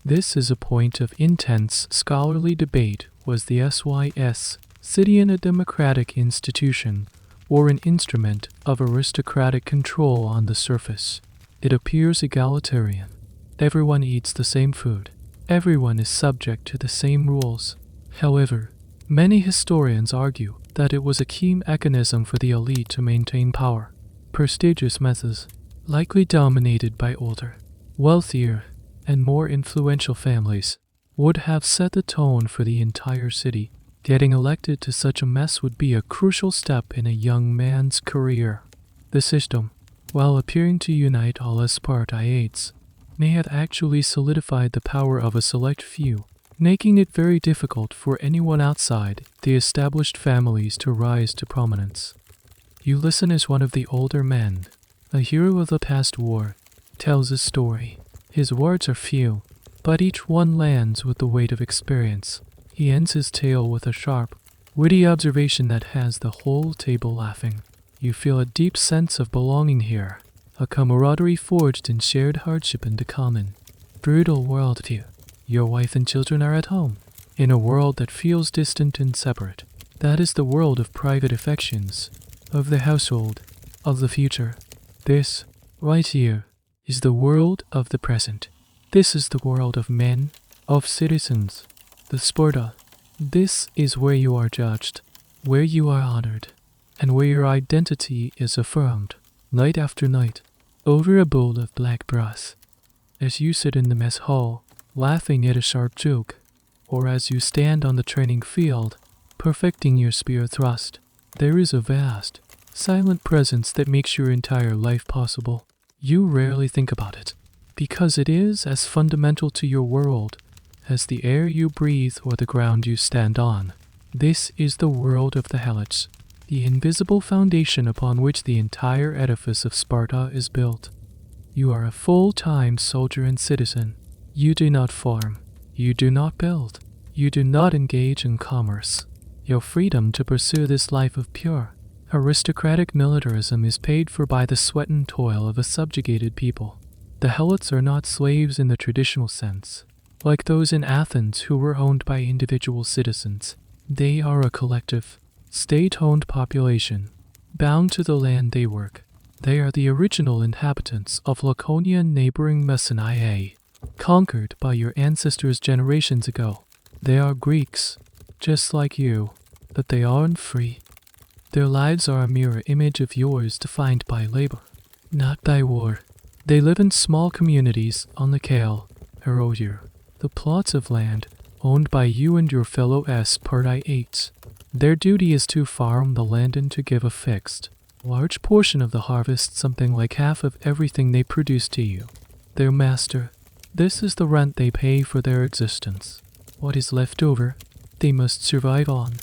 This is a point of intense scholarly debate. Was the Spartan a democratic institution or an instrument of aristocratic control on the surface? It appears egalitarian. Everyone eats the same food. Everyone is subject to the same rules. However, many historians argue that it was a key mechanism for the elite to maintain power. Prestigious methods, likely dominated by older, wealthier, and more influential families, would have set the tone for the entire city. Getting elected to such a mess would be a crucial step in a young man's career. The system, while appearing to unite all Spartans, may have actually solidified the power of a select few, making it very difficult for anyone outside the established families to rise to prominence. Ulysses is one of the older men, a hero of the past war, tells his story. His words are few, but each one lands with the weight of experience. He ends his tale with a sharp, witty observation that has the whole table laughing. You feel a deep sense of belonging here, a camaraderie forged in shared hardship and a common, brutal worldview. Your wife and children are at home, in a world that feels distant and separate. That is the world of private affections, of the household, of the future. This, right here, is the world of the present. This is the world of men, of citizens, the Sparta. This is where you are judged, where you are honored, and where your identity is affirmed, night after night, over a bowl of black broth. As you sit in the mess hall, laughing at a sharp joke, or as you stand on the training field, perfecting your spear thrust, there is a vast, silent presence that makes your entire life possible. You rarely think about it, because it is as fundamental to your world as the air you breathe or the ground you stand on. This is the world of the helots, the invisible foundation upon which the entire edifice of Sparta is built. You are a full-time soldier and citizen. You do not farm. You do not build. You do not engage in commerce. Your freedom to pursue this life of pure, aristocratic militarism is paid for by the sweat and toil of a subjugated people. The helots are not slaves in the traditional sense, like those in Athens who were owned by individual citizens. They are a collective, state-owned population, bound to the land they work. They are the original inhabitants of Laconia and neighboring Messenia, conquered by your ancestors generations ago. They are Greeks, just like you, but they aren't free. Their lives are a mirror image of yours defined by labor, not by war. They live in small communities on the Kale, Herodier, the plots of land owned by you and your fellow Spartans. Their duty is to farm the land and to give a fixed, large portion of the harvest, something like half of everything they produce to you, their master. This is the rent they pay for their existence. What is left over, they must survive on.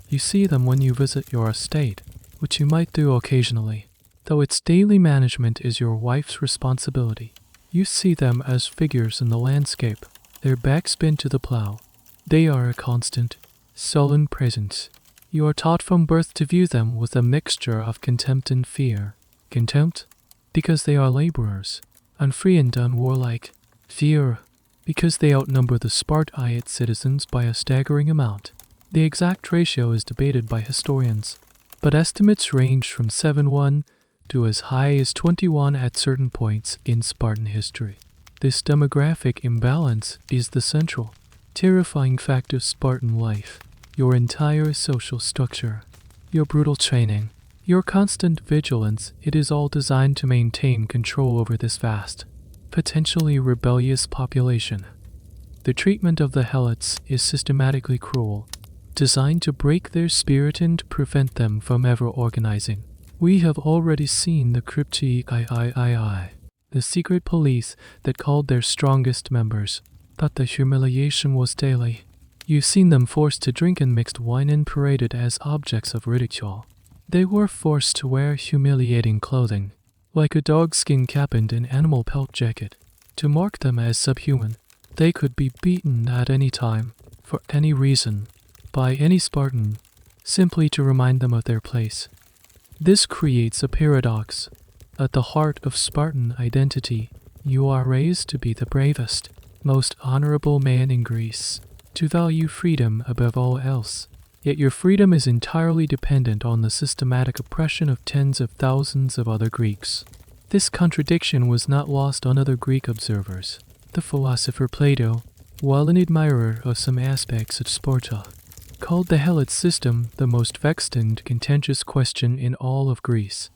You see them when you visit your estate, which you might do occasionally, though its daily management is your wife's responsibility. You see them as figures in the landscape, their backs bent to the plow. They are a constant, sullen presence. You are taught from birth to view them with a mixture of contempt and fear. Contempt, because they are laborers, unfree and unwarlike. Fear, because they outnumber the Spartan citizens by a staggering amount. The exact ratio is debated by historians, but estimates range from 7:1 to as high as 21 at certain points in Spartan history. This demographic imbalance is the central, terrifying fact of Spartan life. Your entire social structure, your brutal training, your constant vigilance, it is all designed to maintain control over this vast, potentially rebellious population. The treatment of the helots is systematically cruel, designed to break their spirit and prevent them from ever organizing. We have already seen the cryptic III, the secret police that called their strongest members, thought the humiliation was daily. You've seen them forced to drink and mixed wine and paraded as objects of ridicule. They were forced to wear humiliating clothing, like a dogskin cap and an animal pelt jacket, to mark them as subhuman. They could be beaten at any time, for any reason, by any Spartan, simply to remind them of their place. This creates a paradox. At the heart of Spartan identity, you are raised to be the bravest, most honorable man in Greece, to value freedom above all else. Yet your freedom is entirely dependent on the systematic oppression of tens of thousands of other Greeks. This contradiction was not lost on other Greek observers. The philosopher Plato, while an admirer of some aspects of Sparta, called the helot system the most vexed and contentious question in all of Greece.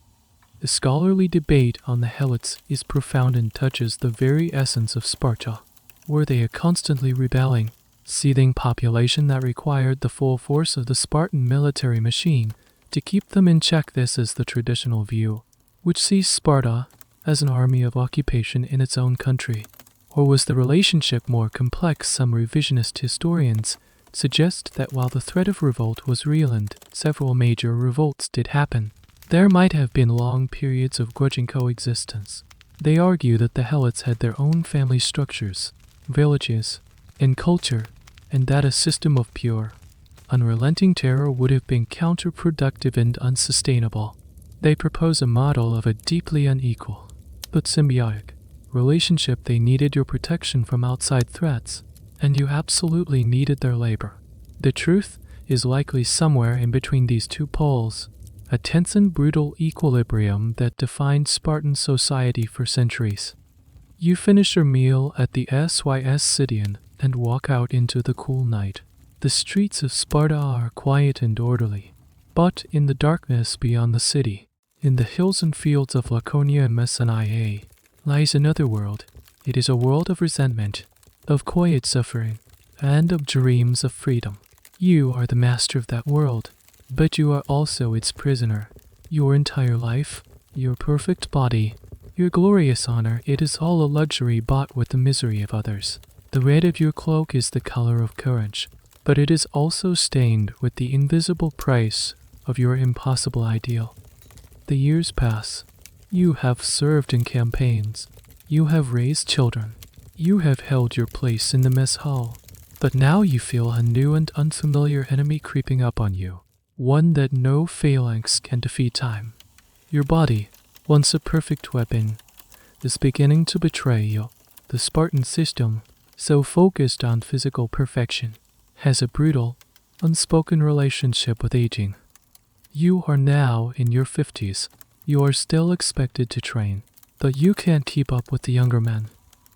The scholarly debate on the helots is profound and touches the very essence of Sparta. Were they a constantly rebelling, seething population that required the full force of the Spartan military machine to keep them in check? This is the traditional view, which sees Sparta as an army of occupation in its own country. Or was the relationship more complex? Some revisionist historians suggest that while the threat of revolt was real and several major revolts did happen, there might have been long periods of grudging coexistence. They argue that the helots had their own family structures, villages, and culture, and that a system of pure, unrelenting terror would have been counterproductive and unsustainable. They propose a model of a deeply unequal, but symbiotic, relationship. They needed your protection from outside threats, and you absolutely needed their labor. The truth is likely somewhere in between these two poles, a tense and brutal equilibrium that defined Spartan society for centuries. You finish your meal at the SYS Sidian and walk out into the cool night. The streets of Sparta are quiet and orderly, but in the darkness beyond the city, in the hills and fields of Laconia and Messenia, lies another world. It is a world of resentment, of quiet suffering, and of dreams of freedom. You are the master of that world, but you are also its prisoner. Your entire life, your perfect body, your glorious honor, it is all a luxury bought with the misery of others. The red of your cloak is the color of courage, but it is also stained with the invisible price of your impossible ideal. The years pass. You have served in campaigns. You have raised children. You have held your place in the mess hall. But now you feel a new and unfamiliar enemy creeping up on you, one that no phalanx can defeat. Time. Your body, once a perfect weapon, is beginning to betray you. The Spartan system, so focused on physical perfection, has a brutal, unspoken relationship with aging. You are now in your 50s. You are still expected to train, but you can't keep up with the younger men.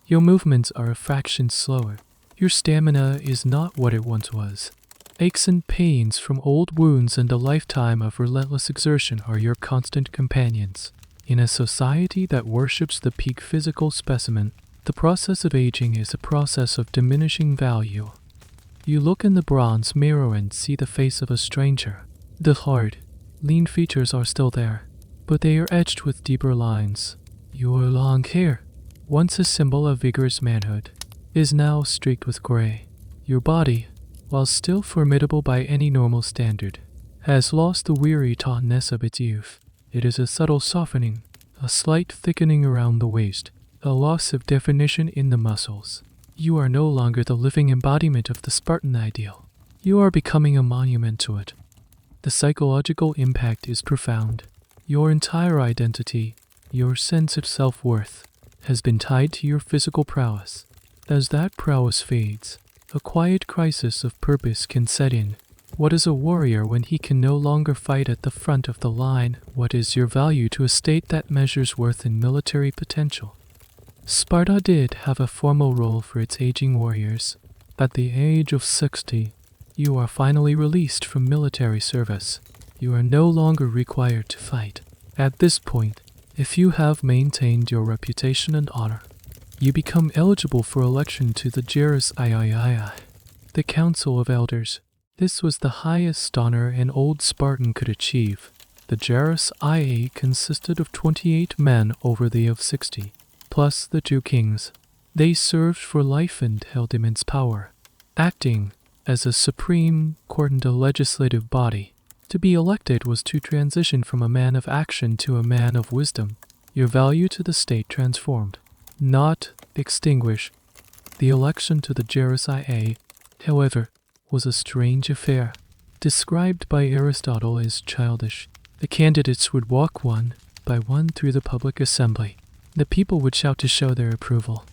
Your movements are a fraction slower. Your stamina is not what it once was. Aches and pains from old wounds and a lifetime of relentless exertion are your constant companions. In a society that worships the peak physical specimen, the process of aging is a process of diminishing value. You look in the bronze mirror and see the face of a stranger. The hard, lean features are still there, but they are etched with deeper lines. Your long hair, once a symbol of vigorous manhood, is now streaked with gray. Your body, while still formidable by any normal standard, has lost the weary tautness of its youth. It is a subtle softening, a slight thickening around the waist, a loss of definition in the muscles. You are no longer the living embodiment of the Spartan ideal. You are becoming a monument to it. The psychological impact is profound. Your entire identity, your sense of self-worth, has been tied to your physical prowess. As that prowess fades, a quiet crisis of purpose can set in. What is a warrior when he can no longer fight at the front of the line? What is your value to a state that measures worth in military potential? Sparta did have a formal role for its aging warriors. At the age of 60, you are finally released from military service. You are no longer required to fight. At this point, if you have maintained your reputation and honor, you become eligible for election to the Jerus III, the Council of Elders. This was the highest honor an old Spartan could achieve. The Jerus IA consisted of 28 men over the age of 60, plus the 2 kings. They served for life and held immense power, acting as a supreme court and a legislative body. To be elected was to transition from a man of action to a man of wisdom. Your value to the state transformed, not extinguished. The election to the Jerus IA, however, was a strange affair, described by Aristotle as childish. The candidates would walk one by one through the public assembly. The people would shout to show their approval.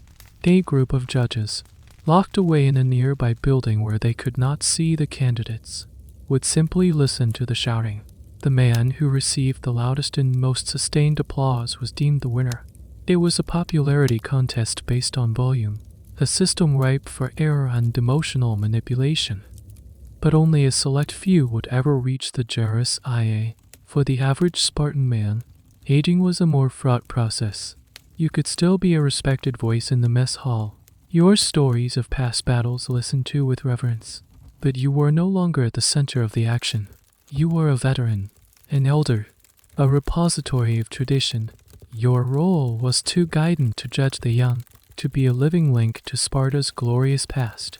A group of judges, locked away in a nearby building where they could not see the candidates, would simply listen to the shouting. The man who received the loudest and most sustained applause was deemed the winner. It was a popularity contest based on volume, a system ripe for error and emotional manipulation. But only a select few would ever reach the Jerus IA. For the average Spartan man, aging was a more fraught process. You could still be a respected voice in the mess hall, your stories of past battles listened to with reverence, but you were no longer at the center of the action. You were a veteran, an elder, a repository of tradition. Your role was to guide and to judge the young, to be a living link to Sparta's glorious past.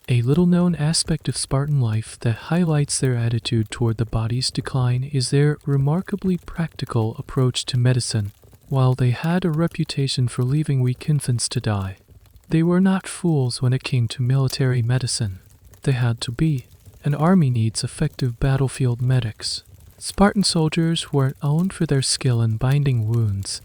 A little-known aspect of Spartan life that highlights their attitude toward the body's decline is their remarkably practical approach to medicine. While they had a reputation for leaving weak infants to die, they were not fools when it came to military medicine. They had to be. An army needs effective battlefield medics. Spartan soldiers were known for their skill in binding wounds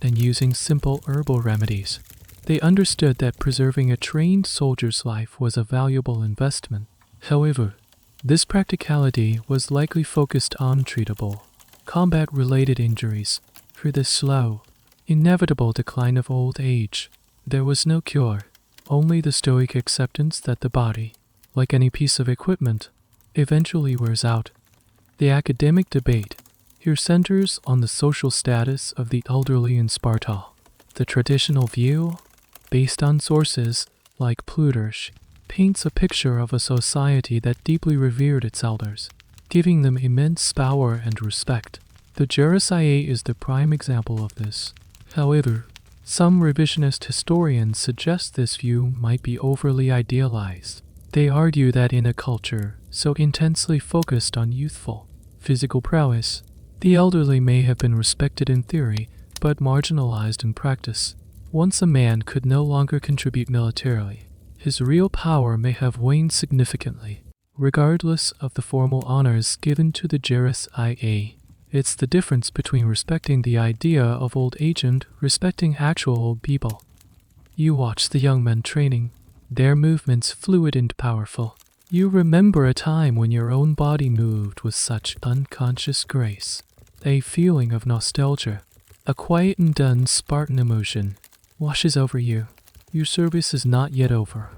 and using simple herbal remedies. They understood that preserving a trained soldier's life was a valuable investment. However, this practicality was likely focused on treatable, combat-related injuries. For the slow, inevitable decline of old age, there was no cure, only the stoic acceptance that the body, like any piece of equipment, eventually wears out. The academic debate here centers on the social status of the elderly in Sparta. The traditional view, based on sources like Plutarch, paints a picture of a society that deeply revered its elders, giving them immense power and respect. The Jerus IA is the prime example of this. However, some revisionist historians suggest this view might be overly idealized. They argue that in a culture so intensely focused on youthful, physical prowess, the elderly may have been respected in theory, but marginalized in practice. Once a man could no longer contribute militarily, his real power may have waned significantly, regardless of the formal honors given to the Jerus IA. It's the difference between respecting the idea of old age and respecting actual old people. You watch the young men training, their movements fluid and powerful. You remember a time when your own body moved with such unconscious grace. A feeling of nostalgia, a quiet and done Spartan emotion, washes over you. Your service is not yet over,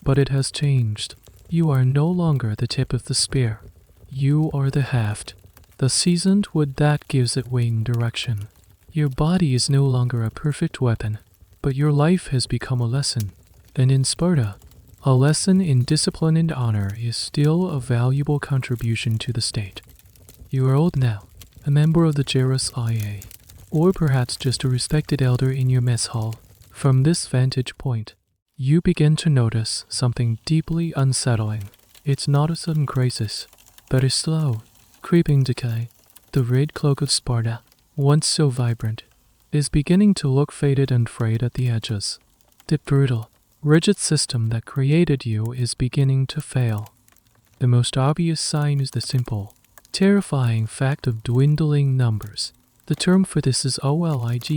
but it has changed. You are no longer the tip of the spear. You are the haft. The seasoned wood that gives it weight and direction. Your body is no longer a perfect weapon, but your life has become a lesson. And in Sparta, a lesson in discipline and honor is still a valuable contribution to the state. You are old now, a member of the Jerus IA, or perhaps just a respected elder in your mess hall. From this vantage point, you begin to notice something deeply unsettling. It's not a sudden crisis, but a slow, Creeping decay. The red cloak of Sparta, once so vibrant, is beginning to look faded and frayed at the edges. The brutal, rigid system that created you is beginning to fail. The most obvious sign is the simple, terrifying fact of dwindling numbers. The term for this is olig,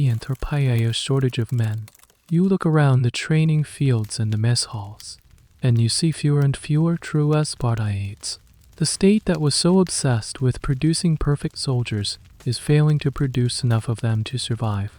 a shortage of men. You look around the training fields and the mess halls, and you see fewer and fewer true Spartaites. The state that was so obsessed with producing perfect soldiers is failing to produce enough of them to survive.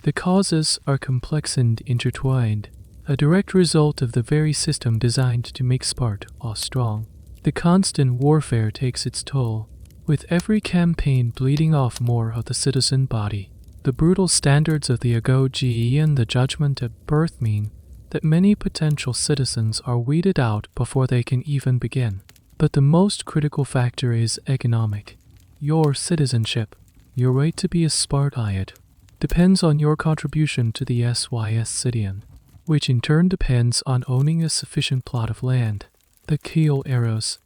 The causes are complex and intertwined, a direct result of the very system designed to make Sparta strong. The constant warfare takes its toll, with every campaign bleeding off more of the citizen body. The brutal standards of the agoge and the judgment at birth mean that many potential citizens are weeded out before they can even begin. But the most critical factor is economic. Your citizenship, your right to be a Spartite, depends on your contribution to the Spartan, which in turn depends on owning a sufficient plot of land. The Keel arrows.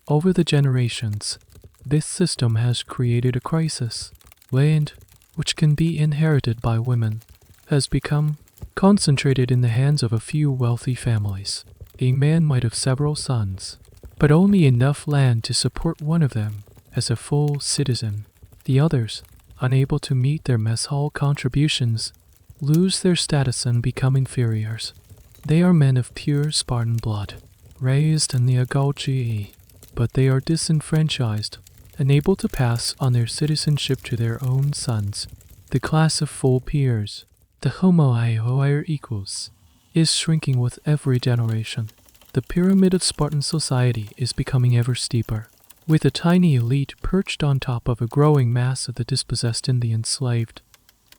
Over the generations, this system has created a crisis. Land, which can be inherited by women, has become concentrated in the hands of a few wealthy families. A man might have several sons, but only enough land to support one of them as a full citizen. The others, unable to meet their mess hall contributions, lose their status and become inferiors. They are men of pure Spartan blood, raised in the agoge, but they are disenfranchised, unable to pass on their citizenship to their own sons. The class of full peers, the homo equals, is shrinking with every generation. The pyramid of Spartan society is becoming ever steeper, with a tiny elite perched on top of a growing mass of the dispossessed and the enslaved.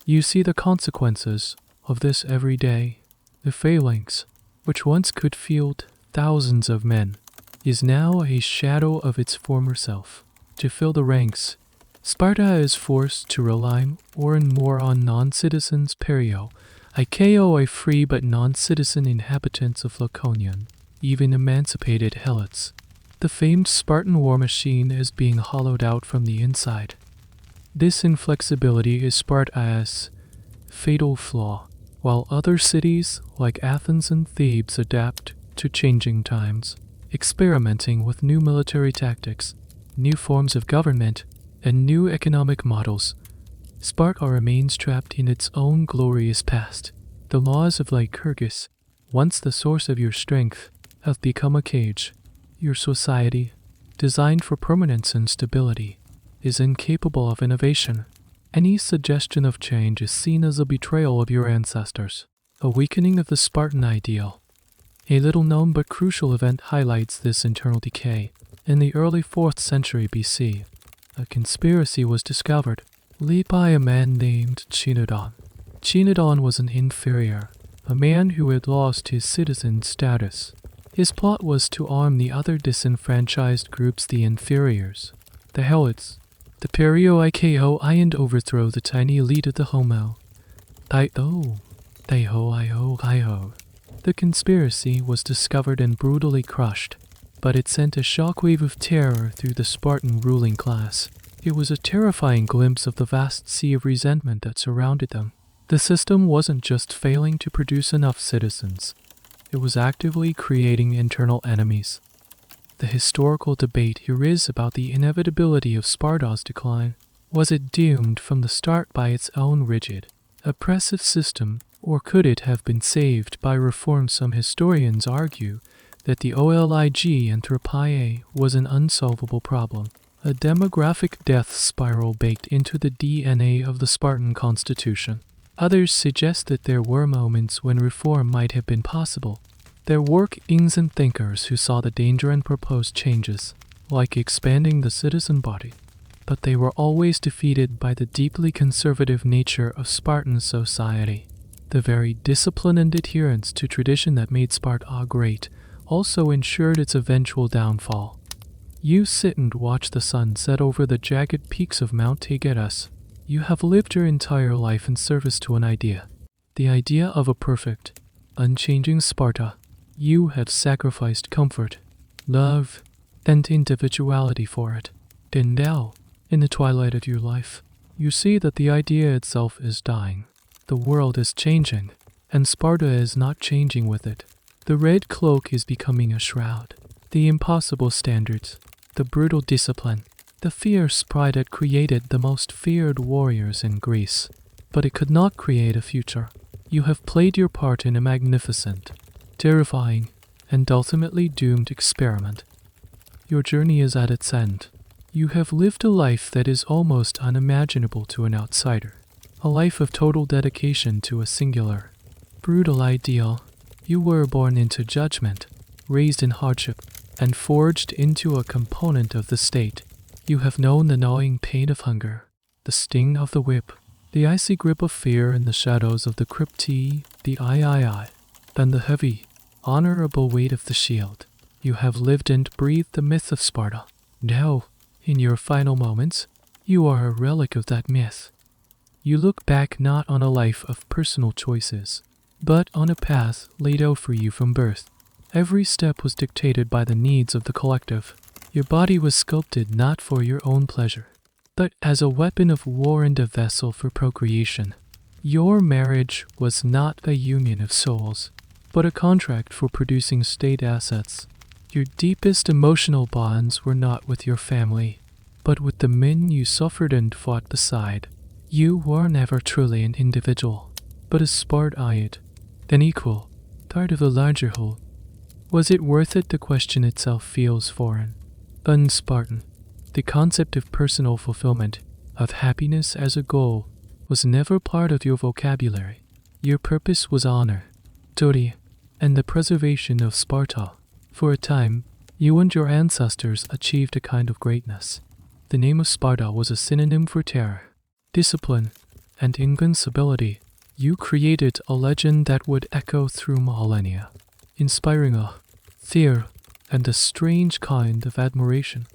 You see the consequences of this every day. The phalanx, which once could field thousands of men, is now a shadow of its former self. To fill the ranks, Sparta is forced to rely more and more on non-citizens a free but non-citizen inhabitants of Laconian, even emancipated helots. The famed Spartan war machine is being hollowed out from the inside. This inflexibility is Sparta's fatal flaw. While other cities like Athens and Thebes adapt to changing times, experimenting with new military tactics, new forms of government, and new economic models, Sparta remains trapped in its own glorious past. The laws of Lycurgus, once the source of your strength, have become a cage. Your society, designed for permanence and stability, is incapable of innovation. Any suggestion of change is seen as a betrayal of your ancestors, a weakening of the Spartan ideal. A little-known but crucial event highlights this internal decay. In the early 4th century BC, a conspiracy was discovered, led by a man named Chinodon. Chinodon was an inferior, a man who had lost his citizen status. His plot was to arm the other disenfranchised groups, the inferiors, the helots, the perio and overthrow the tiny elite of the homo. The conspiracy was discovered and brutally crushed, but it sent a shockwave of terror through the Spartan ruling class. It was a terrifying glimpse of the vast sea of resentment that surrounded them. The system wasn't just failing to produce enough citizens, it was actively creating internal enemies. The historical debate here is about the inevitability of Sparta's decline. Was it doomed from the start by its own rigid, oppressive system, or could it have been saved by reform? Some historians argue that the olig anthropia was an unsolvable problem, a demographic death spiral baked into the DNA of the Spartan constitution. Others suggest that there were moments when reform might have been possible. There were kings and thinkers who saw the danger and proposed changes, like expanding the citizen body, but they were always defeated by the deeply conservative nature of Spartan society. The very discipline and adherence to tradition that made Sparta great also ensured its eventual downfall. You sit and watch the sun set over the jagged peaks of Mount Taygetus. You have lived your entire life in service to an idea, the idea of a perfect, unchanging Sparta. You have sacrificed comfort, love, and individuality for it. Then now, in the twilight of your life, you see that the idea itself is dying. The world is changing, and Sparta is not changing with it. The red cloak is becoming a shroud. The impossible standards, the brutal discipline, the fierce pride had created the most feared warriors in Greece. But it could not create a future. You have played your part in a magnificent, terrifying, and ultimately doomed experiment. Your journey is at its end. You have lived a life that is almost unimaginable to an outsider. A life of total dedication to a singular, brutal ideal. You were born into judgment, raised in hardship, and forged into a component of the state. You have known the gnawing pain of hunger, the sting of the whip, the icy grip of fear in the shadows of the crypti, the III, and the heavy, honorable weight of the shield. You have lived and breathed the myth of Sparta. Now, in your final moments, you are a relic of that myth. You look back not on a life of personal choices, but on a path laid out for you from birth. Every step was dictated by the needs of the collective. Your body was sculpted not for your own pleasure, but as a weapon of war and a vessel for procreation. Your marriage was not a union of souls, but a contract for producing state assets. Your deepest emotional bonds were not with your family, but with the men you suffered and fought beside. You were never truly an individual, but a Spartite, an equal, part of a larger whole. Was it worth it? The question itself feels foreign. Un-Spartan. The concept of personal fulfillment, of happiness as a goal, was never part of your vocabulary. Your purpose was honor, duty, and the preservation of Sparta. For a time, you and your ancestors achieved a kind of greatness. The name of Sparta was a synonym for terror, discipline, and invincibility. You created a legend that would echo through millennia, inspiring awe, fear, and a strange kind of admiration.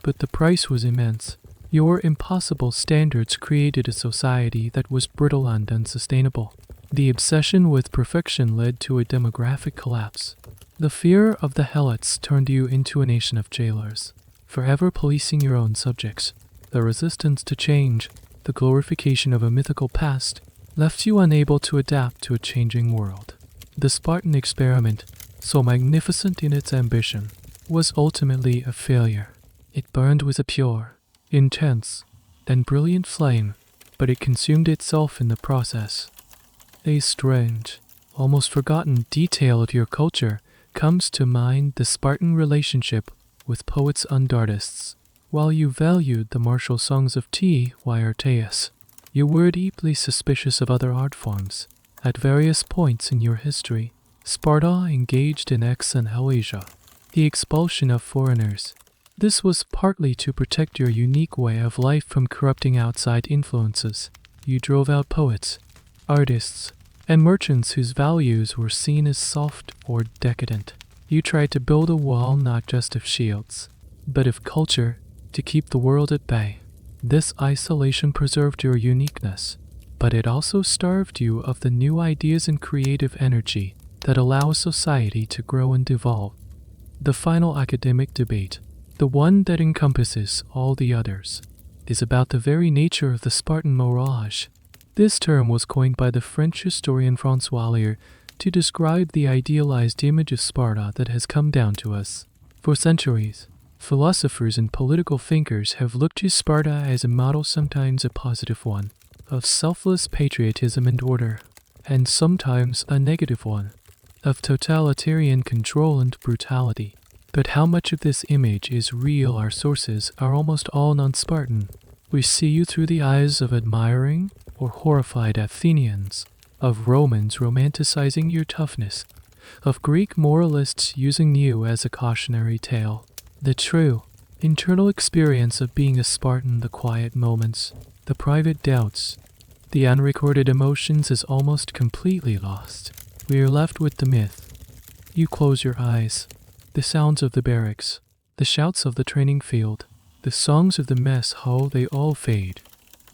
But the price was immense. Your impossible standards created a society that was brittle and unsustainable. The obsession with perfection led to a demographic collapse. The fear of the helots turned you into a nation of jailers, forever policing your own subjects. The resistance to change, the glorification of a mythical past, left you unable to adapt to a changing world. The Spartan experiment, so magnificent in its ambition, was ultimately a failure. It burned with a pure, intense, and brilliant flame, but it consumed itself in the process. A strange, almost forgotten detail of your culture comes to mind: the Spartan relationship with poets and artists. While you valued the martial songs of Tyrtaeus, you were deeply suspicious of other art forms. At various points in your history, Sparta engaged in Asia, the expulsion of foreigners. This was partly to protect your unique way of life from corrupting outside influences. You drove out poets, artists, and merchants whose values were seen as soft or decadent. You tried to build a wall not just of shields, but of culture, to keep the world at bay. This isolation preserved your uniqueness, but it also starved you of the new ideas and creative energy that allow society to grow and evolve. The final academic debate, the one that encompasses all the others, is about the very nature of the Spartan mirage. This term was coined by the French historian François Lier to describe the idealized image of Sparta that has come down to us. For centuries, philosophers and political thinkers have looked to Sparta as a model, sometimes a positive one, of selfless patriotism and order, and sometimes a negative one, of totalitarian control and brutality. But how much of this image is real? Our sources are almost all non-Spartan. We see you through the eyes of admiring or horrified Athenians, of Romans romanticizing your toughness, of Greek moralists using you as a cautionary tale. The true, internal experience of being a Spartan, the quiet moments, the private doubts, the unrecorded emotions is almost completely lost. We are left with the myth. You close your eyes. The sounds of the barracks, the shouts of the training field, the songs of the mess hall, they all fade.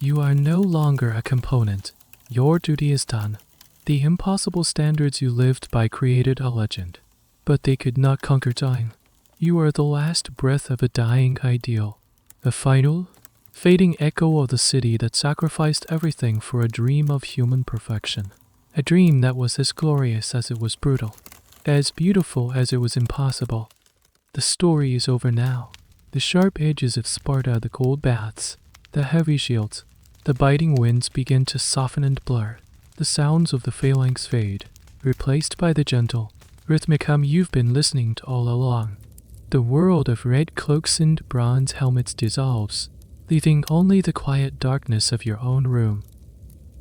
You are no longer a component. Your duty is done. The impossible standards you lived by created a legend, but they could not conquer time. You are the last breath of a dying ideal, A final, fading echo of the city that sacrificed everything for a dream of human perfection. A dream that was as glorious as it was brutal, as beautiful as it was impossible. The story is over now. The sharp edges of Sparta, the cold baths, the heavy shields, the biting winds begin to soften and blur. The sounds of the phalanx fade, replaced by the gentle, rhythmic hum you've been listening to all along. The world of red cloaks and bronze helmets dissolves, leaving only the quiet darkness of your own room.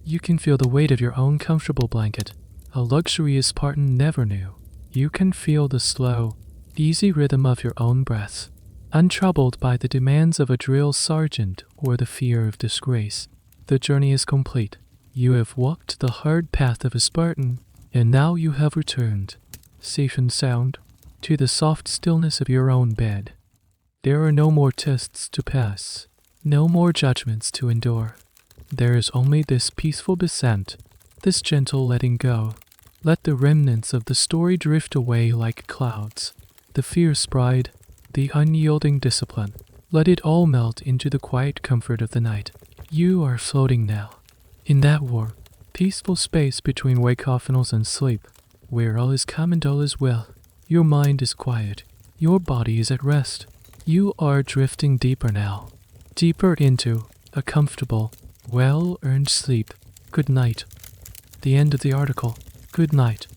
You can feel the weight of your own comfortable blanket, a luxury a Spartan never knew. You can feel the slow, easy rhythm of your own breath, untroubled by the demands of a drill sergeant or the fear of disgrace. The journey is complete. You have walked the hard path of a Spartan, and now you have returned, safe and sound, to the soft stillness of your own bed. There are no more tests to pass, no more judgments to endure. There is only this peaceful descent, this gentle letting go. Let the remnants of the story drift away like clouds. The fierce pride, the unyielding discipline. Let it all melt into the quiet comfort of the night. You are floating now, in that warm, peaceful space between wake-offinals and sleep, where all is calm and all is well. Your mind is quiet. Your body is at rest. You are drifting deeper now, deeper into a comfortable, well-earned sleep. Good night. The end of the article. Good night.